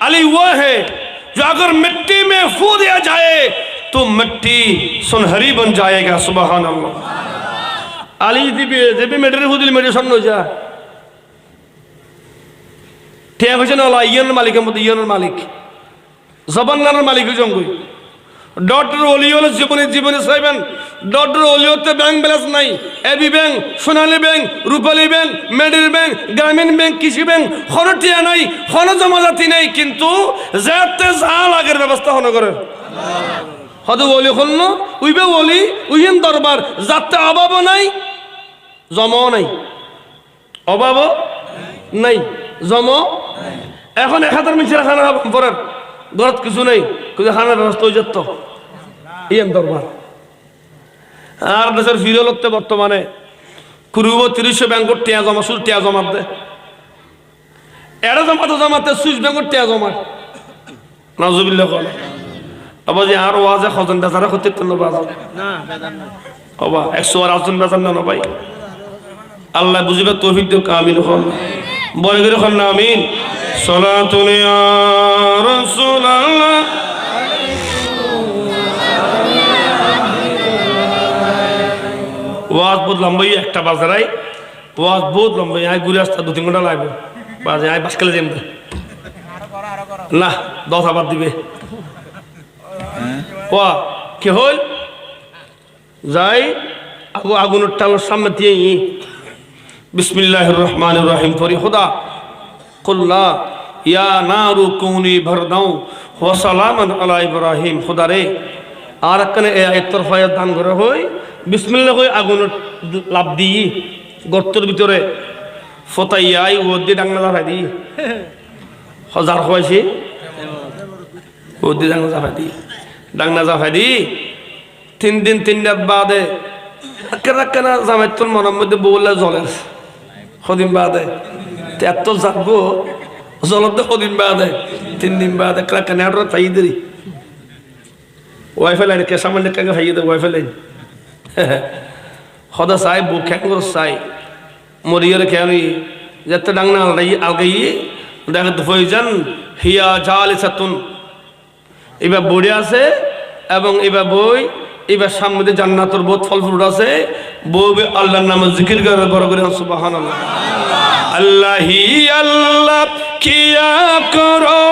अली वो है जो अगर मिट्टी में फू दिया जाए तो मिट्टी सुनहरी बन जाएगा सुबहान अल्लाह अली जब भी मिट्टी फू दिल मिट्टी स्वर्ण हो जा ठीक है ना अल्लाह इयन मालिक है मुझे इयन मालिक जबान नार मालिक हो जाऊंगी डॉक्टर ओलियो ने जीवने साइबन डॉक्टर ओलियो ते बैंक बैलेंस नहीं AB bank Sonali bank Rupali bank मेडिल bank Grameen bank Krishi bank खरटिया नहीं खन जमा जाती नहीं किंतु जाते जाल आगर व्यवस्था होने करे हद ओली खन्नो उइबे ओली उइयन दरबार जाते अभाव नहीं जमा नहीं अभाव नहीं जमा এখন 1000 মিটার খানা পড়ার ঘরত কিছু নাই কিন্তু খানার ব্যবস্থা হয়ে যেত ইয়ান দরবার আর দেশের ফিরলতে বর্তমানে কুরুব 300 ব্যাংকর টিয়া জমা সুদ টিয়া জমা দে এরা জমাতে সুইস ব্যাংকর টিয়া জমা নাউজুবিল্লাহ কল আবাজি আর ওয়াজে খজন দাজারা করতে তো না বাবা 108 জন বেচার না ভাই আল্লাহ বুঝিবে তৌফিক দিও আমিন হন বলে করে হন না আমিন সালাতুন ইয়া রাসূলুল্লাহ ওয়াজ বহুত লম্বাই একটা বাজারাই ওয়াজ বহুত লম্বাই আই ঘুরে আসতে 2-3 ঘন্টা লাগবে বাজে আই বাসকালে যাইম না 10 আবার দিবে ওয়া কি হল যাই আগুনের টালোর সামনে দিয়ে বিসমিল্লাহির রহমানির রহিম পড়ি খোদা কুল্লা ইয়া নারু কুনি বারদাও ওয়া সালামান আলা ইব্রাহিম খোদা রে আর একখানে এই তরফায় দান করে হই বিসমিল্লাহ কই আগুনের লাভ দিই গর্তের ভিতরে ফতাইয়াই ও দিয়ে ডাংনা জাফাই দিই হাজার হয়েছে ও দিয়ে ডাংনা জাফাই দিই 3 দিন 3 রাত বাদে কেনা জামাইতুল মনের মধ্যে বউলা জলের সদিন বাদে এত যাবো জলত সদিন বাদে 3 দিন বাদে কেনা পাই দেরি ওয়াইফাই লাইন কে সামান্য কাকে খাইয়ে দেয় ওয়াইফাই লাইন সদা চাই বউ খেং করে চাই মরিয়ার খেয়ালি যাতে ডাংনা আলগাই দেখা হয়ে যান হিয়া জাল সাতুন এবার বড়ি আছে এবং এবার বই এবার সামনে জান্নাতের বহুত ফল ফ্রুট আছে বউ আল্লাহর নামে জিকির করে বড় করে সুবহানাল্লাহ আল্লাহি আল্লাহ কিয়া করো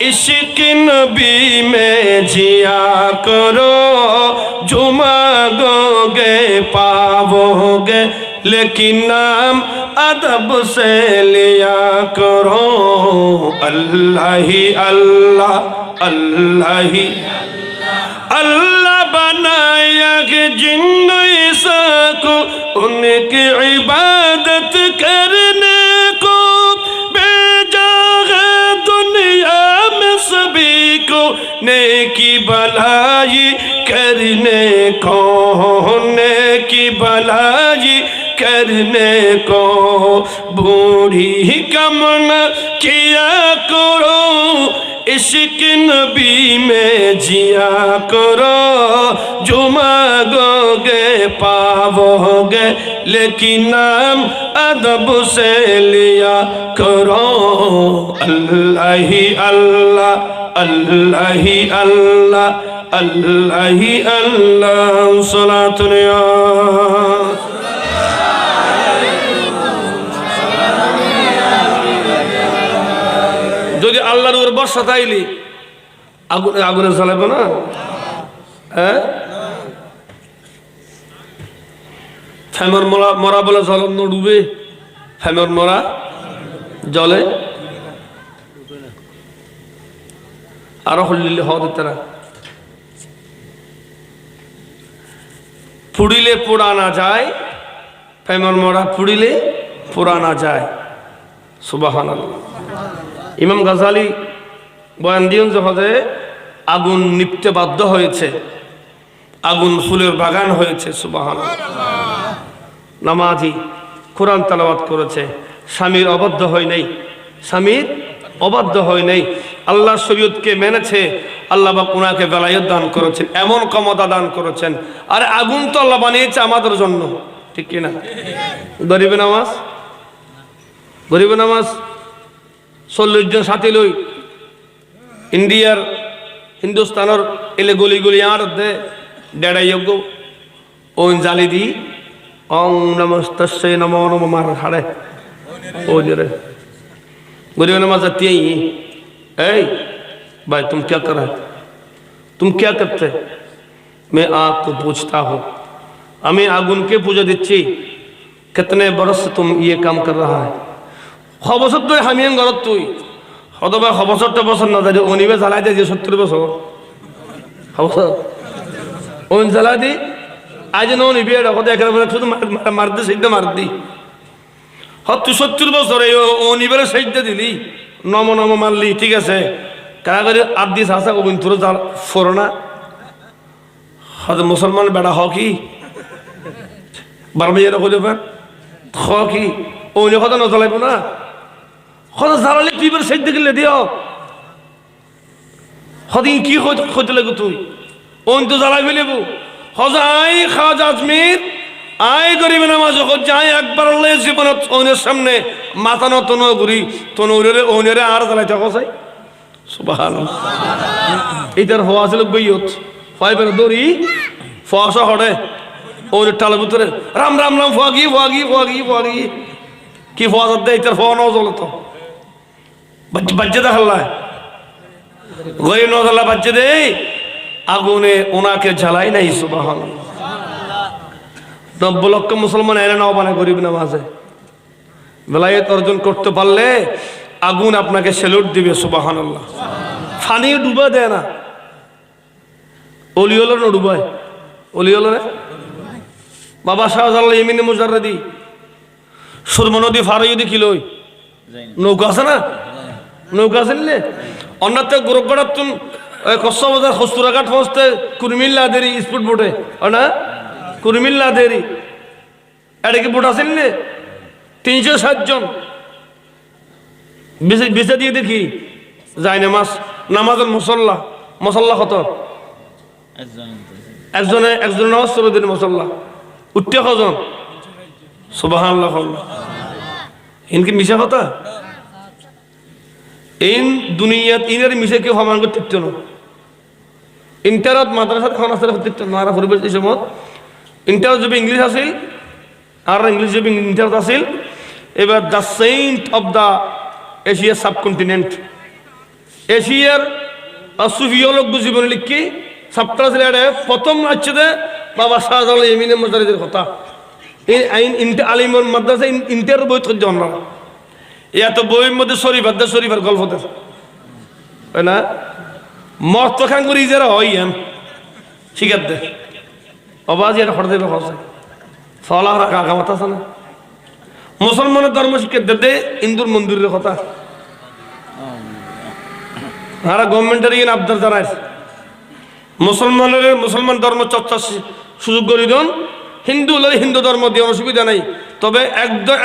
इश्क नबी में जिया करो जो मांगोगे पाओगे लेकिन नाम अदब से लिया करो अल्लाह ही अल्लाह अल्लाह ही अल्लाह बनाया कि जिन्न इंसा को उनकी इबादत करने को भेजा है दुनिया में सभी को नेकी भलाई करने को नेकी भलाई करने को बूढ़ी कामना किया करो इश्क नबी में जिया करो जो मांगोगे पाओगे लेकिन नाम अदब से लिया करो अल्लाह ही अल्लाह अल्लाह ही अल्लाह अल्लाह ही अल्लाह सलातुन या যদি আল্লাহর উপর বর্ষা তাইলি আগুনে জ্বালাবে না হ্যাঁ ফেমর মরা বলে জল ডুবে ফেমর মরা জলে আরো হল্লিলে হওয়া দিতে না পুড়িলে পোড়ানা যায় ফেমর মরা পুড়িলে পোড়ানা যায় সুবহানাল্লাহ ইমাম গাজালি বয়ান দিয়েন যে আগুন নিপতে বাধ্য হয়েছে আগুন ফুলের বাগান হয়েছে সুবহানাল্লাহ নামাজি কোরআন তেলাওয়াত করেছে স্বামীর অবাধ্য হয় নাই স্বামীর অবাধ্য হয় নাই আল্লাহর শরীয়তকে মেনেছে আল্লাহ বা ওনাকে বেলায়েত দান করেছেন এমন ক্ষমতা দান করেছেন আর আগুন তো আল্লাহ বানিয়েছে আমাদের জন্য ঠিক কি না গরিবে নামাজ 40 জন সাথী লই ইন্ডিয়ার হিন্দুস্তানের এলে গলি গলি আর দে ডেড়াইয়োগ্য ওন জালি দি ওং নমস্তস্যৈ নমো নমঃ মার হাড়ে ओ जरे गरीब नमाज आती है ऐ भाई तुम क्या कर रहे तुम क्या करते मैं आग को पूछता हूँ हमें आगुन के पूजा दिच्छी कितने बरस से तुम ये काम कर रहा है खबसत तो हमें गलत तुई हदबा खबसत तो बस ना जाए ओनिबे जला दे 70 बस खबसत ओन जला दी आज नो निबे रखो दे कर शुद्ध मार दे सीधे मार दी হত 70 বছর এই অনিবারে সাইডটা দিলি নম নম মারলি ঠিক আছে কারা করে আদিস আসা গোবিন তোর ফরনা হদ মুসলমান বেড়া হ কি বারবাইয়া রাখো দেবা খ কি ওনি কথা না জ্বালাইব না হদ জ্বালালে তুই বার সাইড দিলে দিও হদিন কি হইতে লাগো তুই ওন তো জ্বালাই ফেলেবো হজাই খাজ আজমির আয় গরিব নামাজ যাই একবার আল্লাহ জীবনত ওনের সামনে মাথা নত নগুরি তনুরে ওনেরে আর জ্বালাইতে কসাই সুবহানাল্লাহ। এটার হওয়া ছিল বইয়ত ফাইবার দড়ি ফসা হড়ে ওর টালের ভিতরে রাম রাম রাম ফাগি ফাগি ফাগি ফাগি কি ফসাদ দেয় এটার ফোয়া নজল তো বাজ্যে দেখাল্লায় গরিব নজল্লা বাজ্যে দেয় আগুনে ওনাকে জ্বালাই নাই সুবহানাল্লাহ। 90 লক্ষ মুসলমান এনে নাও মানে গরিব নামাজে বেলায়েত অর্জন করতে পারলে আগুন আপনাকে সেলুট দিবে সুবহানাল্লাহ। ফানি ডুবা দেয় না অলি হলো না ডুবায় অলি হলো রে বাবা শাহজালাল ইমিনে মুজাররদি সুরমা নদী ফারুদি কিলোই নৌকা আছে না নৌকা আছে নিলে অন্যতে গোরখগড়াতুন কচ্ছবাজার খস্তুরাঘাট পৌঁছতে কুরমিল্লা দেরি স্পিড বোটে না কুরমিল্লা দেরি এটা কি বোট আছে নিলে 360 জন বেঁচে দিয়ে দেখি যায় নামাজের মসল্লা কত একজনে নামাজ চলে দিন মসল্লা উঠতে কজন সুবহানাল্লাহ ইনকি মিশা কথা ইন দুনিয়াত ইনের মিশে কেউ সমান করতে পারত না ইন্টারত মাদ্রাসাত এখন আছে করতে না পরিবেশ এই সময় ইন্টারত যদি ইংলিশ আছিল আর ইংলিশ যদি ইন্টারত আছিল এবার the saint of the Asia subcontinent এশিয়ার সুফিওলগ জীবন লিখি সাপ্তাহ প্রথম আছে বাবা শাহজালাল ইমিনে মুজাররদির কথা এই আইন আলিমর মাদ্রাসা ইন্টার বই তো জন না এত বইয়ের মধ্যে শরীফার গল্প আছে না মস্ত খান করি যারা হয় শিখার দে অবাজ এটা হঠাৎ দেবে হসে ফলা রাখা কামাত আছে না মুসলমানের ধর্ম শিক্ষা দে ইন্দুর মন্দিরের কথা আর গভর্নমেন্টের ইন আবদার জানায় মুসলমান ধর্ম চর্চা সুযোগ করে দেন হিন্দু হলে হিন্দু ধর্ম দিয়ে অসুবিধা নাই তবে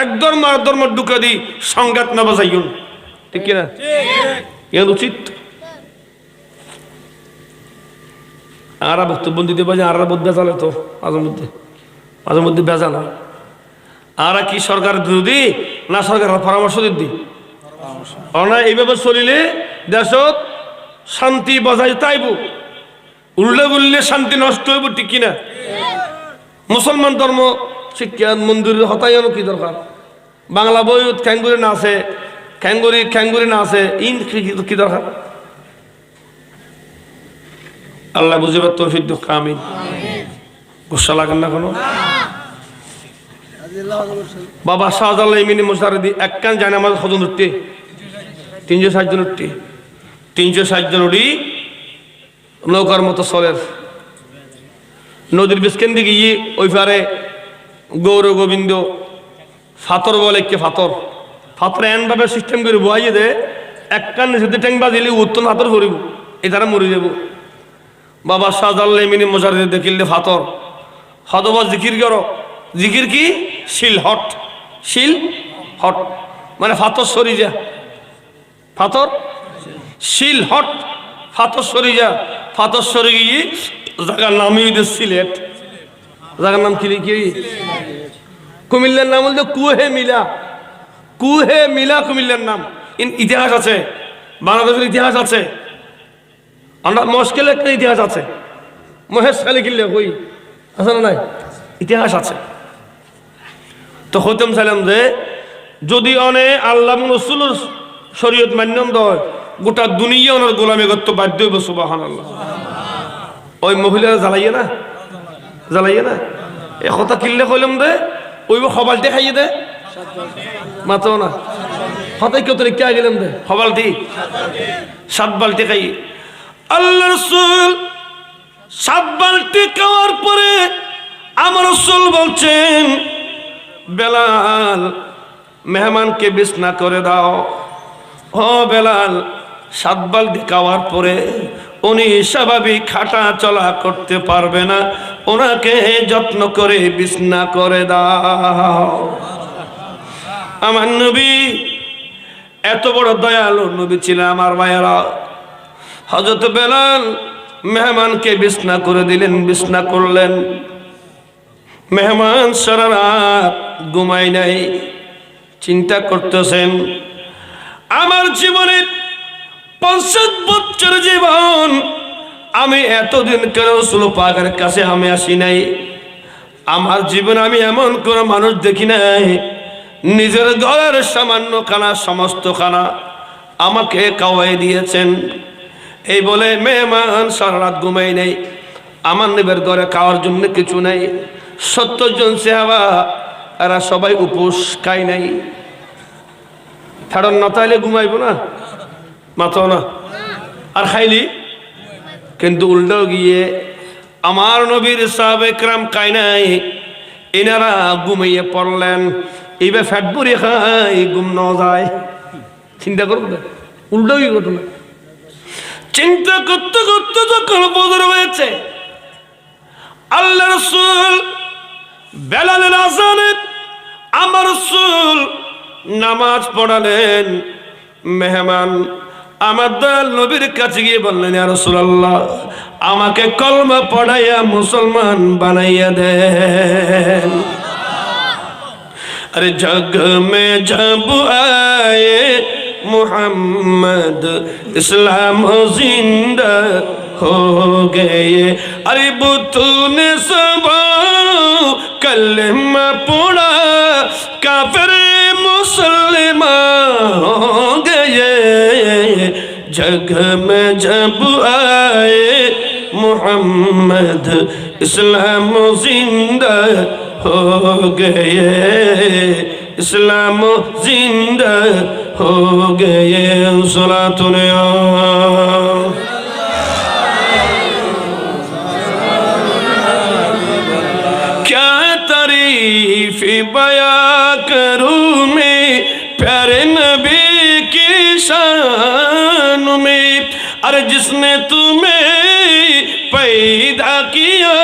এক ধর্ম আর ধর্ম ঢুকে দিই সংঘাত না বাজাইন ঠিক কিনা এর উচিত আর বক্তব্য দিতে পারি আর বোধ বেজালে তো মাঝে মধ্যে বেজাল আর কি সরকার বিরোধী না সরকারের পরামর্শ দিদি না এইভাবে চলিলে দেশত শান্তি বজায় তাইব উল্লে শান্তি নষ্ট হইব ঠিক কিনা মুসলমান ধর্ম শিক্ষা মন্দিরের হতাইনো কি দরকার বাংলা বইত খ্যাঙ্গুরি না আছে খ্যাঙ্গুরি না আছে ইন কি দরকার আল্লাহ বুঝিবার তৌফিক দুঃখ আমিন গুসা লাগেন না কোনো বাবা শাহজালাল ইমিনে মুজাররদি এক কান জানে আমাদের কজন উঠতে 360 জন উঠতে 360 জন উঠি নৌকার মতো চলের নদীর বিস্কেন দিকে গিয়ে ওই পারে গৌর গোবিন্দ ফাতর বলে কে ফাতর এনভাবে সিস্টেম করে বহাইয়ে দে এক কান নিচে ট্যাং বাজিলে উত্তর ফাতর করিব এই তারা মরে যাব বাবা শাহজালাল ইমিনে মুজাররদি দেখিলে ফাতর হতবা জিকির করো জিকির কি শিল হট মানে ফাতর সরি যা ফাতর শিল হট ফাতর সরি যা ফাতর সরি গিয়ে জায়গার নামই সিলেট জায়গার নাম কি কুমিল্লার নাম বলতে কুহে মিলা কুমিল্লার নাম ইতিহাস আছে বাংলাদেশের ইতিহাস আছে আমরা মস্কেল একটা ইতিহাস আছে মহেশ খালি কিনলে কই আছে না নাই ইতিহাস আছে তো হইতাম চাইলাম যে যদি অনে আল্লাহ রসুলের শরীয়ত মান্যম দেয় গোটা দুনিয়া ওনার গোলামি করতে বাধ্য হইব সুবহানাল্লাহ ওই মহিলারা জ্বালাইয়ে না এ কথা কিনলে কইলাম দে ওইব খবালটি খাইয়ে দে মাত্র না হতাই কেউ তো কে গেলাম দে খবালটি 7 বালতি খাই আল্লাহ রসুল 7 বালতি খাওয়ার পরে আমার রসুল বলছেন বেলাল মেহমানকে বিছনা করে দাও ও বেলাল 7 বালতি খাওয়ার পরে উনি স্বাভাবিক হাঁটা চলা করতে পারবে না ওনাকে যত্ন করে বিছনা করে দাও আমার নবী এত বড় দয়ালু নবী ছিলেন আমার ভাইয়েরা হযরত বেলাল মেহমানকে বিছনা করে দিলেন, বিছনা করলেন। মেহমান সারা রাত ঘুমায় নাই, চিন্তা করতেছেন আমার জীবনে ৫০ বছর জীবন, আমি এতদিন কেন রাসূল পাকের কাছে আমি আসি নাই? আমার জীবনে আমি এমন কোন মানুষ দেখি নাই নিজের ঘরের সামান্য খানা সমস্ত খানা আমাকে খাওয়াই দিয়েছেন। এই বলে মেহমান সারা রাত ঘুমাই নেই, আমার নবীর ঘরে খাওয়ার জন্য কিছু নাই। ৭০ জন সাহাবা এরা সবাই উপোস, খায় নাই। ছাড়ন না, তাইলে ঘুমাইব না, মাথাও না, আর খাইলি। কিন্তু উল্টো গিয়ে আমার নবীর সাহাবে কেরাম খায় নাই, এনারা ঘুমাইয়ে পড়লেন। এইবার ফ্যাট ভরে খাই, ঘুম না যায়। চিন্তা করব না, উল্টো কি ঘটনা। চিন্তা করতে করতে যখন বদর হয়েছে, আল্লাহ রাসূল বেলালের আযানে আমার রাসূল নামাজ পড়ালেন। মেহমান আমার দয়াল নবীর কাছে গিয়ে বললেন, ইয়া রাসূলুল্লাহ, আমাকে কলমা পড়াইয়া মুসলমান বানাইয়া দেন। अरे जग में जब आए मोहम्मद इस्लाम जिंदा हो गए। अरे बुतों ने सब कलमा पढ़ा, काफिर मुसलमान हो गए। जग में जब आए मोहम्मद इस्लाम जिंदा हो गए, इस्लाम जिंदा हो गए। सलातुन क्या तारीफ बया करूं मैं प्यारे नबी की शान में। अरे जिसने तुम्हें पैदा किया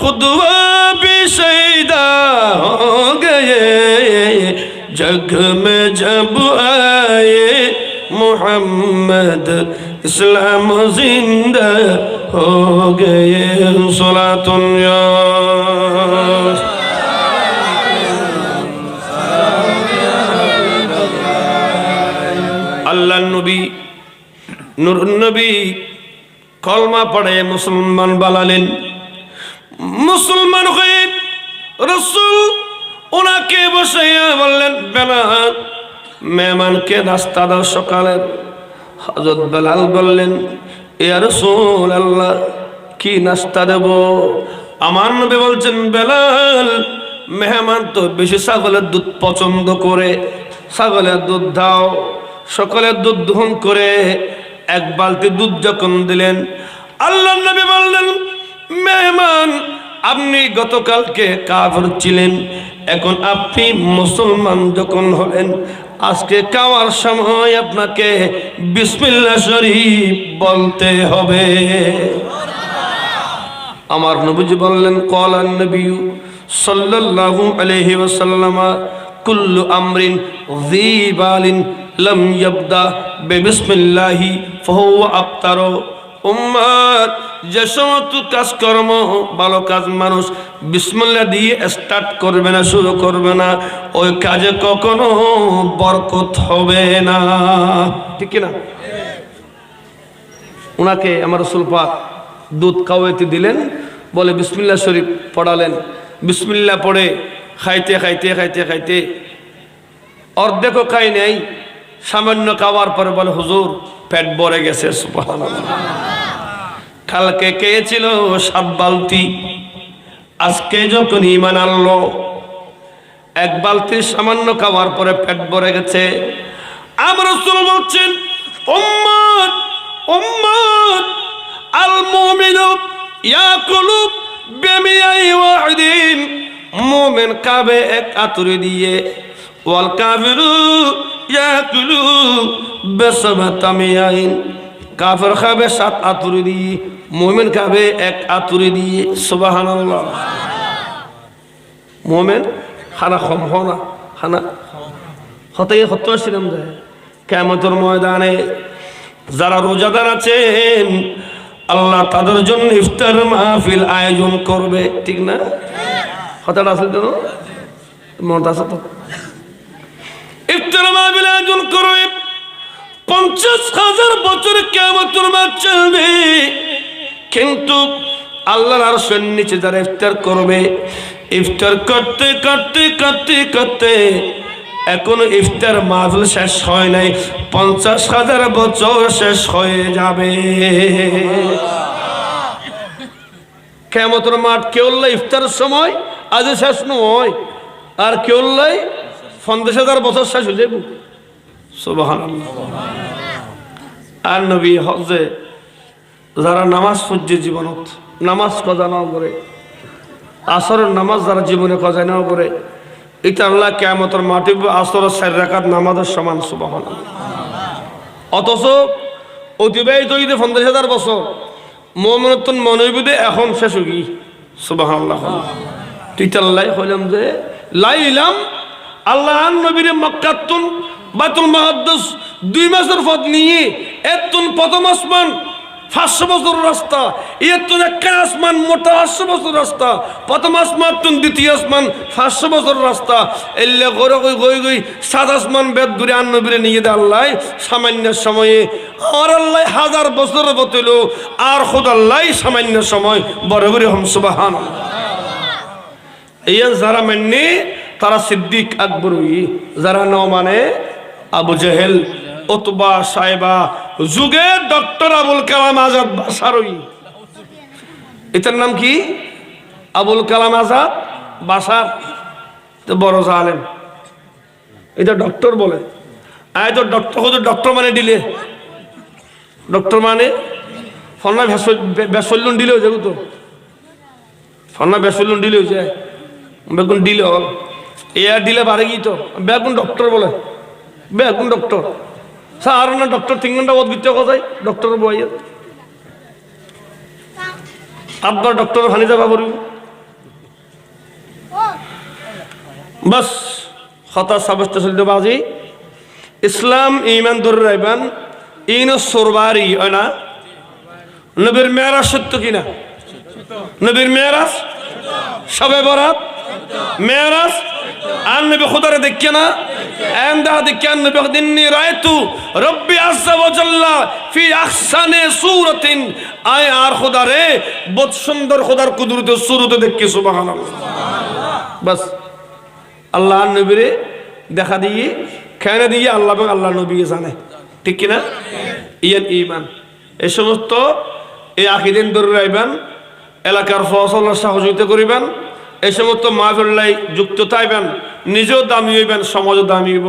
खुद वो भी शहीदा हो गए। जग में जब आए मोहम्मद इस्लाम जिंदा हो गए। सलातुन या अल्लाह नबी नूर नबी कलमा पढ़े मुसलमान बानालेन। मुसलमान হয়ে রাসূল ওনাকে বসাইয়া বললেন, বেলাল মেহমানকে নাস্তা দাও সকালের। হযরত বেলাল বললেন, ইয়া রাসূলুল্লাহ, কি নাস্তা দেব? আমার নবী বলছেন, বেলাল মেহমান তো বেশি ছাগলের দুধ পছন্দ করে, ছাগলের দুধ দাও। সকালের দুধ দহন করে এক বালতি দুধ যখন দিলেন, আল্লাহর নবী বললেন, মেহমান আপনি গতকালকে কাফির ছিলেন, এখন আপনি মুসলমান যখন হলেন, আজকে খাওয়ার সময় আপনাকে বিসমিল্লাহ শরীফ বলতে হবে। আমার নবীজি বললেন, ক্বালান নবী সাল্লাল্লাহু আলাইহি ওয়াসাল্লাম, কুল্লু আমরিন যিবালিন লাম ইয়াবদা বিসমিল্লাহি ফাহুয়া আফতারু। উম্মত, যে সমস্ত কাজকর্ম ভালো কাজ মানুষ বিসমিল্লাহ দিয়ে স্টার্ট করবে না, শুরু করবে না, ওই কাজে কখনো বরকত হবে না। ঠিক না? ওনাকে আমার রাসূল পাক দুধ খাওয়াইতে দিলেন, বলে বিসমিল্লাহ শরীফ পড়ালেন। বিসমিল্লাহ পড়ে খাইতে খাইতে খাইতে খাইতে অর্ধেকও খাই নাই, সামান্য খাওয়ার পরে বলে, হুজুর পেট ভরে গেছে। সুবহানাল্লাহ। কালকে খেয়েছিল 7 বালতি, আজকে যখন ঈমান আনলো 1 বালতি সামান্য খাওয়ার পরে পেট ভরে গেছে। আমার রাসূল বলছেন, উম্মত উম্মত, আল মুমিনু ইয়াকুলু বিমিয়াই ওয়াহিদিন। মুমিন খাবে 1 আতুরি দিয়ে, ওয়াল কাফিরু ইয়াকুলু বিসাবাতামিয়াইন। কাফের খাবে 7 আতুরি দিয়ে, মুমিন খাবে 1 আতুরি দিয়ে। সুবহানাল্লাহ। মুমিন খানা কম হনা, খানা হতে ছিলাম যায় কিয়ামতের ময়দানে। যারা রোজাদার আছেন আল্লাহ তাদের জন্য ইফতার মাহফিল আয়োজন করবে, ঠিক না? কথাটা আছে তো, মত আছে তো? ইফতার মাহফিল আয়োজন করবে, 50,000 বছর কিয়ামতের মাঠ চলবে। কিন্তু আল্লাহর আরশের নিচে যারা ইফতার করবে, ইফতার করতে করতে করতে করতে এখনো ইফতার মাহফিল শেষ হয় নাই, 50,000 বছর শেষ হয়ে যাবে। কিয়ামতের মাঠ কেউল্লাই ইফতারের সময় আজ শেষ নয়, আর কেউল্লাই 50,000 বছর শেষ হয়ে যাবে। সুবহানাল্লাহ। আর নবী হজে যারা নামাজ পড়ছে জীবনত, নামাজ কজা নাও করে, আসরের নামাজ যারা জীবনে কজা নাও করে, এটা আল্লাহ কিয়ামতের মাঠে আসরের 4 রাকাত নামাজের সমান। সুবহানাল্লাহ। অথচ অতিবাহিত হইতে 50,000 বছর মুমিনতুন মনোবিদে এখন শেষ হই। সুবহানাল্লাহ। তিতাল্লাই হইলাম যে লাইলাম আল্লাহ নবীর মক্কাতুন বাইতুল মুকাদ্দাস 2 মাসের পথ নিয়ে এতুন প্রথম আসমান 500 বছর রাস্তা, এতুন একটা আসমান মোটা 800 বছর রাস্তা, প্রথম আসমান তুন দ্বিতীয় আসমান 500 বছর রাস্তা, এলে গড়ে গই গই 7 আসমান বেদ দূরে নবীরে নিয়ে দে আল্লাহ সামান্য সময়ে। আর আল্লাহ 1000 বছর বতল, আর খোদা আল্লাহ সামান্য সময় বড় বড় হম। সুবহানাল্লাহ। এই যারা মানে তারা সিদ্দিক আকবর, যারা ন মানে আবু জেহেল, উতবা, সাইবা, যুগে ডক্টর আবুল কালাম আজাদ বাসারই। এটার নাম কি? আবুল কালাম আজাদ বাসার। তো বড় জালেম, এটা ডক্টর বলে। আয় তো ডক্টর হতো, ডক্টর মানে দিলে, ডক্টর মানে ফন্না বেসল্লুন দিলেও যাবো তো, ফন্না বেসল্লুন দিলেও যায়, বেগুন দিলে হল, এয়ার দিলে বাড়ে গিয়ে তো বেগুন ডক্টর বলে, বেগুন ডক্টর। স্যার না ডক্টর 3 ঘন্টা অদ্বিত কথাই ডক্টর বইয়ে আপনার ডক্টর ফানি যাবা করি বাস হতা সাব্যস্ত চলতে বাজি। ইসলাম ইমান ধরে রাখবেন, ইন সোরবারি হয় না। নবীর মেরাজ সত্য কিনা? নবীর মেরাজ, সবে বরাত, মেরাজ। আর নবী খুদারে দেখে না, এন্দা দেখে নবী দিননি রায়তু রব্বি আযজা ওয়া জাল্লা ফি আহসানি সূরাতিন। আয় আর খুদারে বহুত সুন্দর খুদার কুদরতে সুরতে দেখে। সুবহানাল্লাহ। বাস আল্লাহ নবীরে দেখা দিয়ে খেয়ে দিয়ে আল্লাহ এবং আল্লাহ নবী জানে, ঠিক কিনা? ইয়ান ঈমান। এই সমস্ত এই আকিদান ধরে রাখবেন, এলাকার ফসলের সহযোগিতা করিবেন, এই সমস্ত মাহফিলাই যুক্ত থাকবেন, নিজেও দামি হইবেন, সমাজও দামি হইব।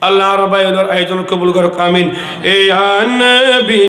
আল্লাহ রাব্বুল আলামিন আয়োজন কবুল করুক, আমিন। এই